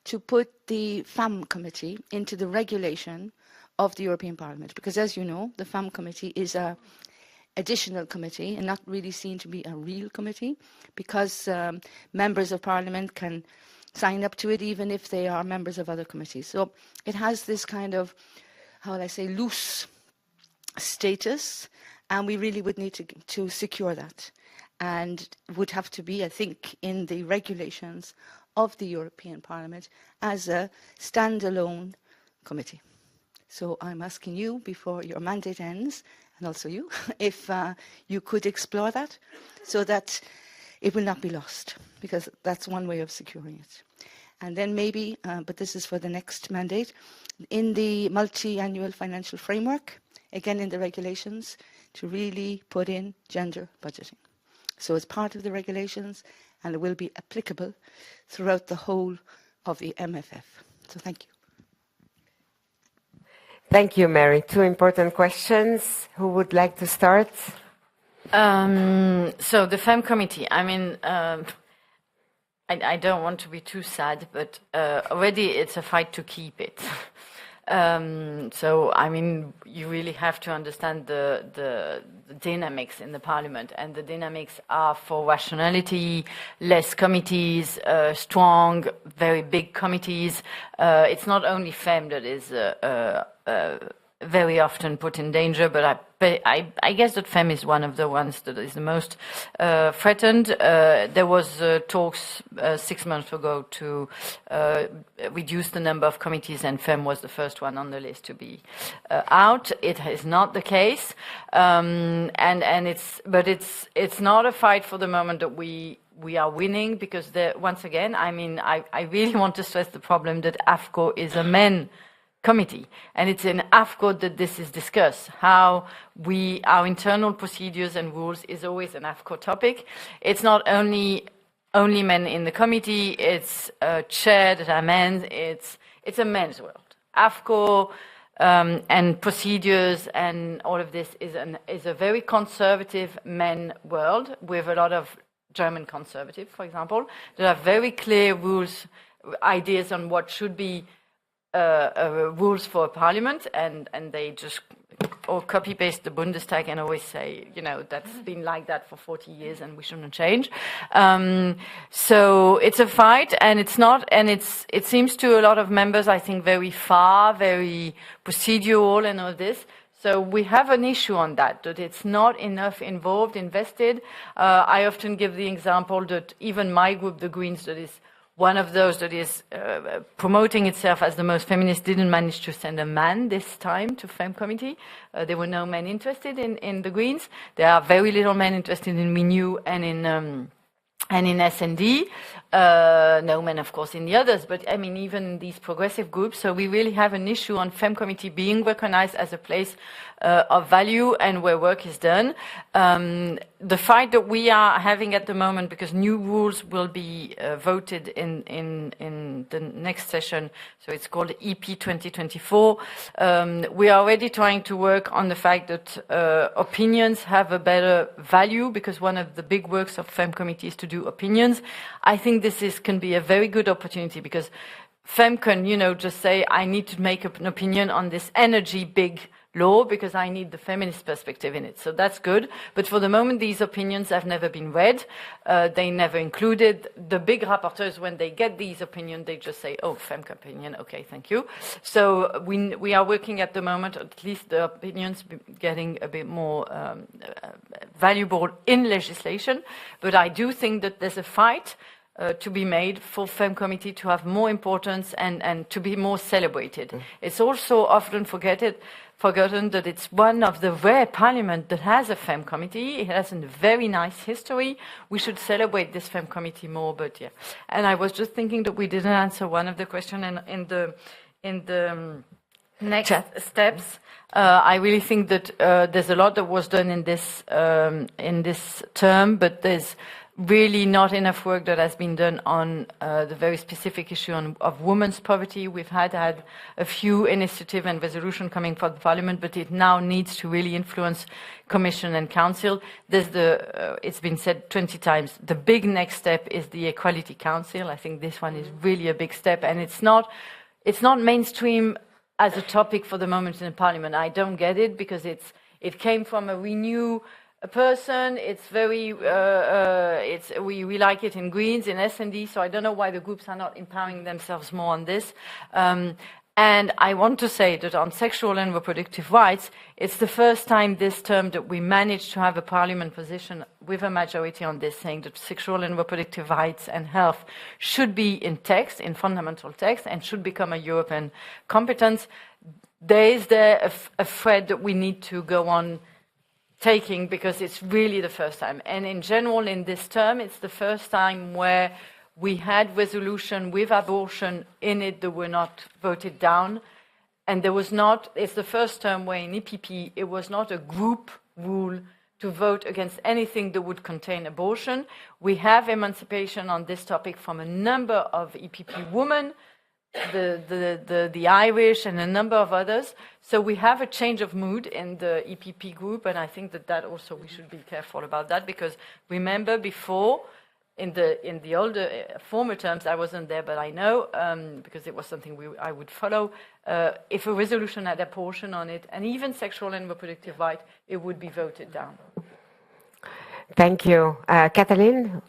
to put the FAM committee into the regulation of the European Parliament? Because as you know, the FAM committee is an additional committee and not really seen to be a real committee, because members of Parliament can sign up to it even if they are members of other committees. So it has this kind of, how would I say, loose status, and we really would need to secure that. And would have to be, I think, in the regulations of the European Parliament as a standalone committee. So I'm asking you, before your mandate ends, and also you, if you could explore that so that it will not be lost, because that's one way of securing it. And then maybe, but this is for the next mandate, in the multi-annual financial framework, again in the regulations, to really put in gender budgeting. So it's part of the regulations, and it will be applicable throughout the whole of the MFF. So thank you. Thank you, Mary. Two important questions. Who would like to start? So the FEM committee, I mean, I don't want to be too sad, but already it's a fight to keep it. So, I mean, you really have to understand the dynamics in the parliament, and the dynamics are for rationality, less committees, strong, very big committees. It's not only FEM that is very often put in danger, but I guess that FEM is one of the ones that is the most threatened. There was talks 6 months ago to reduce the number of committees, and FEM was the first one on the list to be out. It is not the case, and it's not a fight for the moment that we are winning, because once again, I mean, I really want to stress the problem that AFCO is a men committee, and it's in AFCO that this is discussed. How our internal procedures and rules is always an AFCO topic. It's not only men in the committee, it's chair that are men, it's a men's world. AFCO and procedures and all of this is a very conservative men world with a lot of German conservative, for example. There are very clear rules, ideas on what should be rules for a parliament, and they just copy-paste the Bundestag and always say, that's been like that for 40 years and we shouldn't change. So it's a fight, and it seems to a lot of members, I think, very far, very procedural and all this. So we have an issue on that it's not enough invested. I often give the example that even my group, the Greens, that is one of those that is promoting itself as the most feminist, didn't manage to send a man this time to FEM committee. There were no men interested in the Greens. There are very little men interested in Renew and in S&D. No men, of course, in the others, but I mean, even these progressive groups. So we really have an issue on FEM committee being recognized as a place of value and where work is done. The fight that we are having at the moment, because new rules will be voted in the next session, so it's called EP 2024. We are already trying to work on the fact that opinions have a better value, because one of the big works of FEM committee is to do opinions. I think this can be a very good opportunity, because FEM can, just say, I need to make an opinion on this energy big law because I need the feminist perspective in it. So that's good. But for the moment, these opinions have never been read. They never included the big rapporteurs. When they get these opinions, they just say, oh, FEM opinion. Okay, thank you. So we are working at the moment, at least the opinions getting a bit more valuable in legislation. But I do think that there's a fight to be made for FEM committee to have more importance and to be more celebrated. It's also often forgotten that it's one of the rare parliament that has a FEM committee. It has a very nice history. We should celebrate this FEM committee more, but yeah. And I was just thinking that we didn't answer one of the questions in the next steps. I really think that there's a lot that was done in this term, but there's really not enough work that has been done on the very specific issue of women's poverty. We've had a few initiatives and resolutions coming from the Parliament, but it now needs to really influence Commission and Council. There's it's been said 20 times, the big next step is the Equality Council. I think this one is really a big step, and it's not mainstream as a topic for the moment in the Parliament. I don't get it, because it came from a Renew person. It's very we like it in Greens, in S&D, so I don't know why the groups are not empowering themselves more on this. And I want to say that on sexual and reproductive rights, it's the first time this term that we managed to have a parliament position with a majority on this, saying that sexual and reproductive rights and health should be in text, in fundamental text, and should become a European competence. There is a thread that we need to go on taking, because it's really the first time. And in general, in this term, it's the first time where we had resolution with abortion in it that were not voted down. And it's the first term where in EPP, it was not a group rule to vote against anything that would contain abortion. We have emancipation on this topic from a number of EPP women, the Irish and a number of others. So we have a change of mood in the EPP group, and I think that also we should be careful about that, because remember before, in the older former terms, I wasn't there, but I know, because it was something I would follow, if a resolution had a portion on it, and even sexual and reproductive rights, it would be voted down. Thank you. Kathleen?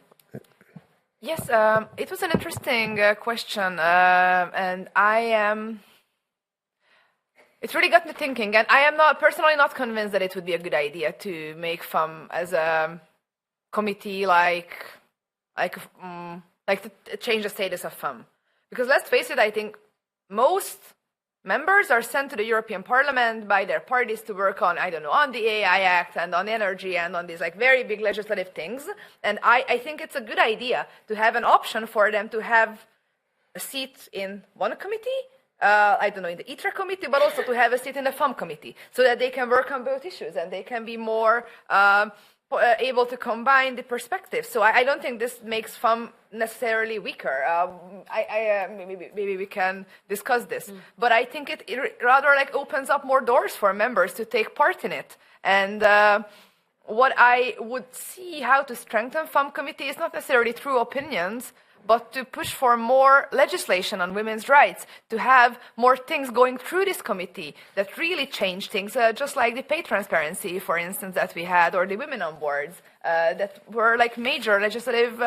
Yes, it was an interesting question, and it really got me thinking, and I am personally not convinced that it would be a good idea to make FEM as a committee to change the status of FEM. Because let's face it, I think most members are sent to the European Parliament by their parties to work on, on the AI Act and on energy and on these very big legislative things. And I think it's a good idea to have an option for them to have a seat in one committee, in the ITRE committee, but also to have a seat in the FEM committee, so that they can work on both issues and they can be more able to combine the perspectives. So I don't think this makes FEM necessarily weaker. Maybe we can discuss this. But I think it rather like opens up more doors for members to take part in it. And what I would see how to strengthen FEM committee is not necessarily through opinions, but to push for more legislation on women's rights, to have more things going through this committee that really change things, just like the pay transparency, for instance, that we had, or the women on boards, that were like major legislative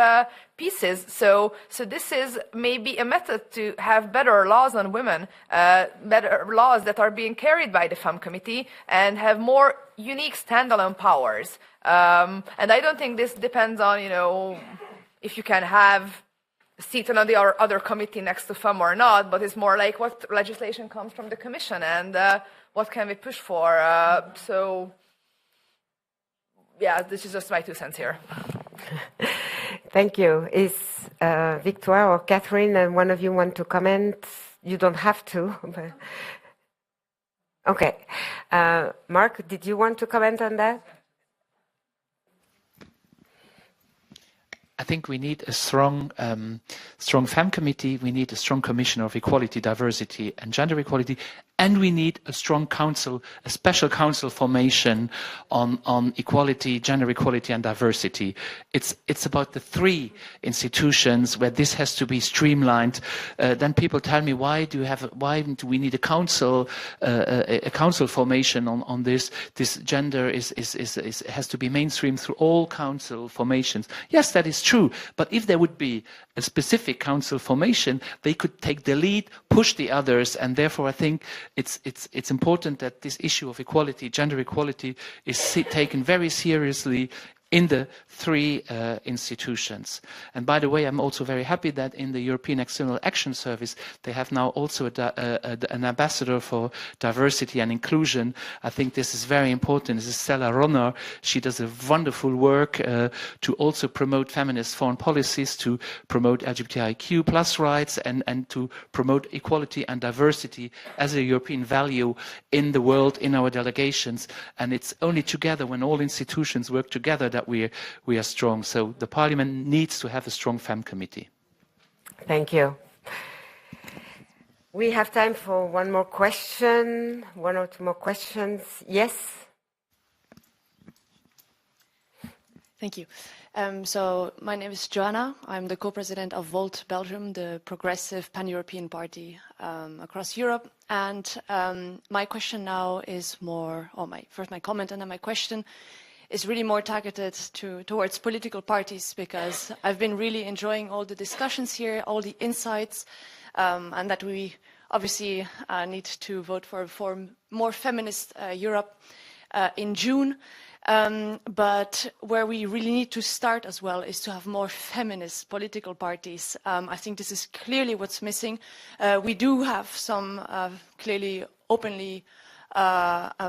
pieces. So this is maybe a method to have better laws on women, better laws that are being carried by the FEM committee, and have more unique standalone powers. And I don't think this depends on, if you can have seat on the other committee next to FEM or not, but it's more like what legislation comes from the Commission and what can we push for. So, yeah, this is just my 2 cents here. Thank you. Is Victoire or Catherine and one of you want to comment? You don't have to. But... Okay. Mark, did you want to comment on that? I think we need a strong FEM committee, we need a strong Commission of Equality, Diversity and Gender Equality, and we need a strong council, a special council formation on equality, gender equality and diversity. It's about the 3 institutions where this has to be streamlined. Then people tell me, why do we need a council formation on this? This gender has to be mainstream through all council formations. Yes, that is true. But if there would be a specific council formation, they could take the lead, push the others, and therefore I think it's important that this issue of equality, gender equality, is taken very seriously in the 3 institutions. And by the way, I'm also very happy that in the European External Action Service, they have now also an ambassador for diversity and inclusion. I think this is very important. This is Stella Ronner. She does a wonderful work to also promote feminist foreign policies, to promote LGBTIQ plus rights, and to promote equality and diversity as a European value in the world, in our delegations. And it's only together, when all institutions work together, that we are strong. So the Parliament needs to have a strong FEM committee. Thank you. We have time for one more question, 1 or 2 more questions. Yes? Thank you. So my name is Joanna. I'm the co-president of Volt Belgium, the progressive pan-European party across Europe. And my question now is more, first my comment and then my question is really more targeted towards political parties, because I've been really enjoying all the discussions here, all the insights, and that we obviously need to vote for more feminist Europe in June. But where we really need to start as well is to have more feminist political parties. I think this is clearly what's missing. We do have some clearly openly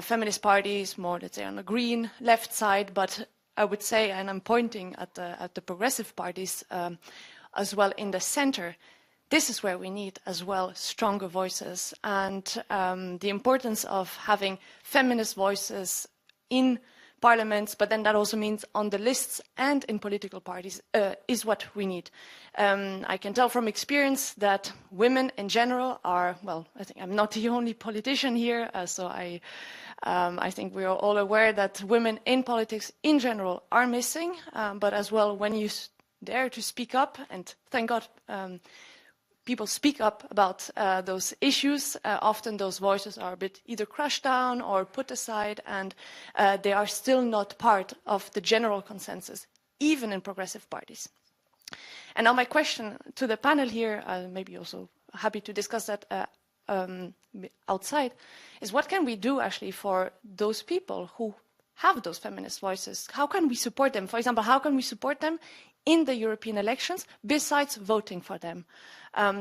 feminist parties, more, let's say, on the green left side, but I would say, and I'm pointing at the progressive parties as well in the center, this is where we need as well stronger voices, and the importance of having feminist voices in parliaments, but then that also means on the lists and in political parties is what we need. I can tell from experience that women in general are, well, I think I'm not the only politician here, so I think we are all aware that women in politics in general are missing, but as well when you dare to speak up, and thank God people speak up about those issues, often those voices are a bit either crushed down or put aside, and they are still not part of the general consensus, even in progressive parties. And now my question to the panel here, maybe also happy to discuss that outside, is what can we do actually for those people who have those feminist voices? How can we support them? For example, how can we support them in the European elections besides voting for them?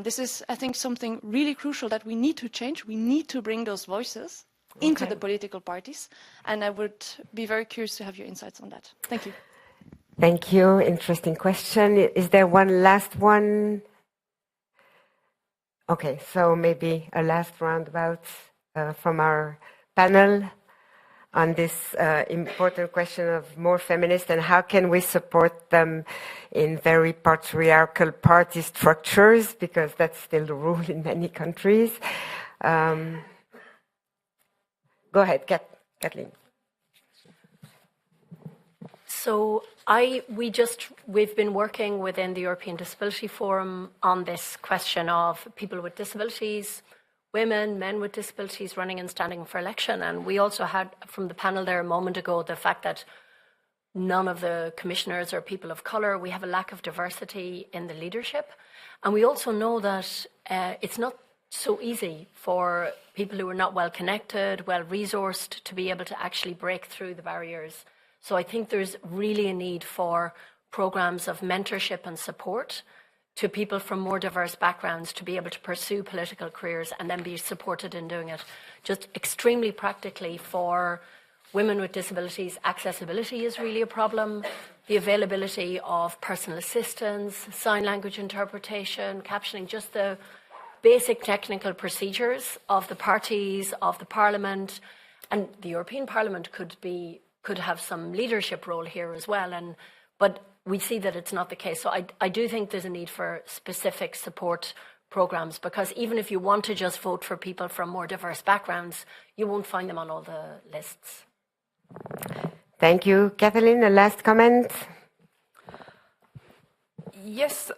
This is, I think, something really crucial that we need to change. We need to bring those voices into the political parties. And I would be very curious to have your insights on that. Thank you. Thank you. Interesting question. Is there one last one? Okay, so maybe a last roundabout from our panel. on this important question of more feminist, and how can we support them in very patriarchal party structures, because that's still the rule in many countries. Go ahead, Kathleen. So we've been working within the European Disability Forum on this question of people with disabilities, women, men with disabilities running and standing for election. And we also had from the panel there a moment ago the fact that none of the commissioners are people of colour. We have a lack of diversity in the leadership. And we also know that it's not so easy for people who are not well connected, well resourced, to be able to actually break through the barriers. So I think there's really a need for programs of mentorship and support to people from more diverse backgrounds to be able to pursue political careers and then be supported in doing it. Just extremely practically for women with disabilities, accessibility is really a problem. The availability of personal assistance, sign language interpretation, captioning, just the basic technical procedures of the parties, of the Parliament, and the European Parliament could have some leadership role here as well. But we see that it's not the case. So I do think there's a need for specific support programs, because even if you want to just vote for people from more diverse backgrounds, you won't find them on all the lists. Thank you. Kathleen, a last comment? Yes.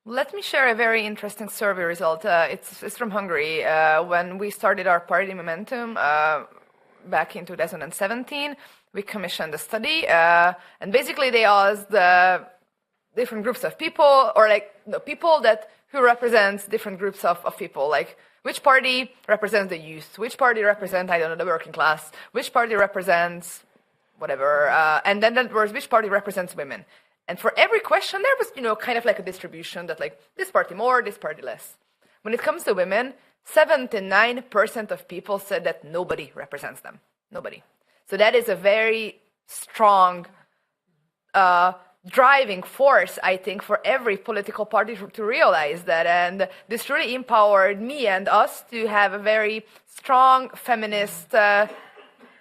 Let me share a very interesting survey result. It's from Hungary. When we started our party Momentum back in 2017, we commissioned a study, and basically they asked the different groups of people, or like the people who represents different groups of people, like which party represents the youth, which party represents, I don't know, the working class, which party represents whatever, and then there was which party represents women. And for every question, there was, kind of like a distribution that like this party more, this party less. When it comes to women, 79% of people said that nobody represents them. Nobody. So that is a very strong driving force, I think, for every political party to realize that. And this really empowered me and us to have a very strong feminist,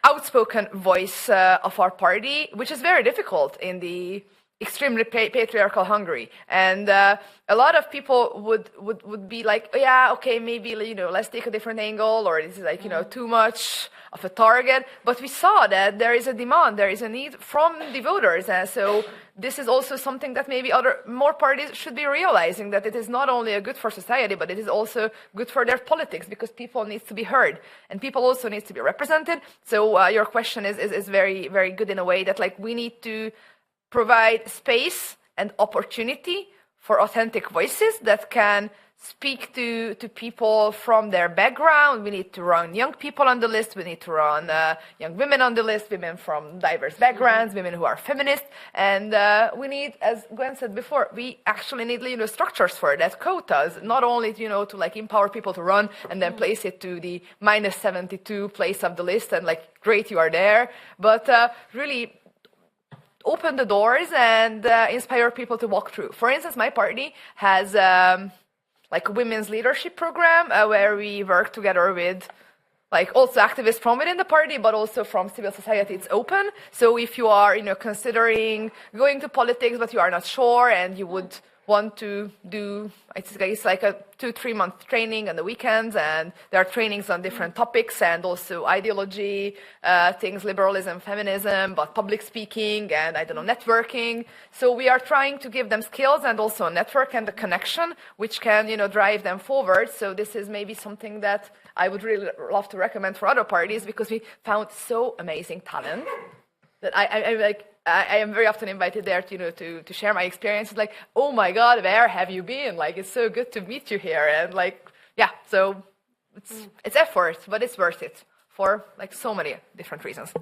outspoken voice of our party, which is very difficult in the extremely patriarchal Hungary. And a lot of people would be like, oh, yeah, okay, maybe, let's take a different angle, or this is like, too much of a target. But we saw that there is a demand, there is a need from the voters. And so this is also something that maybe more parties should be realizing, that it is not only good for society, but it is also good for their politics, because people need to be heard and people also need to be represented. So your question is very, very good in a way that like we need to provide space and opportunity for authentic voices that can speak to people from their background. We need to run young people on the list. We need to run young women on the list, women from diverse backgrounds, women who are feminists. And we need, as Gwen said before, we actually need structures for that, quotas, not only to like empower people to run and then place it to the minus 72 place of the list and like, great, you are there, but really open the doors and inspire people to walk through. For instance, my party has like a women's leadership program where we work together with like also activists from within the party, but also from civil society. It's open. So if you are, considering going to politics, but you are not sure and you would want to do, it's like a 2-3 month training on the weekends, and there are trainings on different topics and also ideology, things, liberalism, feminism, but public speaking and networking. So we are trying to give them skills and also a network and a connection which can, drive them forward. So this is maybe something that I would really love to recommend for other parties, because we found so amazing talent that I am very often invited there to share my experiences. Like, oh my God, where have you been? Like, it's so good to meet you here. And like, yeah, so it's effort, but it's worth it for like so many different reasons.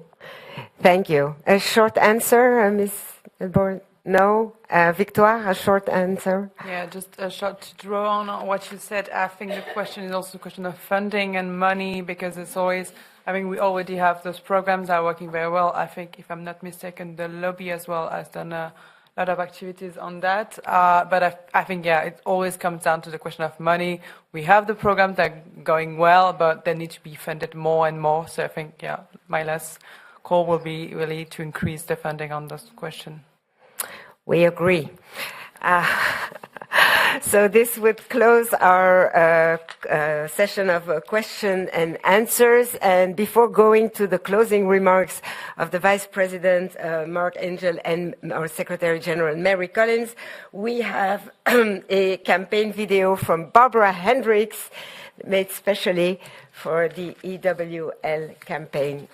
Thank you. A short answer, Ms. Elborn? No? Victoire, a short answer? Yeah, just a short to draw on what you said. I think the question is also a question of funding and money, because it's always, we already have those programs that are working very well. I think, if I'm not mistaken, the lobby as well has done a lot of activities on that. But I think, yeah, it always comes down to the question of money. We have the programs that are going well, but they need to be funded more and more. So I think, yeah, my last call will be really to increase the funding on this question. We agree. So this would close our session of question and answers. And before going to the closing remarks of the Vice President, Mark Angel, and our Secretary General, Mary Collins, we have a campaign video from Barbara Hendricks made specially for the EWL campaign.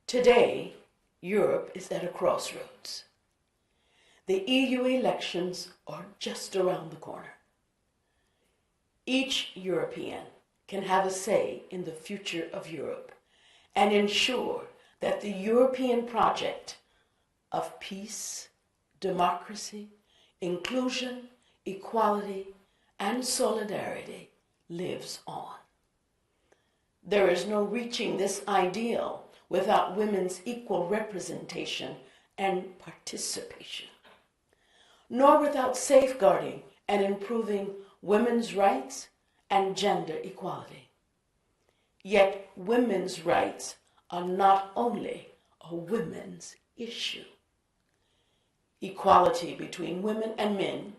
Today, Europe is at a crossroads. The EU elections are just around the corner. Each European can have a say in the future of Europe and ensure that the European project of peace, democracy, inclusion, equality, and solidarity lives on. There is no reaching this ideal without women's equal representation and participation, nor without safeguarding and improving women's rights and gender equality. Yet women's rights are not only a women's issue. Equality between women and men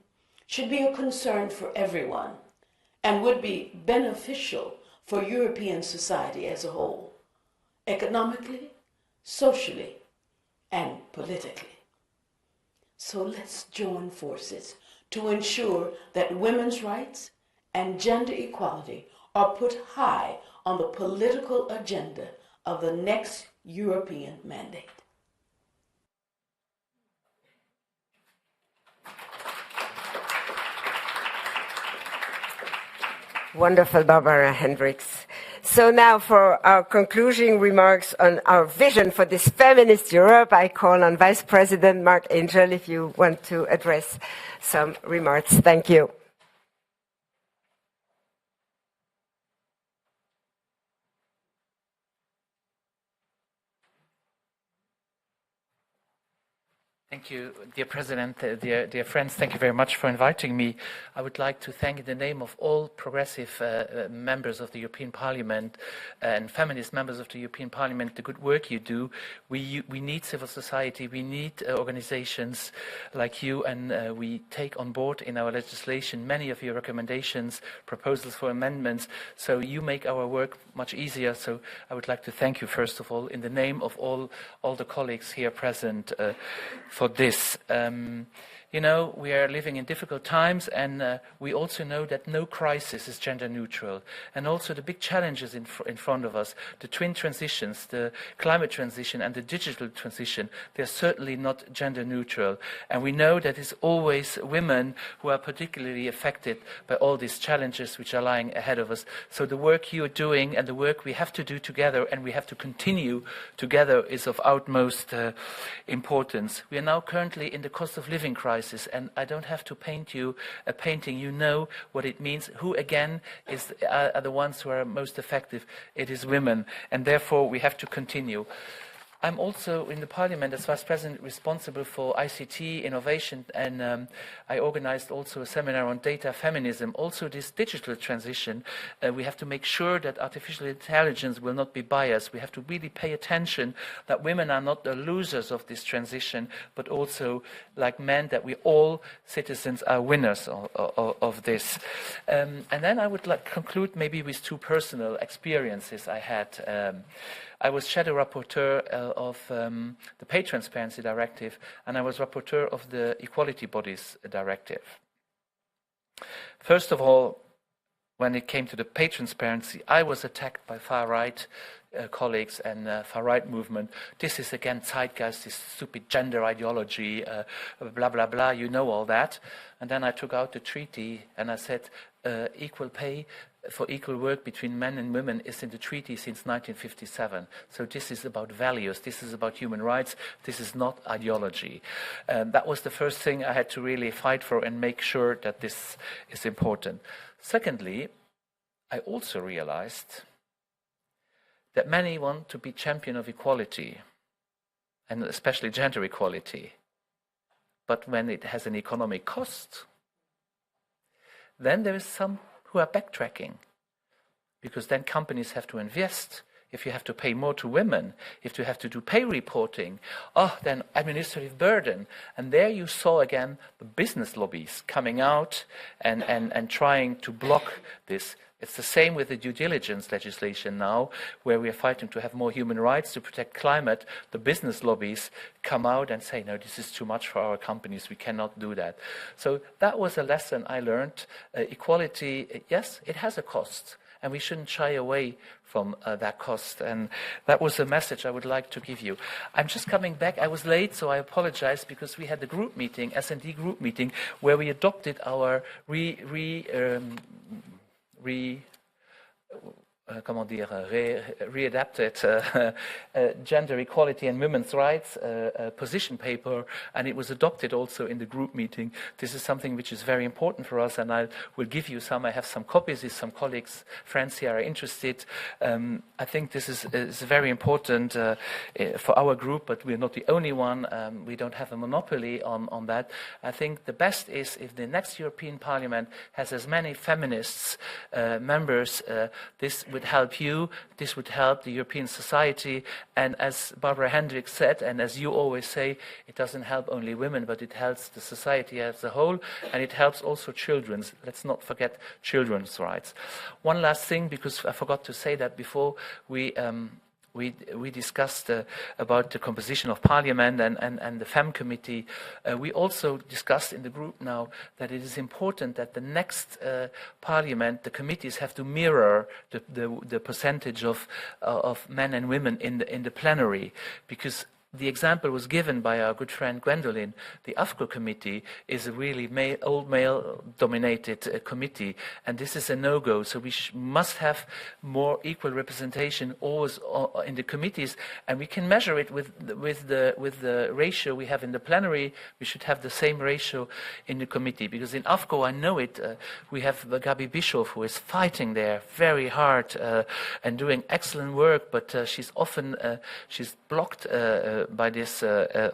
should be a concern for everyone and would be beneficial for European society as a whole, economically, socially, and politically. So let's join forces to ensure that women's rights and gender equality are put high on the political agenda of the next European mandate. Wonderful, Barbara Hendricks. So now for our concluding remarks on our vision for this feminist Europe, I call on Vice President Mark Angel if you want to address some remarks. Thank you. Thank you, dear President, dear friends. Thank you very much for inviting me. I would like to thank in the name of all progressive members of the European Parliament and feminist members of the European Parliament the good work you do. We need civil society, we need organizations like you, and we take on board in our legislation many of your recommendations, proposals for amendments, so you make our work much easier. So I would like to thank you, first of all, in the name of all the colleagues here present for this. You know, we are living in difficult times, and we also know that no crisis is gender neutral. And also the big challenges in front of us, the twin transitions, the climate transition and the digital transition, they're certainly not gender neutral. And we know that it's always women who are particularly affected by all these challenges which are lying ahead of us. So the work you are doing and the work we have to do together and we have to continue together is of utmost importance. We are now currently in the cost of living crisis, and I don't have to paint you a painting. You know what it means. Who again are the ones who are most effective? It is women, and therefore we have to continue. I'm also in the Parliament as Vice President responsible for ICT innovation, and I organized also a seminar on data feminism. Also this digital transition, we have to make sure that artificial intelligence will not be biased. We have to really pay attention that women are not the losers of this transition, but also, like men, that we all citizens are winners of this. And then I would like to conclude maybe with two personal experiences I had. I was shadow rapporteur of the Pay Transparency Directive, and I was rapporteur of the Equality Bodies Directive. First of all, when it came to the pay transparency, I was attacked by far-right colleagues and far-right movement. This is again zeitgeist, this stupid gender ideology, blah, blah, blah, you know all that. And then I took out the treaty and I said, equal pay for equal work between men and women is in the treaty since 1957. So this is about values, this is about human rights, this is not ideology. That was the first thing I had to really fight for and make sure that this is important. Secondly, I also realized that many want to be champion of equality, and especially gender equality. But when it has an economic cost, then there is some who are backtracking, because then companies have to invest. If you have to pay more to women, if you have to do pay reporting, then administrative burden. And there you saw again the business lobbies coming out and trying to block this. It's the same with the due diligence legislation now, where we are fighting to have more human rights to protect climate. The business lobbies come out and say, no, this is too much for our companies, we cannot do that. So that was a lesson I learned. Equality, yes, it has a cost, and we shouldn't shy away from that cost. And that was the message I would like to give you. I'm just coming back. I was late, so I apologize, because we had the group meeting, S&D group meeting, where we adopted our readapted gender equality and women's rights position paper, and it was adopted also in the group meeting. This is something which is very important for us, and I will give you some. I have some copies if some colleagues, friends here are interested. I think this is very important for our group, but we're not the only one. We don't have a monopoly on that. I think the best is if the next European Parliament has as many feminists members. This would help you, this would help the European society, and as Barbara Hendricks said, and as you always say, it doesn't help only women, but it helps the society as a whole, and it helps also children's. Let's not forget children's rights. One last thing, because I forgot to say that before, we discussed about the composition of Parliament and the FEM committee. We also discussed in the group now that it is important that the next Parliament, the committees have to mirror the percentage of men and women in the plenary, because the example was given by our good friend Gwendolyn. The AFCO committee is a really old male-dominated committee, and this is a no-go. So we must have more equal representation always in the committees, and we can measure it with the ratio we have in the plenary. We should have the same ratio in the committee, because in AFCO, I know it, we have Gabi Bischoff, who is fighting there very hard and doing excellent work, but she's often she's blocked by this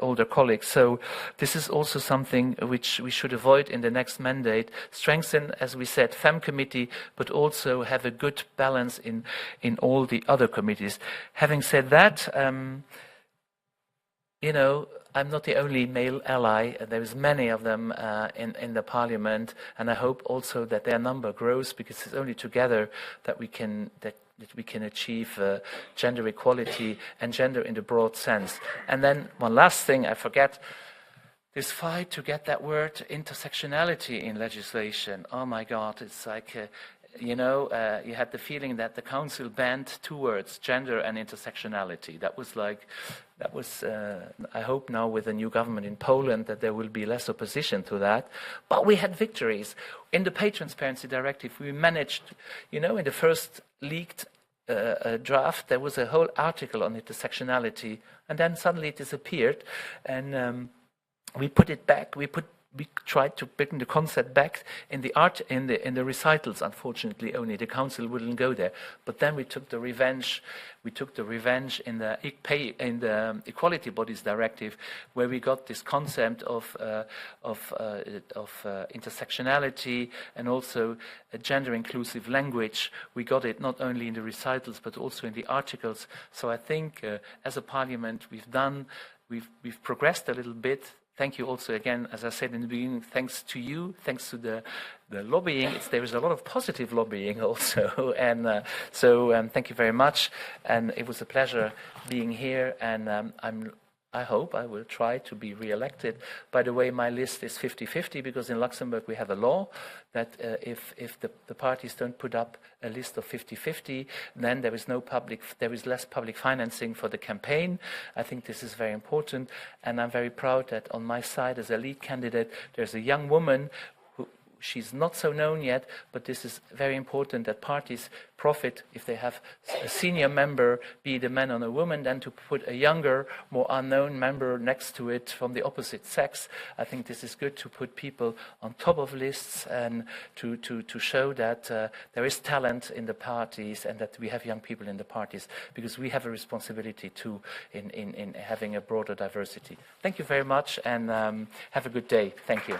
older colleagues. So this is also something which we should avoid in the next mandate. Strengthen, as we said, FEM committee, but also have a good balance in all the other committees. Having said that, you know, I'm not the only male ally. There's many of them in the parliament, and I hope also that their number grows, because it's only together that we can achieve gender equality and gender in the broad sense. And then one last thing I forget, this fight to get that word intersectionality in legislation. Oh my God, it's like, you had the feeling that the council banned two words, gender and intersectionality. That was, I hope now with the new government in Poland that there will be less opposition to that. But we had victories. In the Pay Transparency Directive, we managed, in the first leaked draft, there was a whole article on intersectionality, and then suddenly it disappeared, and we put it back. We tried to bring the concept back in the recitals. Unfortunately, only the council wouldn't go there. But then we took the revenge. We took the revenge in the Equality Bodies Directive, where we got this concept of intersectionality and also a gender-inclusive language. We got it not only in the recitals but also in the articles. So I think, as a parliament, we've progressed a little bit. Thank you also again, as I said in the beginning, thanks to you, thanks to the lobbying. There is a lot of positive lobbying also, and so thank you very much. And it was a pleasure being here, and I hope I will try to be re-elected. By the way, my list is 50-50, because in Luxembourg we have a law that if the parties don't put up a list of 50-50, then there is less public financing for the campaign. I think this is very important, and I'm very proud that on my side as a lead candidate, there's a young woman she's not so known yet, but this is very important that parties profit if they have a senior member, be it a man or a woman, than to put a younger, more unknown member next to it from the opposite sex. I think this is good to put people on top of lists and to show that there is talent in the parties and that we have young people in the parties, because we have a responsibility too in having a broader diversity. Thank you very much, and have a good day. Thank you.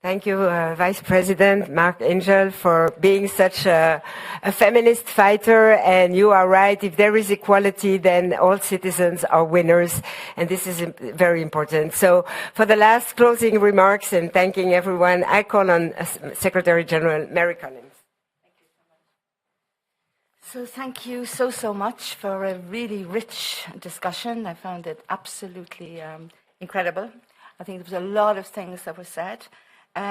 Thank you, Vice President Mark Angel, for being such a feminist fighter. And you are right, if there is equality, then all citizens are winners. And this is very important. So for the last closing remarks and thanking everyone, I call on Secretary General Mary Collins. So thank you so much for a really rich discussion. I found it absolutely incredible. I think there was a lot of things that were said.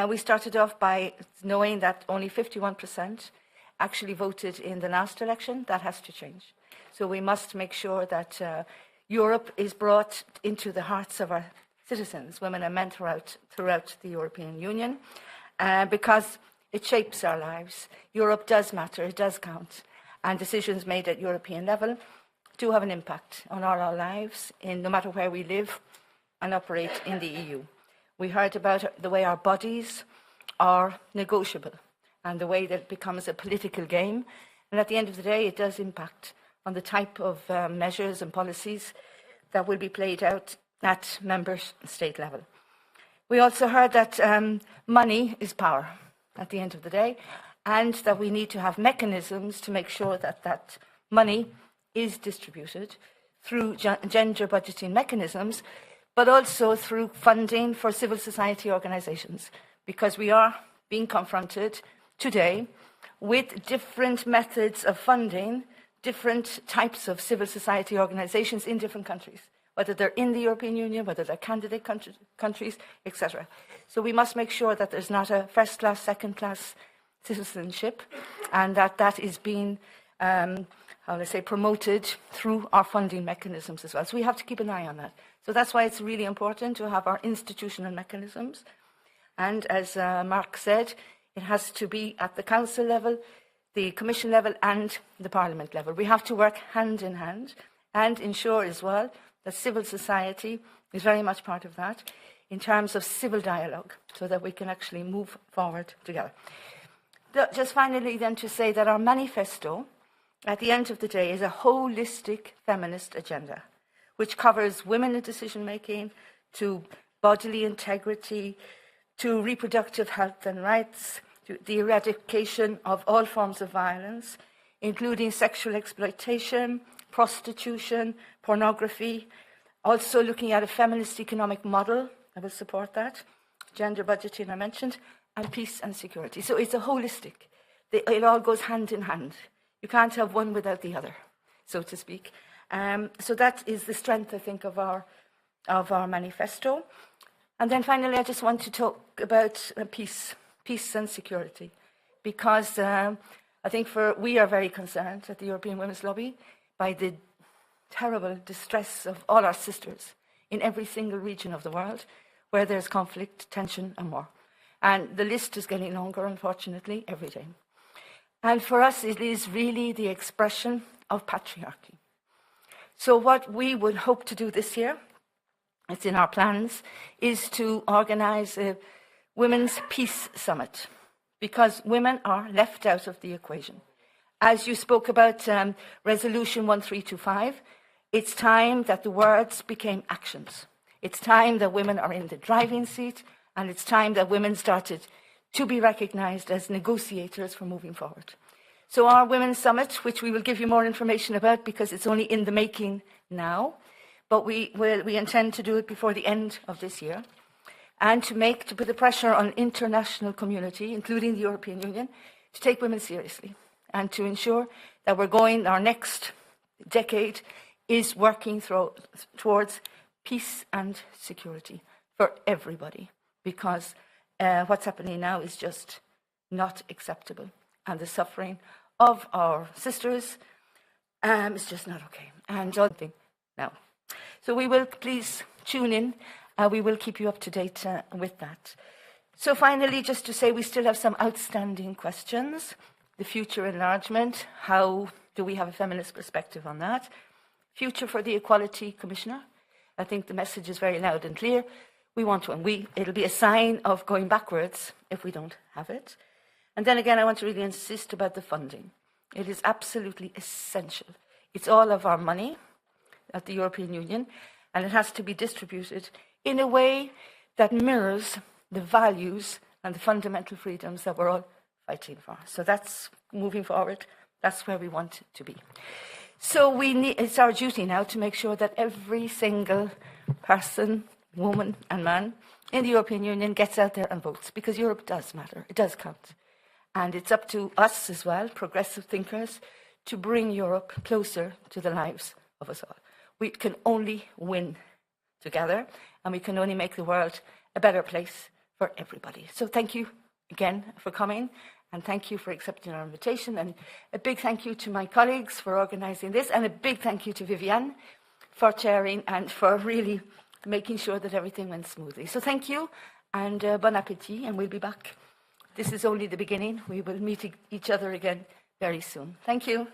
We started off by knowing that only 51% actually voted in the last election. That has to change. So we must make sure that Europe is brought into the hearts of our citizens, women and men throughout the European Union, because it shapes our lives. Europe does matter, it does count, and decisions made at European level do have an impact on all our lives, no matter where we live and operate in the EU. We heard about the way our bodies are negotiable and the way that it becomes a political game. And at the end of the day, it does impact on the type of measures and policies that will be played out at member state level. We also heard that money is power at the end of the day, and that we need to have mechanisms to make sure that that money is distributed through gender budgeting mechanisms, but also through funding for civil society organizations, because we are being confronted today with different methods of funding, different types of civil society organizations in different countries, whether they're in the European Union, whether they're candidate countries, etc. So we must make sure that there's not a first-class, second-class citizenship, and that is being promoted through our funding mechanisms as well. So we have to keep an eye on that. So that's why it's really important to have our institutional mechanisms. And as Mark said, it has to be at the Council level, the Commission level, and the Parliament level. We have to work hand in hand and ensure as well that civil society is very much part of that in terms of civil dialogue, so that we can actually move forward together. Just finally then to say that our manifesto, at the end of the day, is a holistic feminist agenda, which covers women in decision-making, to bodily integrity, to reproductive health and rights, to the eradication of all forms of violence, including sexual exploitation, prostitution, pornography, also looking at a feminist economic model, I will support that, gender budgeting I mentioned, and peace and security. So it's a holistic. It all goes hand in hand. You can't have one without the other, so to speak. So that is the strength, I think, of our manifesto. And then finally, I just want to talk about peace and security, because I think we are very concerned at the European Women's Lobby by the terrible distress of all our sisters in every single region of the world where there's conflict, tension, and war. And the list is getting longer, unfortunately, every day. And for us, it is really the expression of patriarchy. So what we would hope to do this year, it's in our plans, is to organize a Women's Peace Summit, because women are left out of the equation. As you spoke about Resolution 1325, it's time that the words became actions. It's time that women are in the driving seat, and it's time that women started to be recognized as negotiators for moving forward. So our Women's Summit, which we will give you more information about because it's only in the making now, but we intend to do it before the end of this year, and to put the pressure on international community, including the European Union, to take women seriously and to ensure that our next decade is working towards peace and security for everybody, because what's happening now is just not acceptable. and the suffering of our sisters is just not okay. And now. So we will please tune in. We will keep you up to date with that. So finally, just to say we still have some outstanding questions. The future enlargement, how do we have a feminist perspective on that? Future for the Equality Commissioner. I think the message is very loud and clear. We want one. It'll be a sign of going backwards if we don't have it. And then again, I want to really insist about the funding. It is absolutely essential. It's all of our money at the European Union, and it has to be distributed in a way that mirrors the values and the fundamental freedoms that we're all fighting for. So that's moving forward. That's where we want to be. So it's our duty now to make sure that every single person, woman and man in the European Union gets out there and votes, because Europe does matter. It does count. And it's up to us as well, progressive thinkers, to bring Europe closer to the lives of us all. We can only win together, and we can only make the world a better place for everybody. So thank you again for coming, and thank you for accepting our invitation, and a big thank you to my colleagues for organising this, and a big thank you to Viviane for chairing and for really making sure that everything went smoothly. So thank you, and bon appétit, and we'll be back. This is only the beginning. We will meet each other again very soon. Thank you.